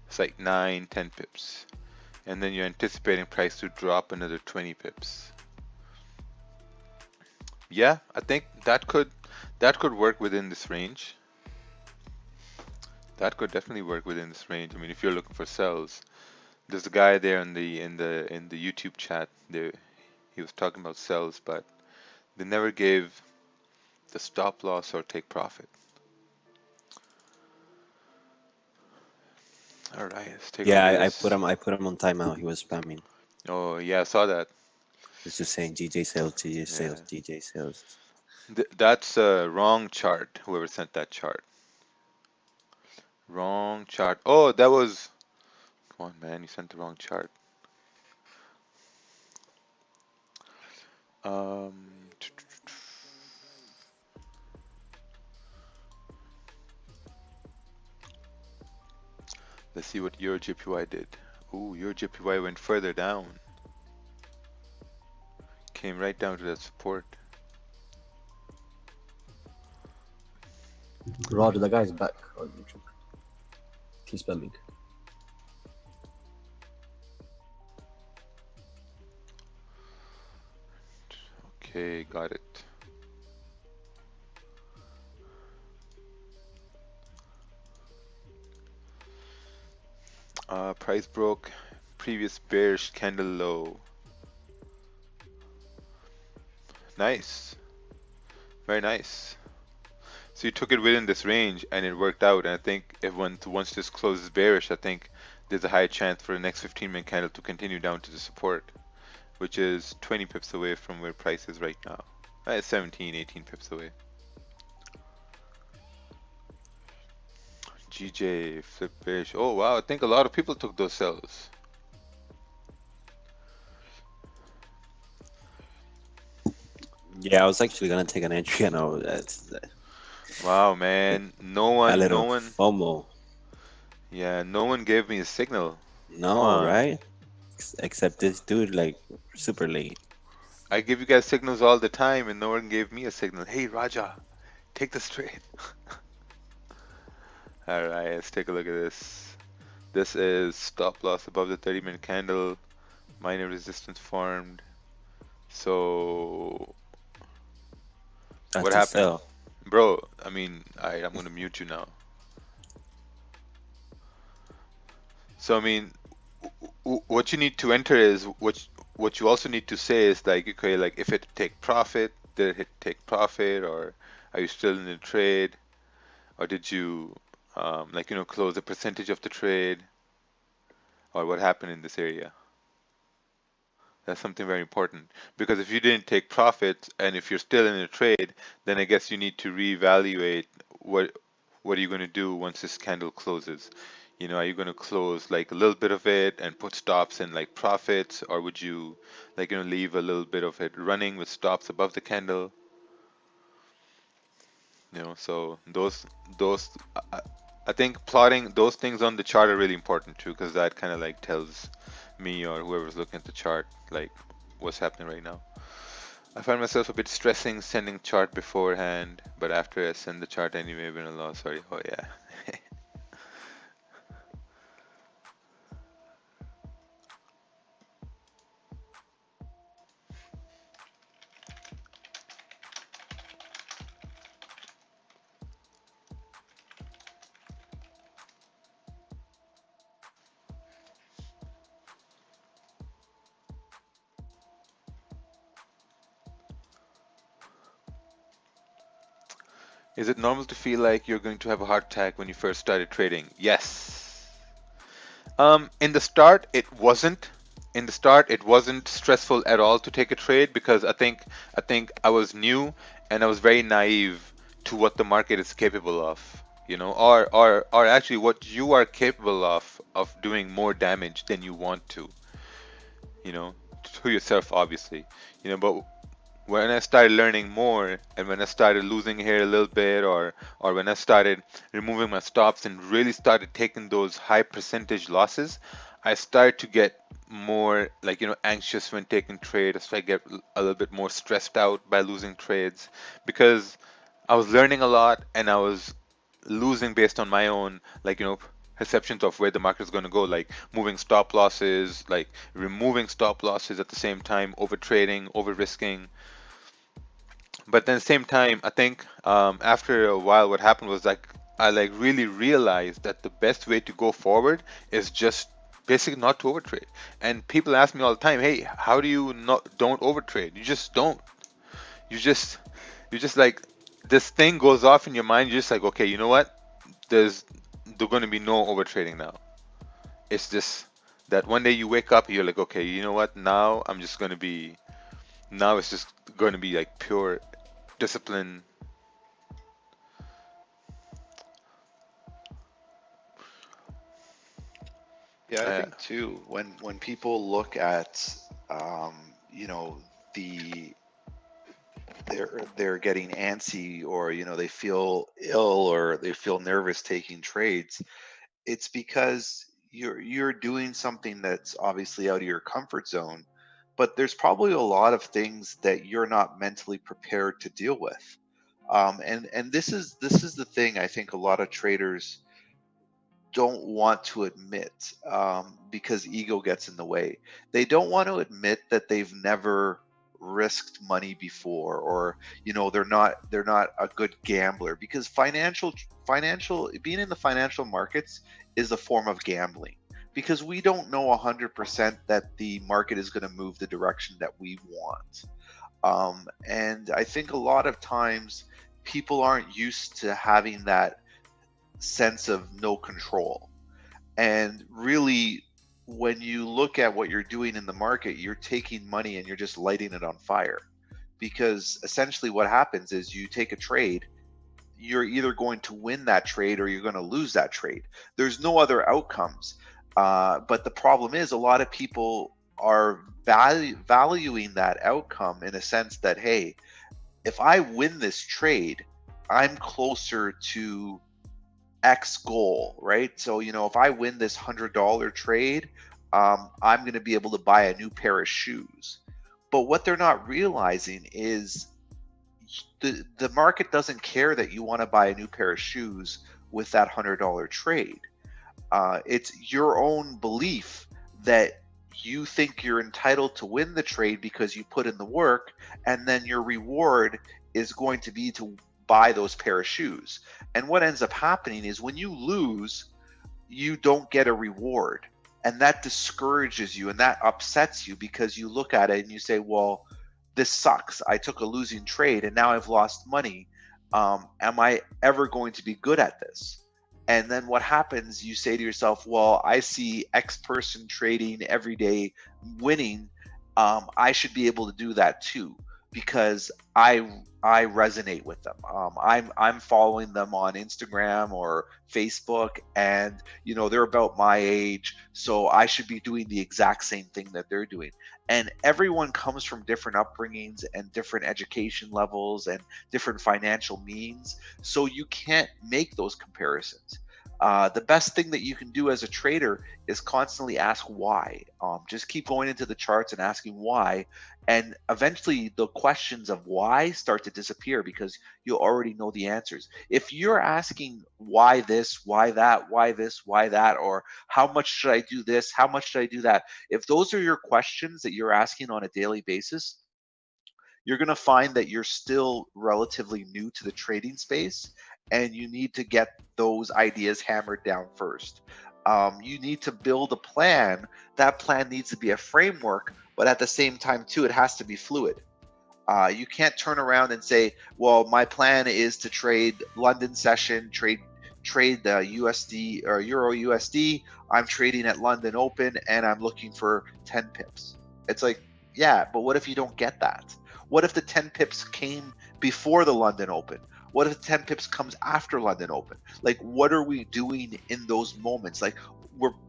It's like 9-10 pips. And then you're anticipating price to drop another 20 pips. Yeah, I think that could work within this range. That could definitely work within this range. I mean, if you're looking for sells, there's a guy there in the YouTube chat there. He was talking about sells, but they never gave the stop loss or take profit. All right, let's take a look at I this. put him on timeout. He was spamming. Oh yeah, I saw that. He's just saying GJ sales, GJ sales, GJ sales. That's a wrong chart. Whoever sent that chart. Wrong chart. Oh, that was. Come on, man, you sent the wrong chart. Let's see what your JPY did. Ooh, your JPY went further down. Came right down to that support. Roger, the guy's back on YouTube. He's spamming. Okay, got it. Price broke previous bearish candle low. Nice. Very nice. So you took it within this range and it worked out. And I think if once this closes bearish, I think there's a high chance for the next 15-minute candle to continue down to the support, which is 20 pips away from where price is right now. 17, 18 pips away. GJ, flip bearish. Oh wow, I think a lot of people took those sells. Yeah, I was actually gonna take an entry, and that's Wow, man, no one, FOMO. Yeah, no one gave me a signal. No, right? Except this dude, like, super late. I give you guys signals all the time, and no one gave me a signal. Hey, Raja, take this trade. All right, let's take a look at this. This is stop loss above the 30-minute candle, minor resistance formed. So, That's what a happened? sell. Bro, I mean, I'm gonna mute you now. So, I mean, what you need to enter is what you also need to say is like, okay, like if it take profit, did it hit take profit, or are you still in the trade, or did you close a percentage of the trade, or what happened in this area? That's something very important, because if you didn't take profit and if you're still in a trade, then I guess you need to reevaluate what are you going to do once this candle closes. Are you going to close like a little bit of it and put stops in like profits, or would you leave a little bit of it running with stops above the candle? So those I think plotting those things on the chart are really important too, because that kind of like tells me or whoever's looking at the chart like what's happening right now. I find myself a bit stressing sending chart beforehand, but after I send the chart anyway, been a loss. Sorry. Oh yeah. Is it normal to feel like you're going to have a heart attack when you first started trading? Yes. In the start, it wasn't. In the start, it wasn't stressful at all to take a trade because I think I was new and I was very naive to what the market is capable of, or actually what you are capable of doing more damage than you want you know, to yourself, obviously, but when I started learning more and when I started losing here a little bit or when I started removing my stops and really started taking those high percentage losses, I started to get more like anxious when taking trades. I started to get a little bit more stressed out by losing trades because I was learning a lot and I was losing based on my own perceptions of where the market is going to go, like moving stop losses, like removing stop losses at the same time, over trading, over risking. But then same time, I think after a while, what happened was like I really realized that the best way to go forward is just basically not to overtrade. And people ask me all the time, "Hey, how do you not don't overtrade?" You just don't. You just you just like this thing goes off in your mind. You're just like, okay, you know what? There's going to be no overtrading now. It's just that one day you wake up, you're like, okay, you know what? Now it's just going to be like pure discipline. Yeah, I Uh, think too, when people look at, um, you know, the they're getting antsy, or they feel ill or they feel nervous taking trades, it's because you're doing something that's obviously out of your comfort zone, but there's probably a lot of things that you're not mentally prepared to deal with. And this is the thing I think a lot of traders don't want to admit, because ego gets in the way. They don't want to admit that they've never risked money before, or they're not a good gambler, because financial being in the financial markets is a form of gambling, because we don't know 100% that the market is going to move the direction that we want. And I think a lot of times people aren't used to having that sense of no control. And really, when you look at what you're doing in the market, you're taking money and you're just lighting it on fire. Because essentially, what happens is you take a trade, you're either going to win that trade or you're going to lose that trade. There's no other outcomes. But the problem is, a lot of people are valuing that outcome in a sense that, hey, if I win this trade, I'm closer to X goal, right? So, if I win this $100 trade, I'm going to be able to buy a new pair of shoes. But what they're not realizing is the market doesn't care that you want to buy a new pair of shoes with that $100 trade. It's your own belief that you think you're entitled to win the trade because you put in the work, and then your reward is going to be to buy those pair of shoes. And what ends up happening is when you lose, you don't get a reward. And that discourages you and that upsets you, because you look at it and you say, well, this sucks. I took a losing trade and now I've lost money. Am I ever going to be good at this? And then what happens, you say to yourself, well, I see X person trading every day winning. I should be able to do that too, because I resonate with them. I'm following them on Instagram or Facebook, and they're about my age, so I should be doing the exact same thing that they're doing. And everyone comes from different upbringings and different education levels and different financial means, so you can't make those comparisons. The best thing that you can do as a trader is constantly ask why. Just keep going into the charts and asking why, and eventually the questions of why start to disappear because you already know the answers. If you're asking why this, why that, why this, why that, or how much should I do this, how much should I do that, if those are your questions that you're asking on a daily basis, you're going to find that you're still relatively new to the trading space and you need to get those ideas hammered down first. You need to build a plan. That plan needs to be a framework, but at the same time, too, it has to be fluid. You can't turn around and say, well, my plan is to trade London session, trade the USD or Euro USD. I'm trading at London Open and I'm looking for 10 pips. It's like, yeah, but what if you don't get that? What if the 10 pips came before the London Open? What if the 10 pips comes after London Open? Like, what are we doing in those moments? Like,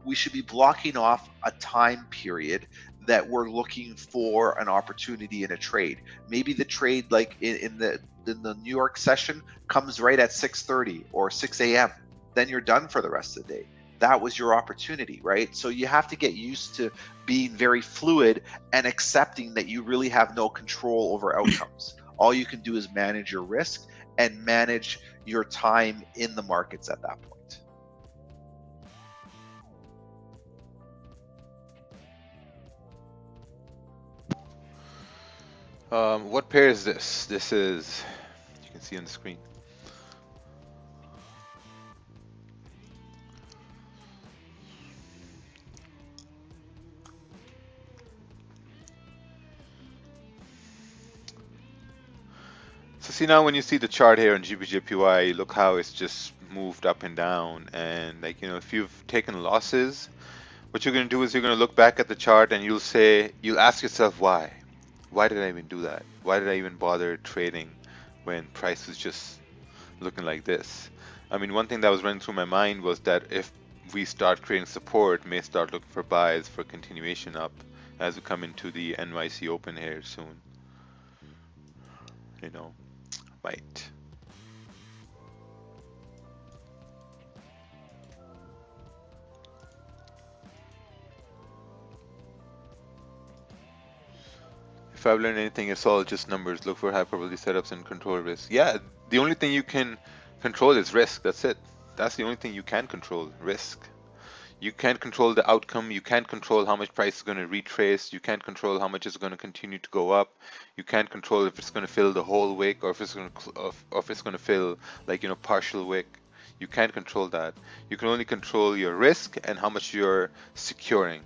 we should be blocking off a time period that we're looking for an opportunity in a trade. Maybe the trade, like in the New York session, comes right at 6:30 or 6 a.m. Then you're done for the rest of the day. That was your opportunity, right? So you have to get used to being very fluid and accepting that you really have no control over outcomes. All you can do is manage your risk and manage your time in the markets at that point. What pair is this? This is, you can see on the screen. So see now when you see the chart here on GBJPY, look how it's just moved up and down. And like, you know, if you've taken losses, what you're going to do is you're going to look back at the chart and you'll ask yourself why. Why did I even do that? Why did I even bother trading when price was just looking like this? I mean, one thing that was running through my mind was that if we start creating support, may start looking for buys for continuation up as we come into the NYC Open here soon. You know, might. If I've learned anything, it's all just numbers. Look for high probability setups and control risk. Yeah, the only thing you can control is risk. That's it. That's the only thing you can control, risk. You can't control the outcome. You can't control how much price is going to retrace. You can't control how much it's going to continue to go up. You can't control if it's going to fill the whole wick or if it's going to fill, like, you know, partial wick. You can't control that. You can only control your risk and how much you're securing.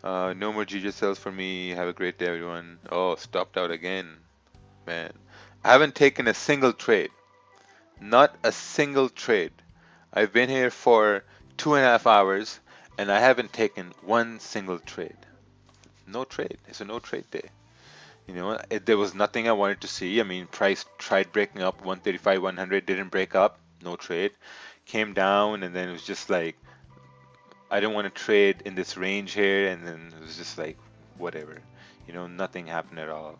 No more GJ sales for me. Have a great day, everyone. Oh, stopped out again. Man, I haven't taken a single trade. Not a single trade. I've been here for 2.5 hours and I haven't taken one single trade. No trade. It's a no trade day. You know, there was nothing I wanted to see. I mean, price tried breaking up 135, 100, didn't break up. No trade. Came down and then it was just like, I didn't want to trade in this range here, and then it was just like, whatever. You know, nothing happened at all.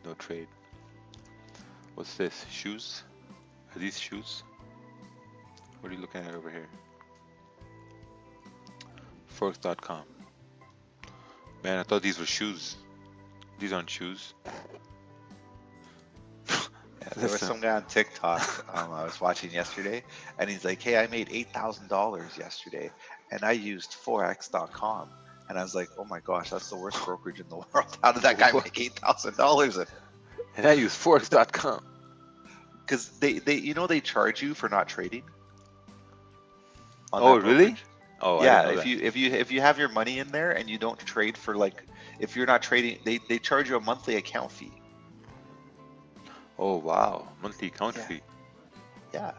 No trade. What's this? Shoes? Are these shoes? What are you looking at over here? Forex.com. Man, I thought these were shoes. These aren't shoes. There was some guy on TikTok I was watching yesterday, and he's like, "Hey, I made $8,000 yesterday, and I used Forex.com." And I was like, "Oh my gosh, that's the worst brokerage in the world. How did that guy make $8,000?" And I use Forex.com. Because they charge you for not trading. Oh, really? Oh, yeah. If you have your money in there and you don't trade for, like, if you're not trading, they charge you a monthly account fee. Oh wow, monthly account fee. Yeah,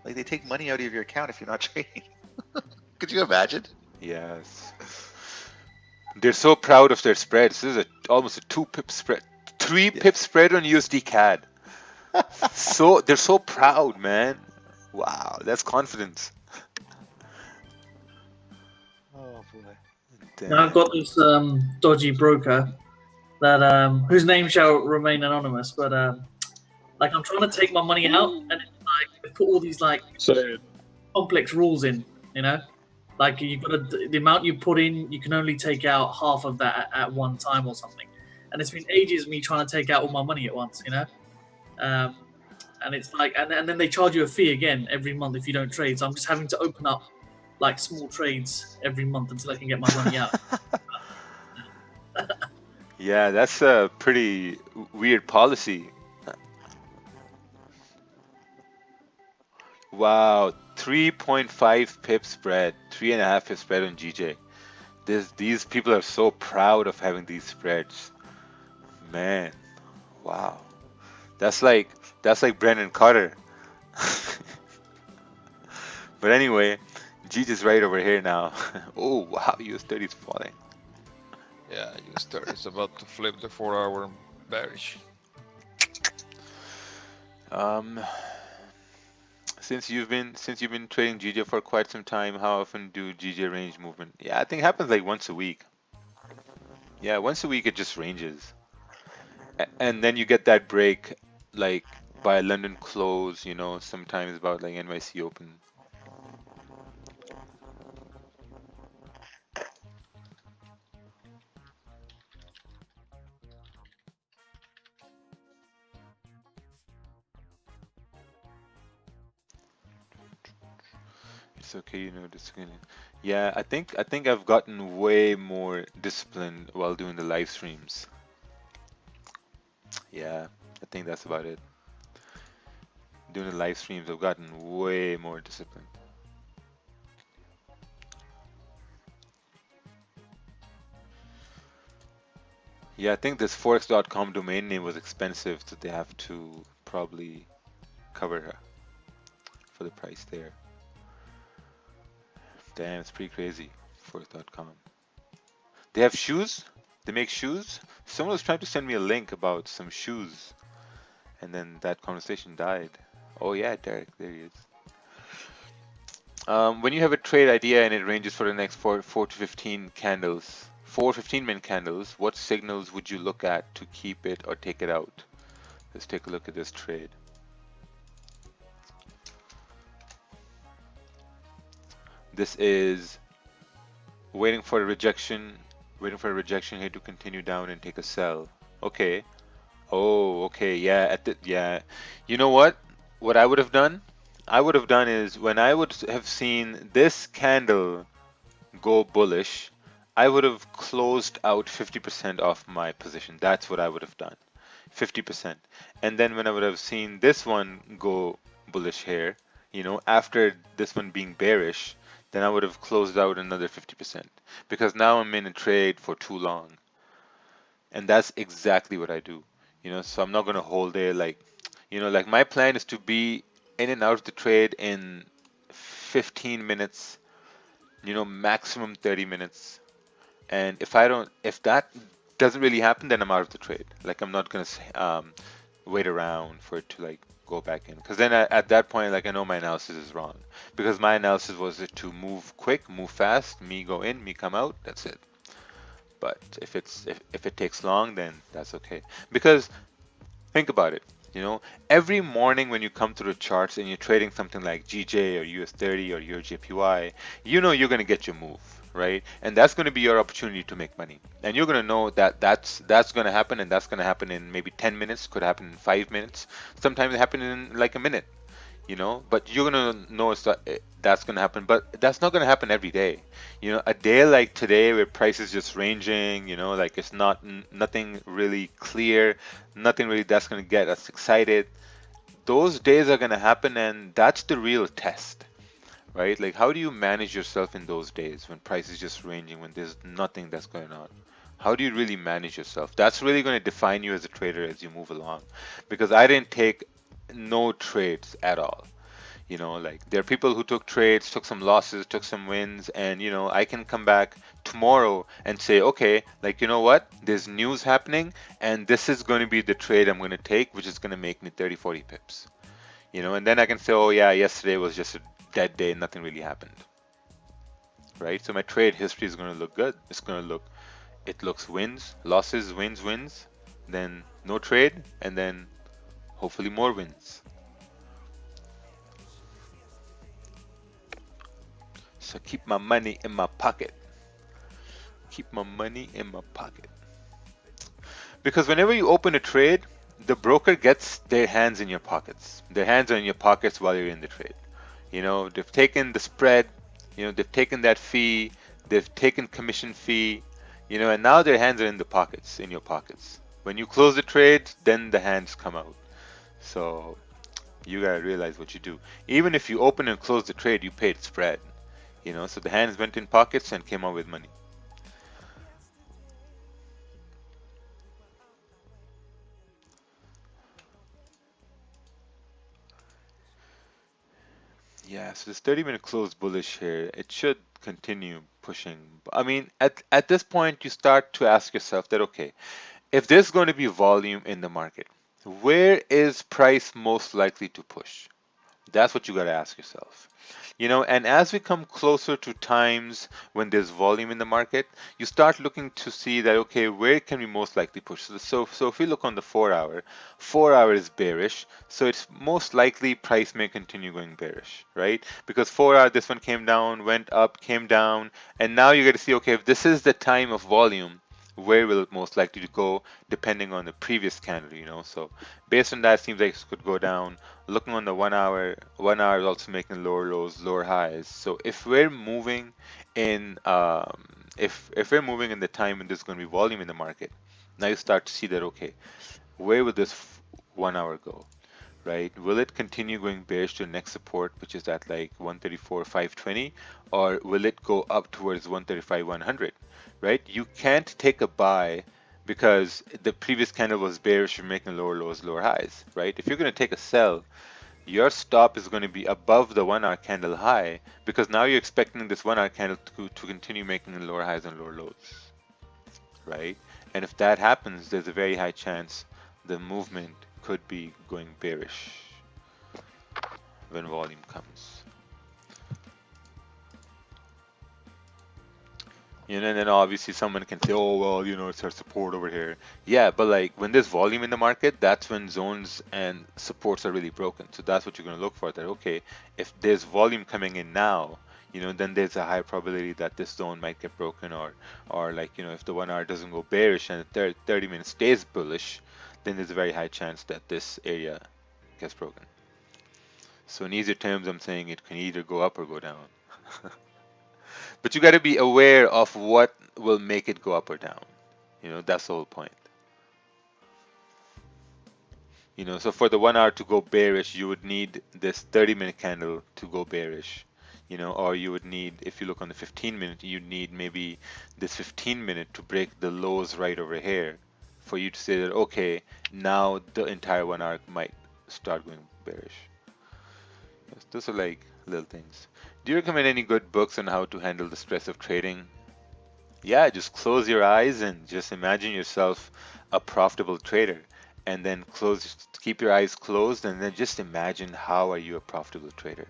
like they take money out of your account if you're not trading. Could you imagine? Yes. They're so proud of their spreads. This is almost a 2-pip spread, 3-pip spread on USD CAD. So they're so proud, man. Wow, that's confidence. Oh boy. Now I've got this dodgy broker that whose name shall remain anonymous, but Like I'm trying to take my money out, and it's like they put all these like complex rules in. You know, like you've got to, the amount you put in, you can only take out half of that at one time or something. And it's been ages me trying to take out all my money at once. You know, and it's like, and then they charge you a fee again every month if you don't trade. So I'm just having to open up like small trades every month until I can get my money out. Yeah, that's a pretty weird policy. Wow, 3.5 pip spread, 3.5 pip spread on GJ. These people are so proud of having these spreads. Man, wow. That's like Brendan Carter. But anyway, GJ's right over here now. Oh wow, US30 is falling. Yeah, US30 is about to flip the 4-hour bearish. Since you've been trading GJ for quite some time, how often do GJ range movement? Yeah, I think it happens like once a week. Yeah, once a week it just ranges. And then you get that break like by London close, you know, sometimes about like NYC open. It's okay, you know, discipline. Yeah, I think I've gotten way more disciplined while doing the live streams. Yeah, I think that's about it. Doing the live streams, I've gotten way more disciplined. Yeah, I think this forex.com domain name was expensive, so they have to probably cover for the price there. Damn, it's pretty crazy. Forex.com. They have shoes? They make shoes? Someone was trying to send me a link about some shoes, and then that conversation died. Oh yeah, Derek, there he is. When you have a trade idea and it ranges for the next 4 to 15 candles, 4 15-minute candles, what signals would you look at to keep it or take it out? Let's take a look at this trade. This is waiting for a rejection here to continue down and take a sell. Okay. Oh, okay. Yeah, yeah. You know what? What I would have done? I would have done is when I would have seen this candle go bullish, I would have closed out 50% off my position. That's what I would have done. 50%. And then when I would have seen this one go bullish here, you know, after this one being bearish, then I would have closed out another 50% because now I'm in a trade for too long. And that's exactly what I do. You know, so I'm not going to hold there like, you know, like my plan is to be in and out of the trade in 15 minutes, you know, maximum 30 minutes. And if that doesn't really happen, then I'm out of the trade. Like I'm not going to wait around for it to like go back in, because then at that point, like I know my analysis is wrong, because my analysis was to move quick, move fast, me go in, me come out, that's it. But if it takes long, then that's okay, because think about it, you know, every morning when you come to the charts and you're trading something like GJ or US30 or your JPY, you know you're going to get your move, right? And that's going to be your opportunity to make money. And you're going to know that that's going to happen, and that's going to happen in maybe 10 minutes, could happen in 5 minutes. Sometimes it happens in like a minute, you know, but you're going to know that's going to happen, but that's not going to happen every day. You know, a day like today where price is just ranging, you know, like it's nothing really clear, nothing really that's going to get us excited. Those days are going to happen, and that's the real test, right? Like, how do you manage yourself in those days when price is just ranging, when there's nothing that's going on? How do you really manage yourself? That's really going to define you as a trader as you move along, because I didn't take no trades at all. You know, like there are people who took trades, took some losses, took some wins, and you know, I can come back tomorrow and say, okay, like, you know what, there's news happening, and this is going to be the trade I'm going to take, which is going to make me 30-40 pips. You know, and then I can say, oh yeah, yesterday was just a dead day, nothing really happened. Right? So my trade history is going to look good. It's going to look, it looks wins, losses, wins, wins, then no trade, and then Hopefully more wins. So keep my money in my pocket. Keep my money in my pocket. Because whenever you open a trade, the broker gets their hands in your pockets. Their hands are in your pockets while you're in the trade. They've taken the spread, they've taken that fee, they've taken commission fee, and now their hands are in the pockets, in your pockets. When you close the trade, then the hands come out. So you gotta realize what you do. Even if you open and close the trade, you paid spread. So the hands went in pockets and came out with money. Yeah, so this 30-minute close bullish here, it should continue pushing. I mean, at this point, you start to ask yourself that, okay, if there's going to be volume in the market, where is price most likely to push? That's what you got to ask yourself. And as we come closer to times when there's volume in the market, you start looking to see that, okay, where can we most likely push? So if we look on the 4 hour, 4 hour is bearish. So it's most likely price may continue going bearish, right? Because 4 hour, this one came down, went up, came down, and now you got to see, okay, if this is the time of volume, where will it most likely to go depending on the previous candle? So based on that, it seems like it could go down. Looking on the 1 hour, 1 hour is also making lower lows, lower highs. So if we're moving in, if we're moving in the time when there's going to be volume in the market, now you start to see that, okay, where would this 1 hour go? Right? Will it continue going bearish to the next support, which is at like 134.520, or will it go up towards 135.100? Right? You can't take a buy because the previous candle was bearish, you're making lower lows, lower highs, right? If you're going to take a sell, your stop is going to be above the 1 hour candle high because now you're expecting this 1 hour candle to continue making lower highs and lower lows, right? And if that happens, there's a very high chance the movement could be going bearish when volume comes. And then obviously someone can say, oh, well, it's our support over here. Yeah, but like when there's volume in the market, that's when zones and supports are really broken. So that's what you're going to look for. That, okay, if there's volume coming in now, then there's a high probability that this zone might get broken, or like, if the 1 hour doesn't go bearish and the 30 minutes stays bullish, then there's a very high chance that this area gets broken. So in easier terms, I'm saying it can either go up or go down. But you got to be aware of what will make it go up or down. That's the whole point. So for the 1 hour to go bearish, you would need this 30-minute candle to go bearish. Or you would need, if you look on the 15-minute, you need maybe this 15-minute to break the lows right over here for you to say that, okay, now the entire 1 hour might start going bearish. Yes, those are like little things. Do you recommend any good books on how to handle the stress of trading? Yeah, just close your eyes and just imagine yourself a profitable trader, and then keep your eyes closed, and then just imagine how are you a profitable trader.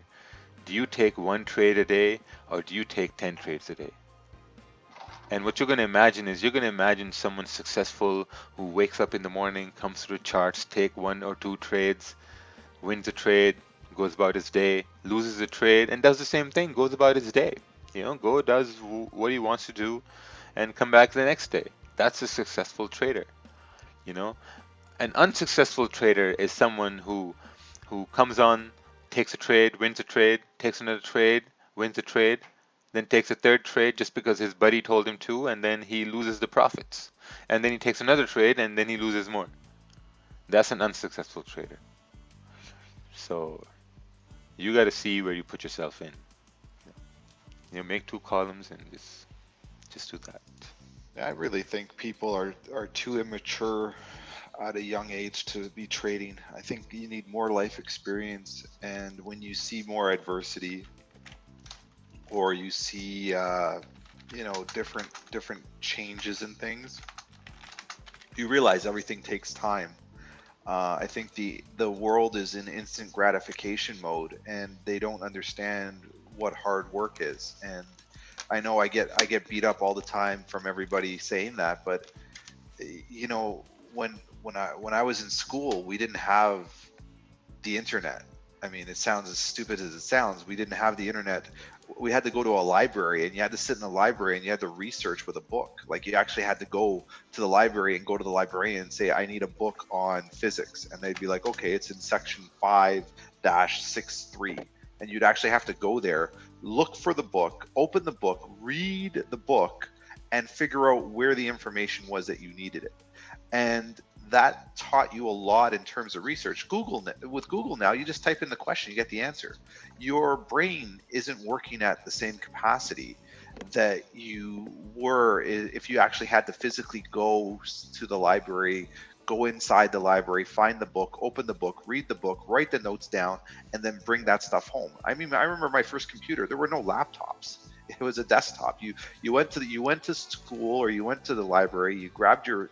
Do you take 1 trade a day, or do you take 10 trades a day? And what you're going to imagine is you're going to imagine someone successful who wakes up in the morning, comes through charts, take 1 or 2 trades, wins a trade, goes about his day, loses a trade, and does the same thing, goes about his day. Does what he wants to do, and come back the next day. That's a successful trader. An unsuccessful trader is someone who comes on, takes a trade, wins a trade, takes another trade, wins a trade, then takes a third trade just because his buddy told him to, and then he loses the profits. And then he takes another trade, and then he loses more. That's an unsuccessful trader. So you got to see where you put yourself in. Make 2 columns and just do that. I really think people are too immature at a young age to be trading. I think you need more life experience, and when you see more adversity, or you see different changes in things, you realize everything takes time. I think the world is in instant gratification mode, and they don't understand what hard work is. And I know I get beat up all the time from everybody saying that, but when I was in school, we didn't have the internet. I mean, it sounds as stupid as it sounds. We didn't have the internet. We had to go to a library, and you had to sit in the library and you had to research with a book. Like, you actually had to go to the library and go to the librarian and say, I need a book on physics. And they'd be like, okay, it's in section 5-63. And you'd actually have to go there, look for the book, open the book, read the book, and figure out where the information was that you needed it. And that taught you a lot in terms of research. With Google now, you just type in the question, you get the answer. Your brain isn't working at the same capacity that you were if you actually had to physically go to the library, go inside the library, find the book, open the book, read the book, write the notes down, and then bring that stuff home. I mean, I remember my first computer, there were no laptops. It was a desktop. You went to school, or you went to the library, you grabbed your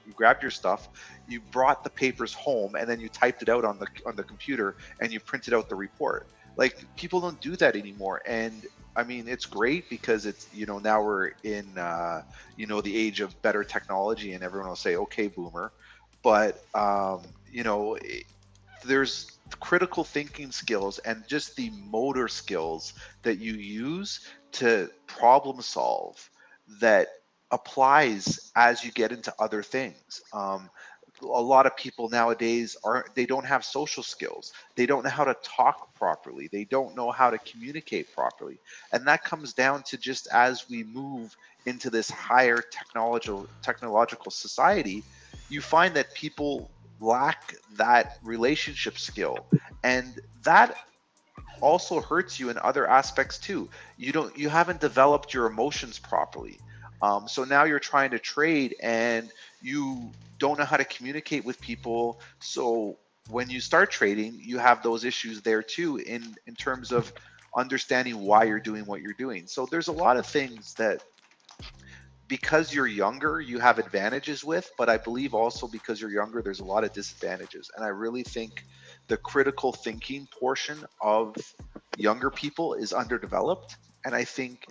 stuff, you brought the papers home, and then you typed it out on the computer, and you printed out the report. Like, people don't do that anymore. And I mean, it's great because it's, now we're in the age of better technology, and everyone will say, okay, boomer. But there's critical thinking skills and just the motor skills that you use to problem solve that applies as you get into other things. A lot of people nowadays they don't have social skills. They don't know how to talk properly. They don't know how to communicate properly. And that comes down to, just as we move into this higher technological society, you find that people lack that relationship skill, and that also hurts you in other aspects too. You haven't developed your emotions properly. So now you're trying to trade and you don't know how to communicate with people. So when you start trading, you have those issues there too, in terms of understanding why you're doing what you're doing. So there's a lot of things that, because you're younger, you have advantages with, but I believe also because you're younger, there's a lot of disadvantages. And I really think the critical thinking portion of younger people is underdeveloped. And I think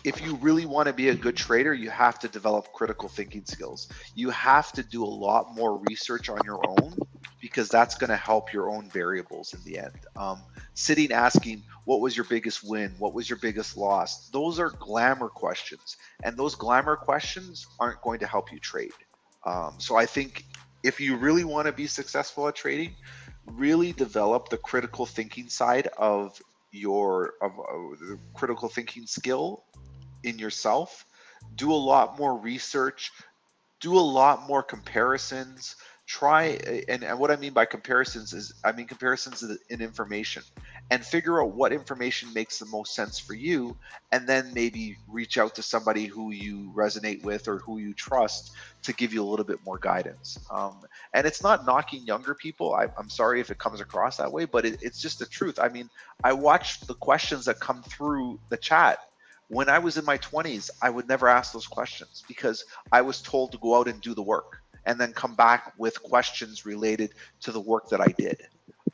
if you really want to be a good trader, you have to develop critical thinking skills. You have to do a lot more research on your own, because that's going to help your own variables in the end. Sitting asking, what was your biggest win? What was your biggest loss? Those are glamour questions, and those glamour questions aren't going to help you trade. So I think if you really want to be successful at trading, really develop the critical thinking side of the critical thinking skill in yourself. Do a lot more research, do a lot more comparisons. And what I mean by comparisons is, I mean comparisons in information, and figure out what information makes the most sense for you, and then maybe reach out to somebody who you resonate with or who you trust to give you a little bit more guidance. And it's not knocking younger people. I'm sorry if it comes across that way, but it's just the truth. I mean, I watch the questions that come through the chat. When I was in my 20s, I would never ask those questions, because I was told to go out and do the work and then come back with questions related to the work that I did.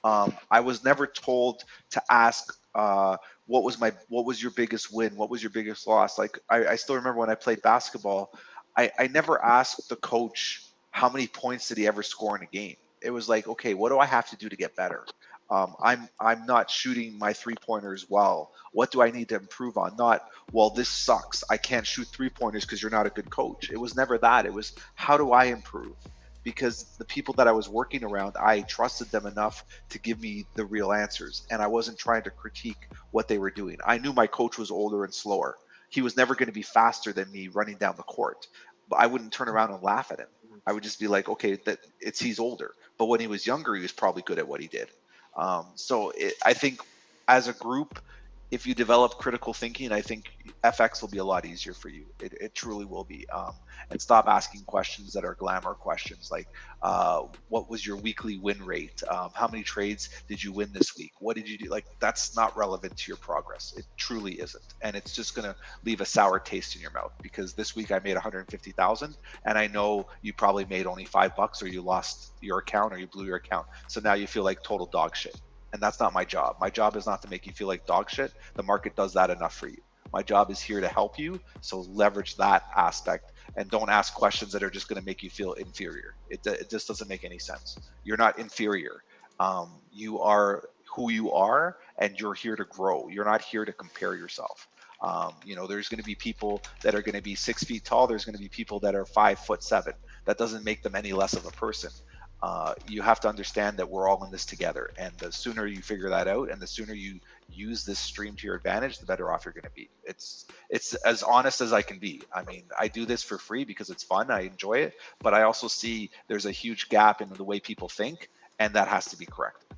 I was never told to ask, what was your biggest win? What was your biggest loss? Like, I still remember when I played basketball, I never asked the coach, how many points did he ever score in a game? It was like, okay, what do I have to do to get better? I'm not shooting my 3-pointers well. What do I need to improve on? Not, well, this sucks, I can't shoot 3-pointers because you're not a good coach. It was never that. It was, how do I improve? Because the people that I was working around, I trusted them enough to give me the real answers, and I wasn't trying to critique what they were doing. I knew my coach was older and slower. He was never going to be faster than me running down the court, but I wouldn't turn around and laugh at him. I would just be like, okay, he's older, but when he was younger, he was probably good at what he did. I think as a group, if you develop critical thinking, I think FX will be a lot easier for you. It truly will be. And stop asking questions that are glamour questions, like, what was your weekly win rate? How many trades did you win this week? What did you do? Like, that's not relevant to your progress. It truly isn't. And it's just going to leave a sour taste in your mouth, because this week I made 150,000, and I know you probably made only $5, or you lost your account, or you blew your account. So now you feel like total dog shit. And that's not my job. My job is not to make you feel like dog shit. The market does that enough for you. My job is here to help you. So leverage that aspect and don't ask questions that are just going to make you feel inferior. It just doesn't make any sense. You're not inferior. You are who you are, and you're here to grow. You're not here to compare yourself. There's going to be people that are going to be 6 feet tall. There's going to be people that are 5'7". That doesn't make them any less of a person. You have to understand that we're all in this together, and the sooner you figure that out, and the sooner you use this stream to your advantage, the better off you're going to be. It's as honest as I can be. I mean, I do this for free because it's fun. I enjoy it, but I also see there's a huge gap in the way people think, and that has to be corrected.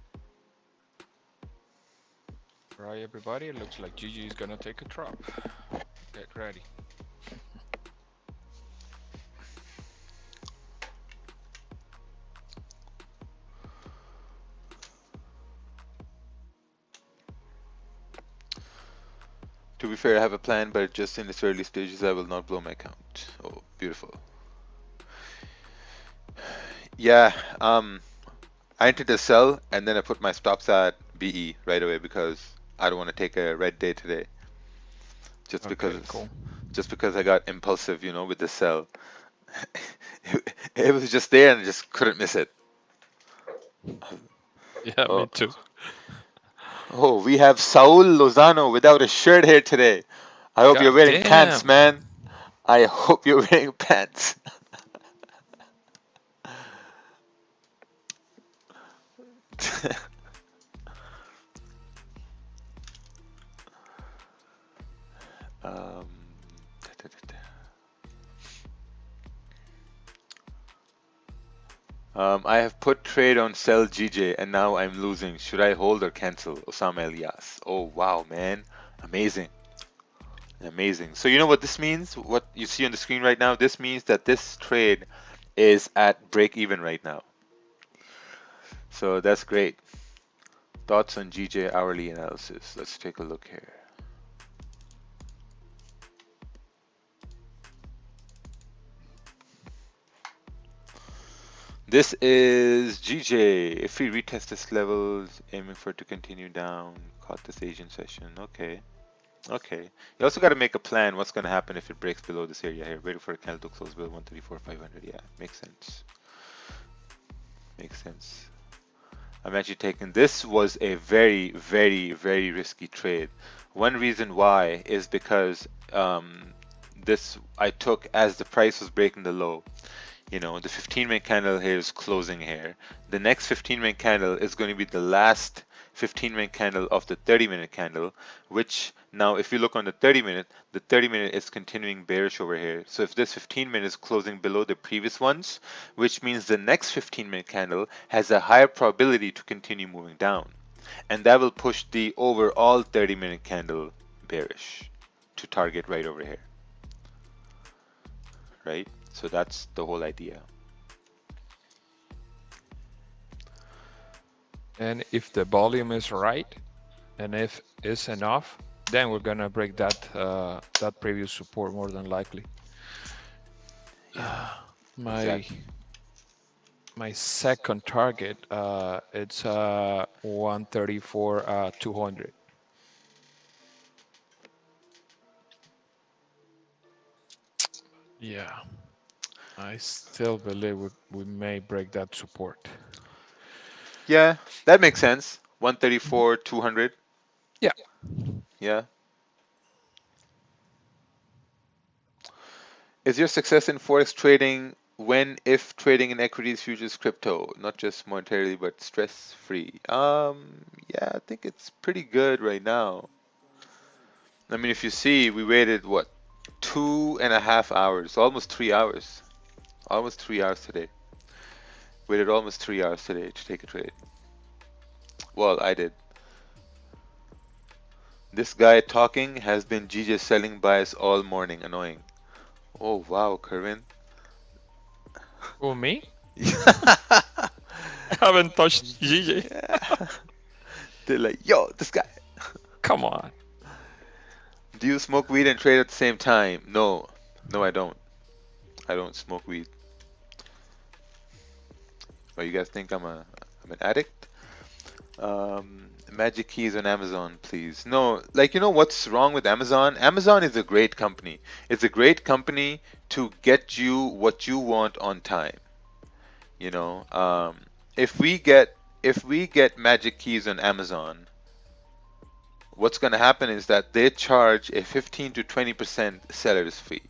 Right, everybody. It looks like Gigi is gonna take a drop. Get ready. To be fair, I have a plan, but just in its early stages, I will not blow my account. Oh, beautiful. Yeah, I entered a sell, and then I put my stops at BE right away because I don't want to take a red day today. Just because, cool. just because I got impulsive, with the sell. It was just there, and I just couldn't miss it. Yeah, me too. Oh, we have Saul Lozano without a shirt here today. I hope you're wearing pants, damn. man. I hope you're wearing pants. um, I have put trade on sell GJ and now I'm losing. Should I hold or cancel? Osama Elias. Oh wow, man. Amazing. Amazing. So you know what this means? What you see on the screen right now? This means that this trade is at break even right now. So that's great. Thoughts on GJ hourly analysis. Let's take a look here. This is GJ. If we retest this level, aiming for it to continue down. Caught this Asian session. Okay. Okay. You also got to make a plan what's going to happen if it breaks below this area here. Waiting for a candle to close below 134,500. Yeah, makes sense. Makes sense. I'm actually taking this was a very, very, very risky trade. One reason why is because this I took as the price was breaking the low. The 15-minute candle here is closing here. The next 15-minute candle is going to be the last 15-minute candle of the 30-minute candle, which now if you look on the 30-minute, the 30-minute is continuing bearish over here. So if this 15-minute is closing below the previous ones, which means the next 15-minute candle has a higher probability to continue moving down. And that will push the overall 30-minute candle bearish to target right over here. Right? So that's the whole idea. And if the volume is right, and if it's enough, then we're gonna break that that previous support more than likely. Yeah, My exactly. my second target, it's 134 200. Yeah, I still believe we may break that support. Yeah, that makes sense. 134, 200. Yeah. Yeah. Is your success in Forex trading if trading in equities, futures, crypto, not just monetarily, but stress-free? Yeah, I think it's pretty good right now. I mean, if you see, we waited, what, 2.5 hours, almost 3 hours. Almost 3 hours today. Waited almost 3 hours today to take a trade. Well, I did. This guy talking has been GJ selling bias all morning. Annoying. Oh, wow, Kervin. Oh, me? I haven't touched GJ. Yeah. They're like, yo, this guy. Come on. Do you smoke weed and trade at the same time? No. No, I don't. I don't smoke weed. Well, you guys think I'm an addict? Magic keys on Amazon, please. No, like, you know what's wrong with Amazon? Amazon is a great company. It's a great company to get you what you want on time. You know, if we get magic keys on Amazon, what's going to happen is that they charge a 15 to 20% seller's fee,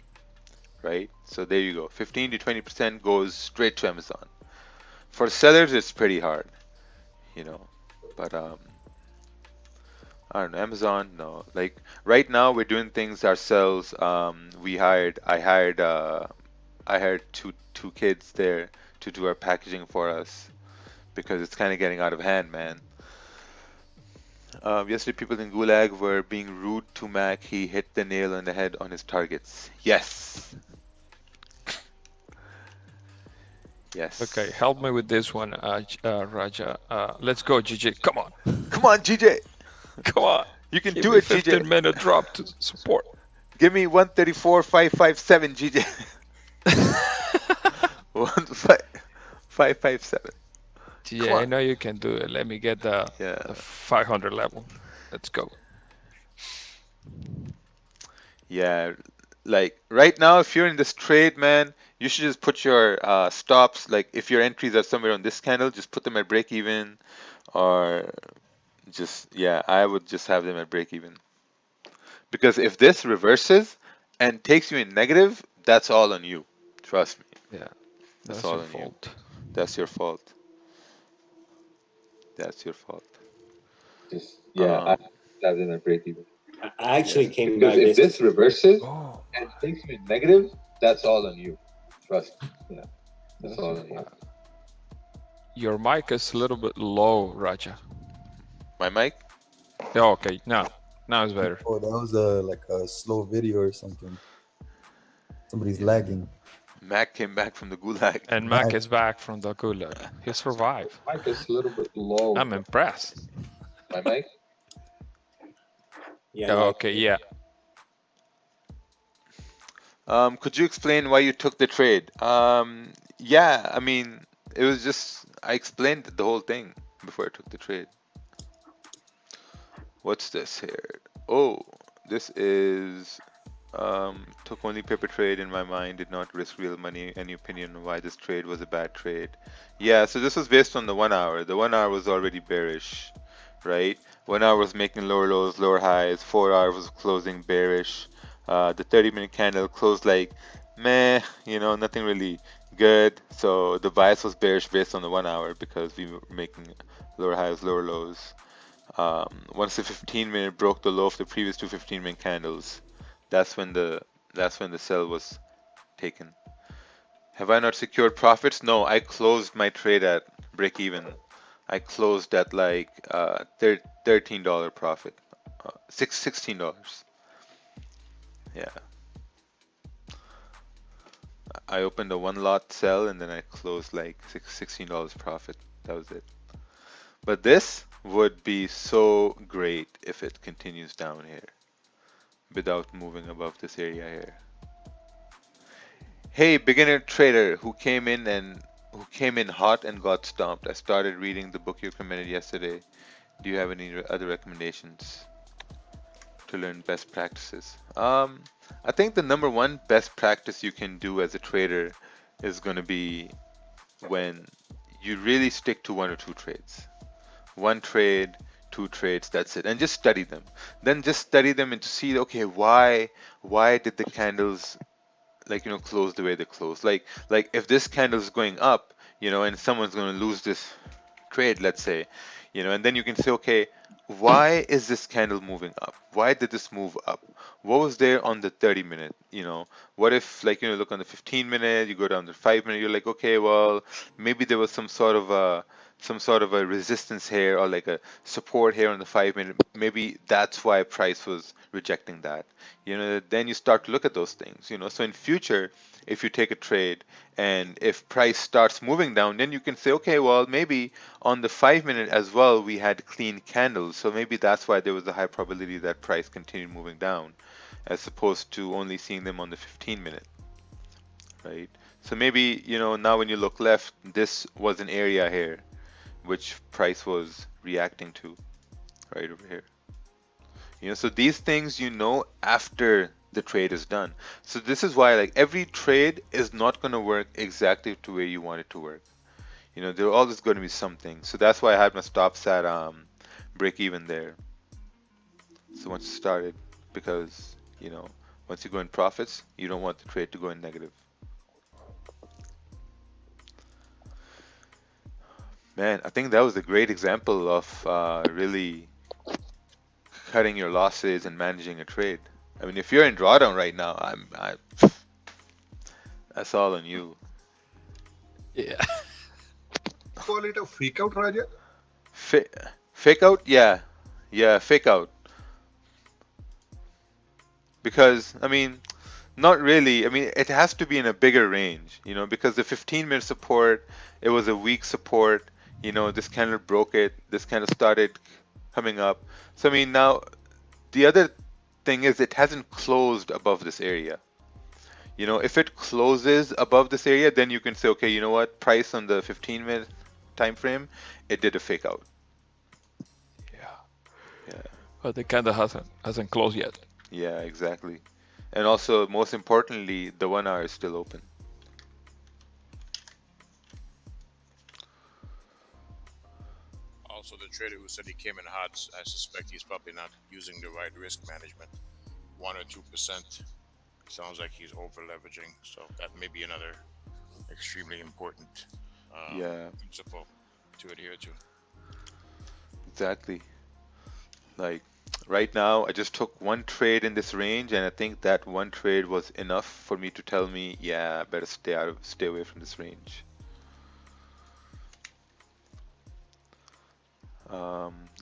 right? So there you go. 15 to 20% goes straight to Amazon. For sellers, it's pretty hard, you know. But I don't know, Amazon, no. Like right now, we're doing things ourselves. I hired two kids there to do our packaging for us because it's kind of getting out of hand, man. Yesterday, people in Gulag were being rude to Mac. He hit the nail on the head on his targets. Yes. Yes. Okay, help me with this one, Raja. Let's go, GJ. Come on, Come on, GJ. come on. You can Give do me it, 15 GJ. minute drop to support. Give me 134,557, GJ. 15557. GJ, I know you can do it. Let me get the Yeah. 500 level. Let's go. Yeah. Like right now, if you're in this trade, man, you should just put your stops. Like if your entries are somewhere on this candle, just put them at break even, or just yeah, I would just have them at break even. Because if this reverses and takes you in negative, that's all on you. Trust me. Yeah, That's that's all your on you. fault. That's your fault. That's your fault. Just yeah, I Um, have them at break even. I actually Yeah. came Because back if this reverses Oh, and takes you in negative, that's all on you. Trust me. Yeah. That's all on you. your mic is a little bit low, Raja. my mic? Yeah, okay, now it's better. Oh, that was like a slow video or something. Somebody's lagging. Mac came back from the gulag. And Mac is back from the gulag. He survived. Mic is a little bit low. I'm impressed. My mic? Yeah, Yeah, no, okay, yeah. Could you explain why you took the trade? Yeah, I mean, it was just I explained the whole thing before I took the trade. What's this here? Oh, this is took only paper trade in my mind, did not risk real money. Any opinion on why this trade was a bad trade? Yeah, so this was based on the 1 hour. The 1 hour was already bearish, right? 1 hour was making lower lows, lower highs. 4 hours was closing bearish. The 30-minute candle closed like meh, you know, nothing really good. So the bias was bearish based on the 1 hour because we were making lower highs, lower lows. Once the 15-minute broke the low of the previous two 15-minute candles, that's when the sell was taken. Have I not secured profits? No, I closed my trade at break even. I closed at like $13 profit, $16. Yeah. I opened a one lot sell and then I closed like $16 profit. That was it. But this would be so great if it continues down here without moving above this area here. Hey, beginner trader who came in hot and got stomped. I started reading the book you recommended yesterday. Do you have any other recommendations to learn best practices? I think the number one best practice you can do as a trader is going to be when you really stick to one or two trades. One trade, two trades, that's it. And just study them. Then just study them and to see, okay, why did the candles close the way they close? Like if this candle is going up, and someone's going to lose this trade, let's say, and then you can say, okay, why is this candle moving up? Why did this move up? What was there on the 30-minute? What if, look on the 15-minute, you go down to 5-minute, you're like, okay, well, maybe there was some sort of a resistance here or like a support here on the 5-minute. Maybe that's why price was rejecting that. Then you start to look at those things. So in future, if you take a trade and if price starts moving down, then you can say, okay, well, maybe on the 5-minute as well, we had clean candles. So maybe that's why there was a high probability that price continued moving down as opposed to only seeing them on the 15-minute, right? So maybe, now when you look left, this was an area here which price was reacting to. right over here. So these things after the trade is done. So this is why like every trade is not going to work exactly the way you want it to work. There are always going to be something. So that's why I had my stops at break even there. So once you started, because once you go in profits, you don't want the trade to go in negative. Man, I think that was a great example of really cutting your losses and managing a trade. I mean, if you're in drawdown right now, that's all on you. Yeah. Call it a fake out, Raja? Fake out? Yeah, fake out. Because, I mean, not really. I mean, it has to be in a bigger range, because the 15-minute support, it was a weak support. This candle broke it. This candle started coming up. So, I mean, now, the other thing is it hasn't closed above this area. If it closes above this area, then you can say, okay, you know what? Price on the 15-minute time frame, it did a fake out. Yeah. But the candle hasn't closed yet. Yeah, exactly. And also, most importantly, the 1 hour is still open. Also, the trader who said he came in hot, I suspect he's probably not using the right risk management. 1 or 2% sounds like he's over leveraging. So that may be another extremely important principle to adhere to. Exactly. Like right now, I just took one trade in this range, and I think that one trade was enough for me to tell me, yeah, I better stay away from this range.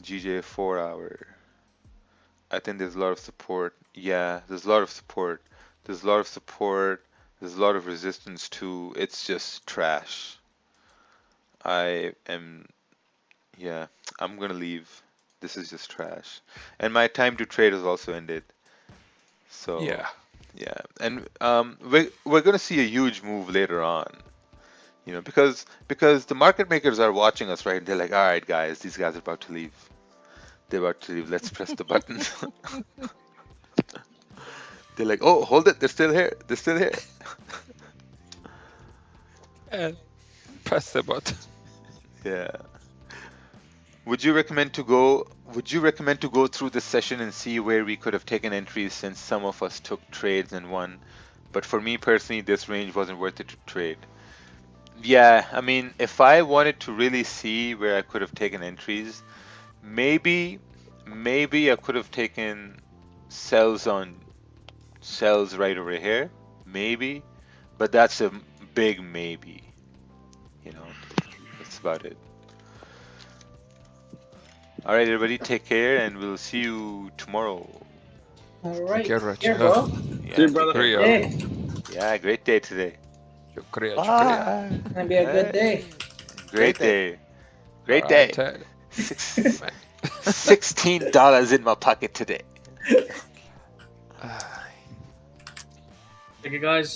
GJ 4 hour. I think there's a lot of support. Yeah, there's a lot of support. There's a lot of support. There's a lot of resistance too. It's just trash. I'm gonna leave. This is just trash. And my time to trade has also ended. So yeah. And we're gonna see a huge move later on. Because the market makers are watching us, right? They're like, all right, guys, these guys are about to leave. They're about to leave. Let's press the button. They're like, oh, hold it. They're still here. They're still here. And press the button. Yeah. Would you recommend to go through this session and see where we could have taken entries, since some of us took trades and won? But for me personally, this range wasn't worth it to trade. Yeah, I mean, if I wanted to really see where I could have taken entries, maybe I could have taken sells right over here, maybe, but that's a big maybe. That's about it. All right, everybody, take care, and we'll see you tomorrow. All right. Take care, bro. Yeah, See you, brother. Great Hey, yeah, great day today. Great. it's gonna be a good day. Great day. Great day. Ted. $16 in my pocket today. Thank you, guys.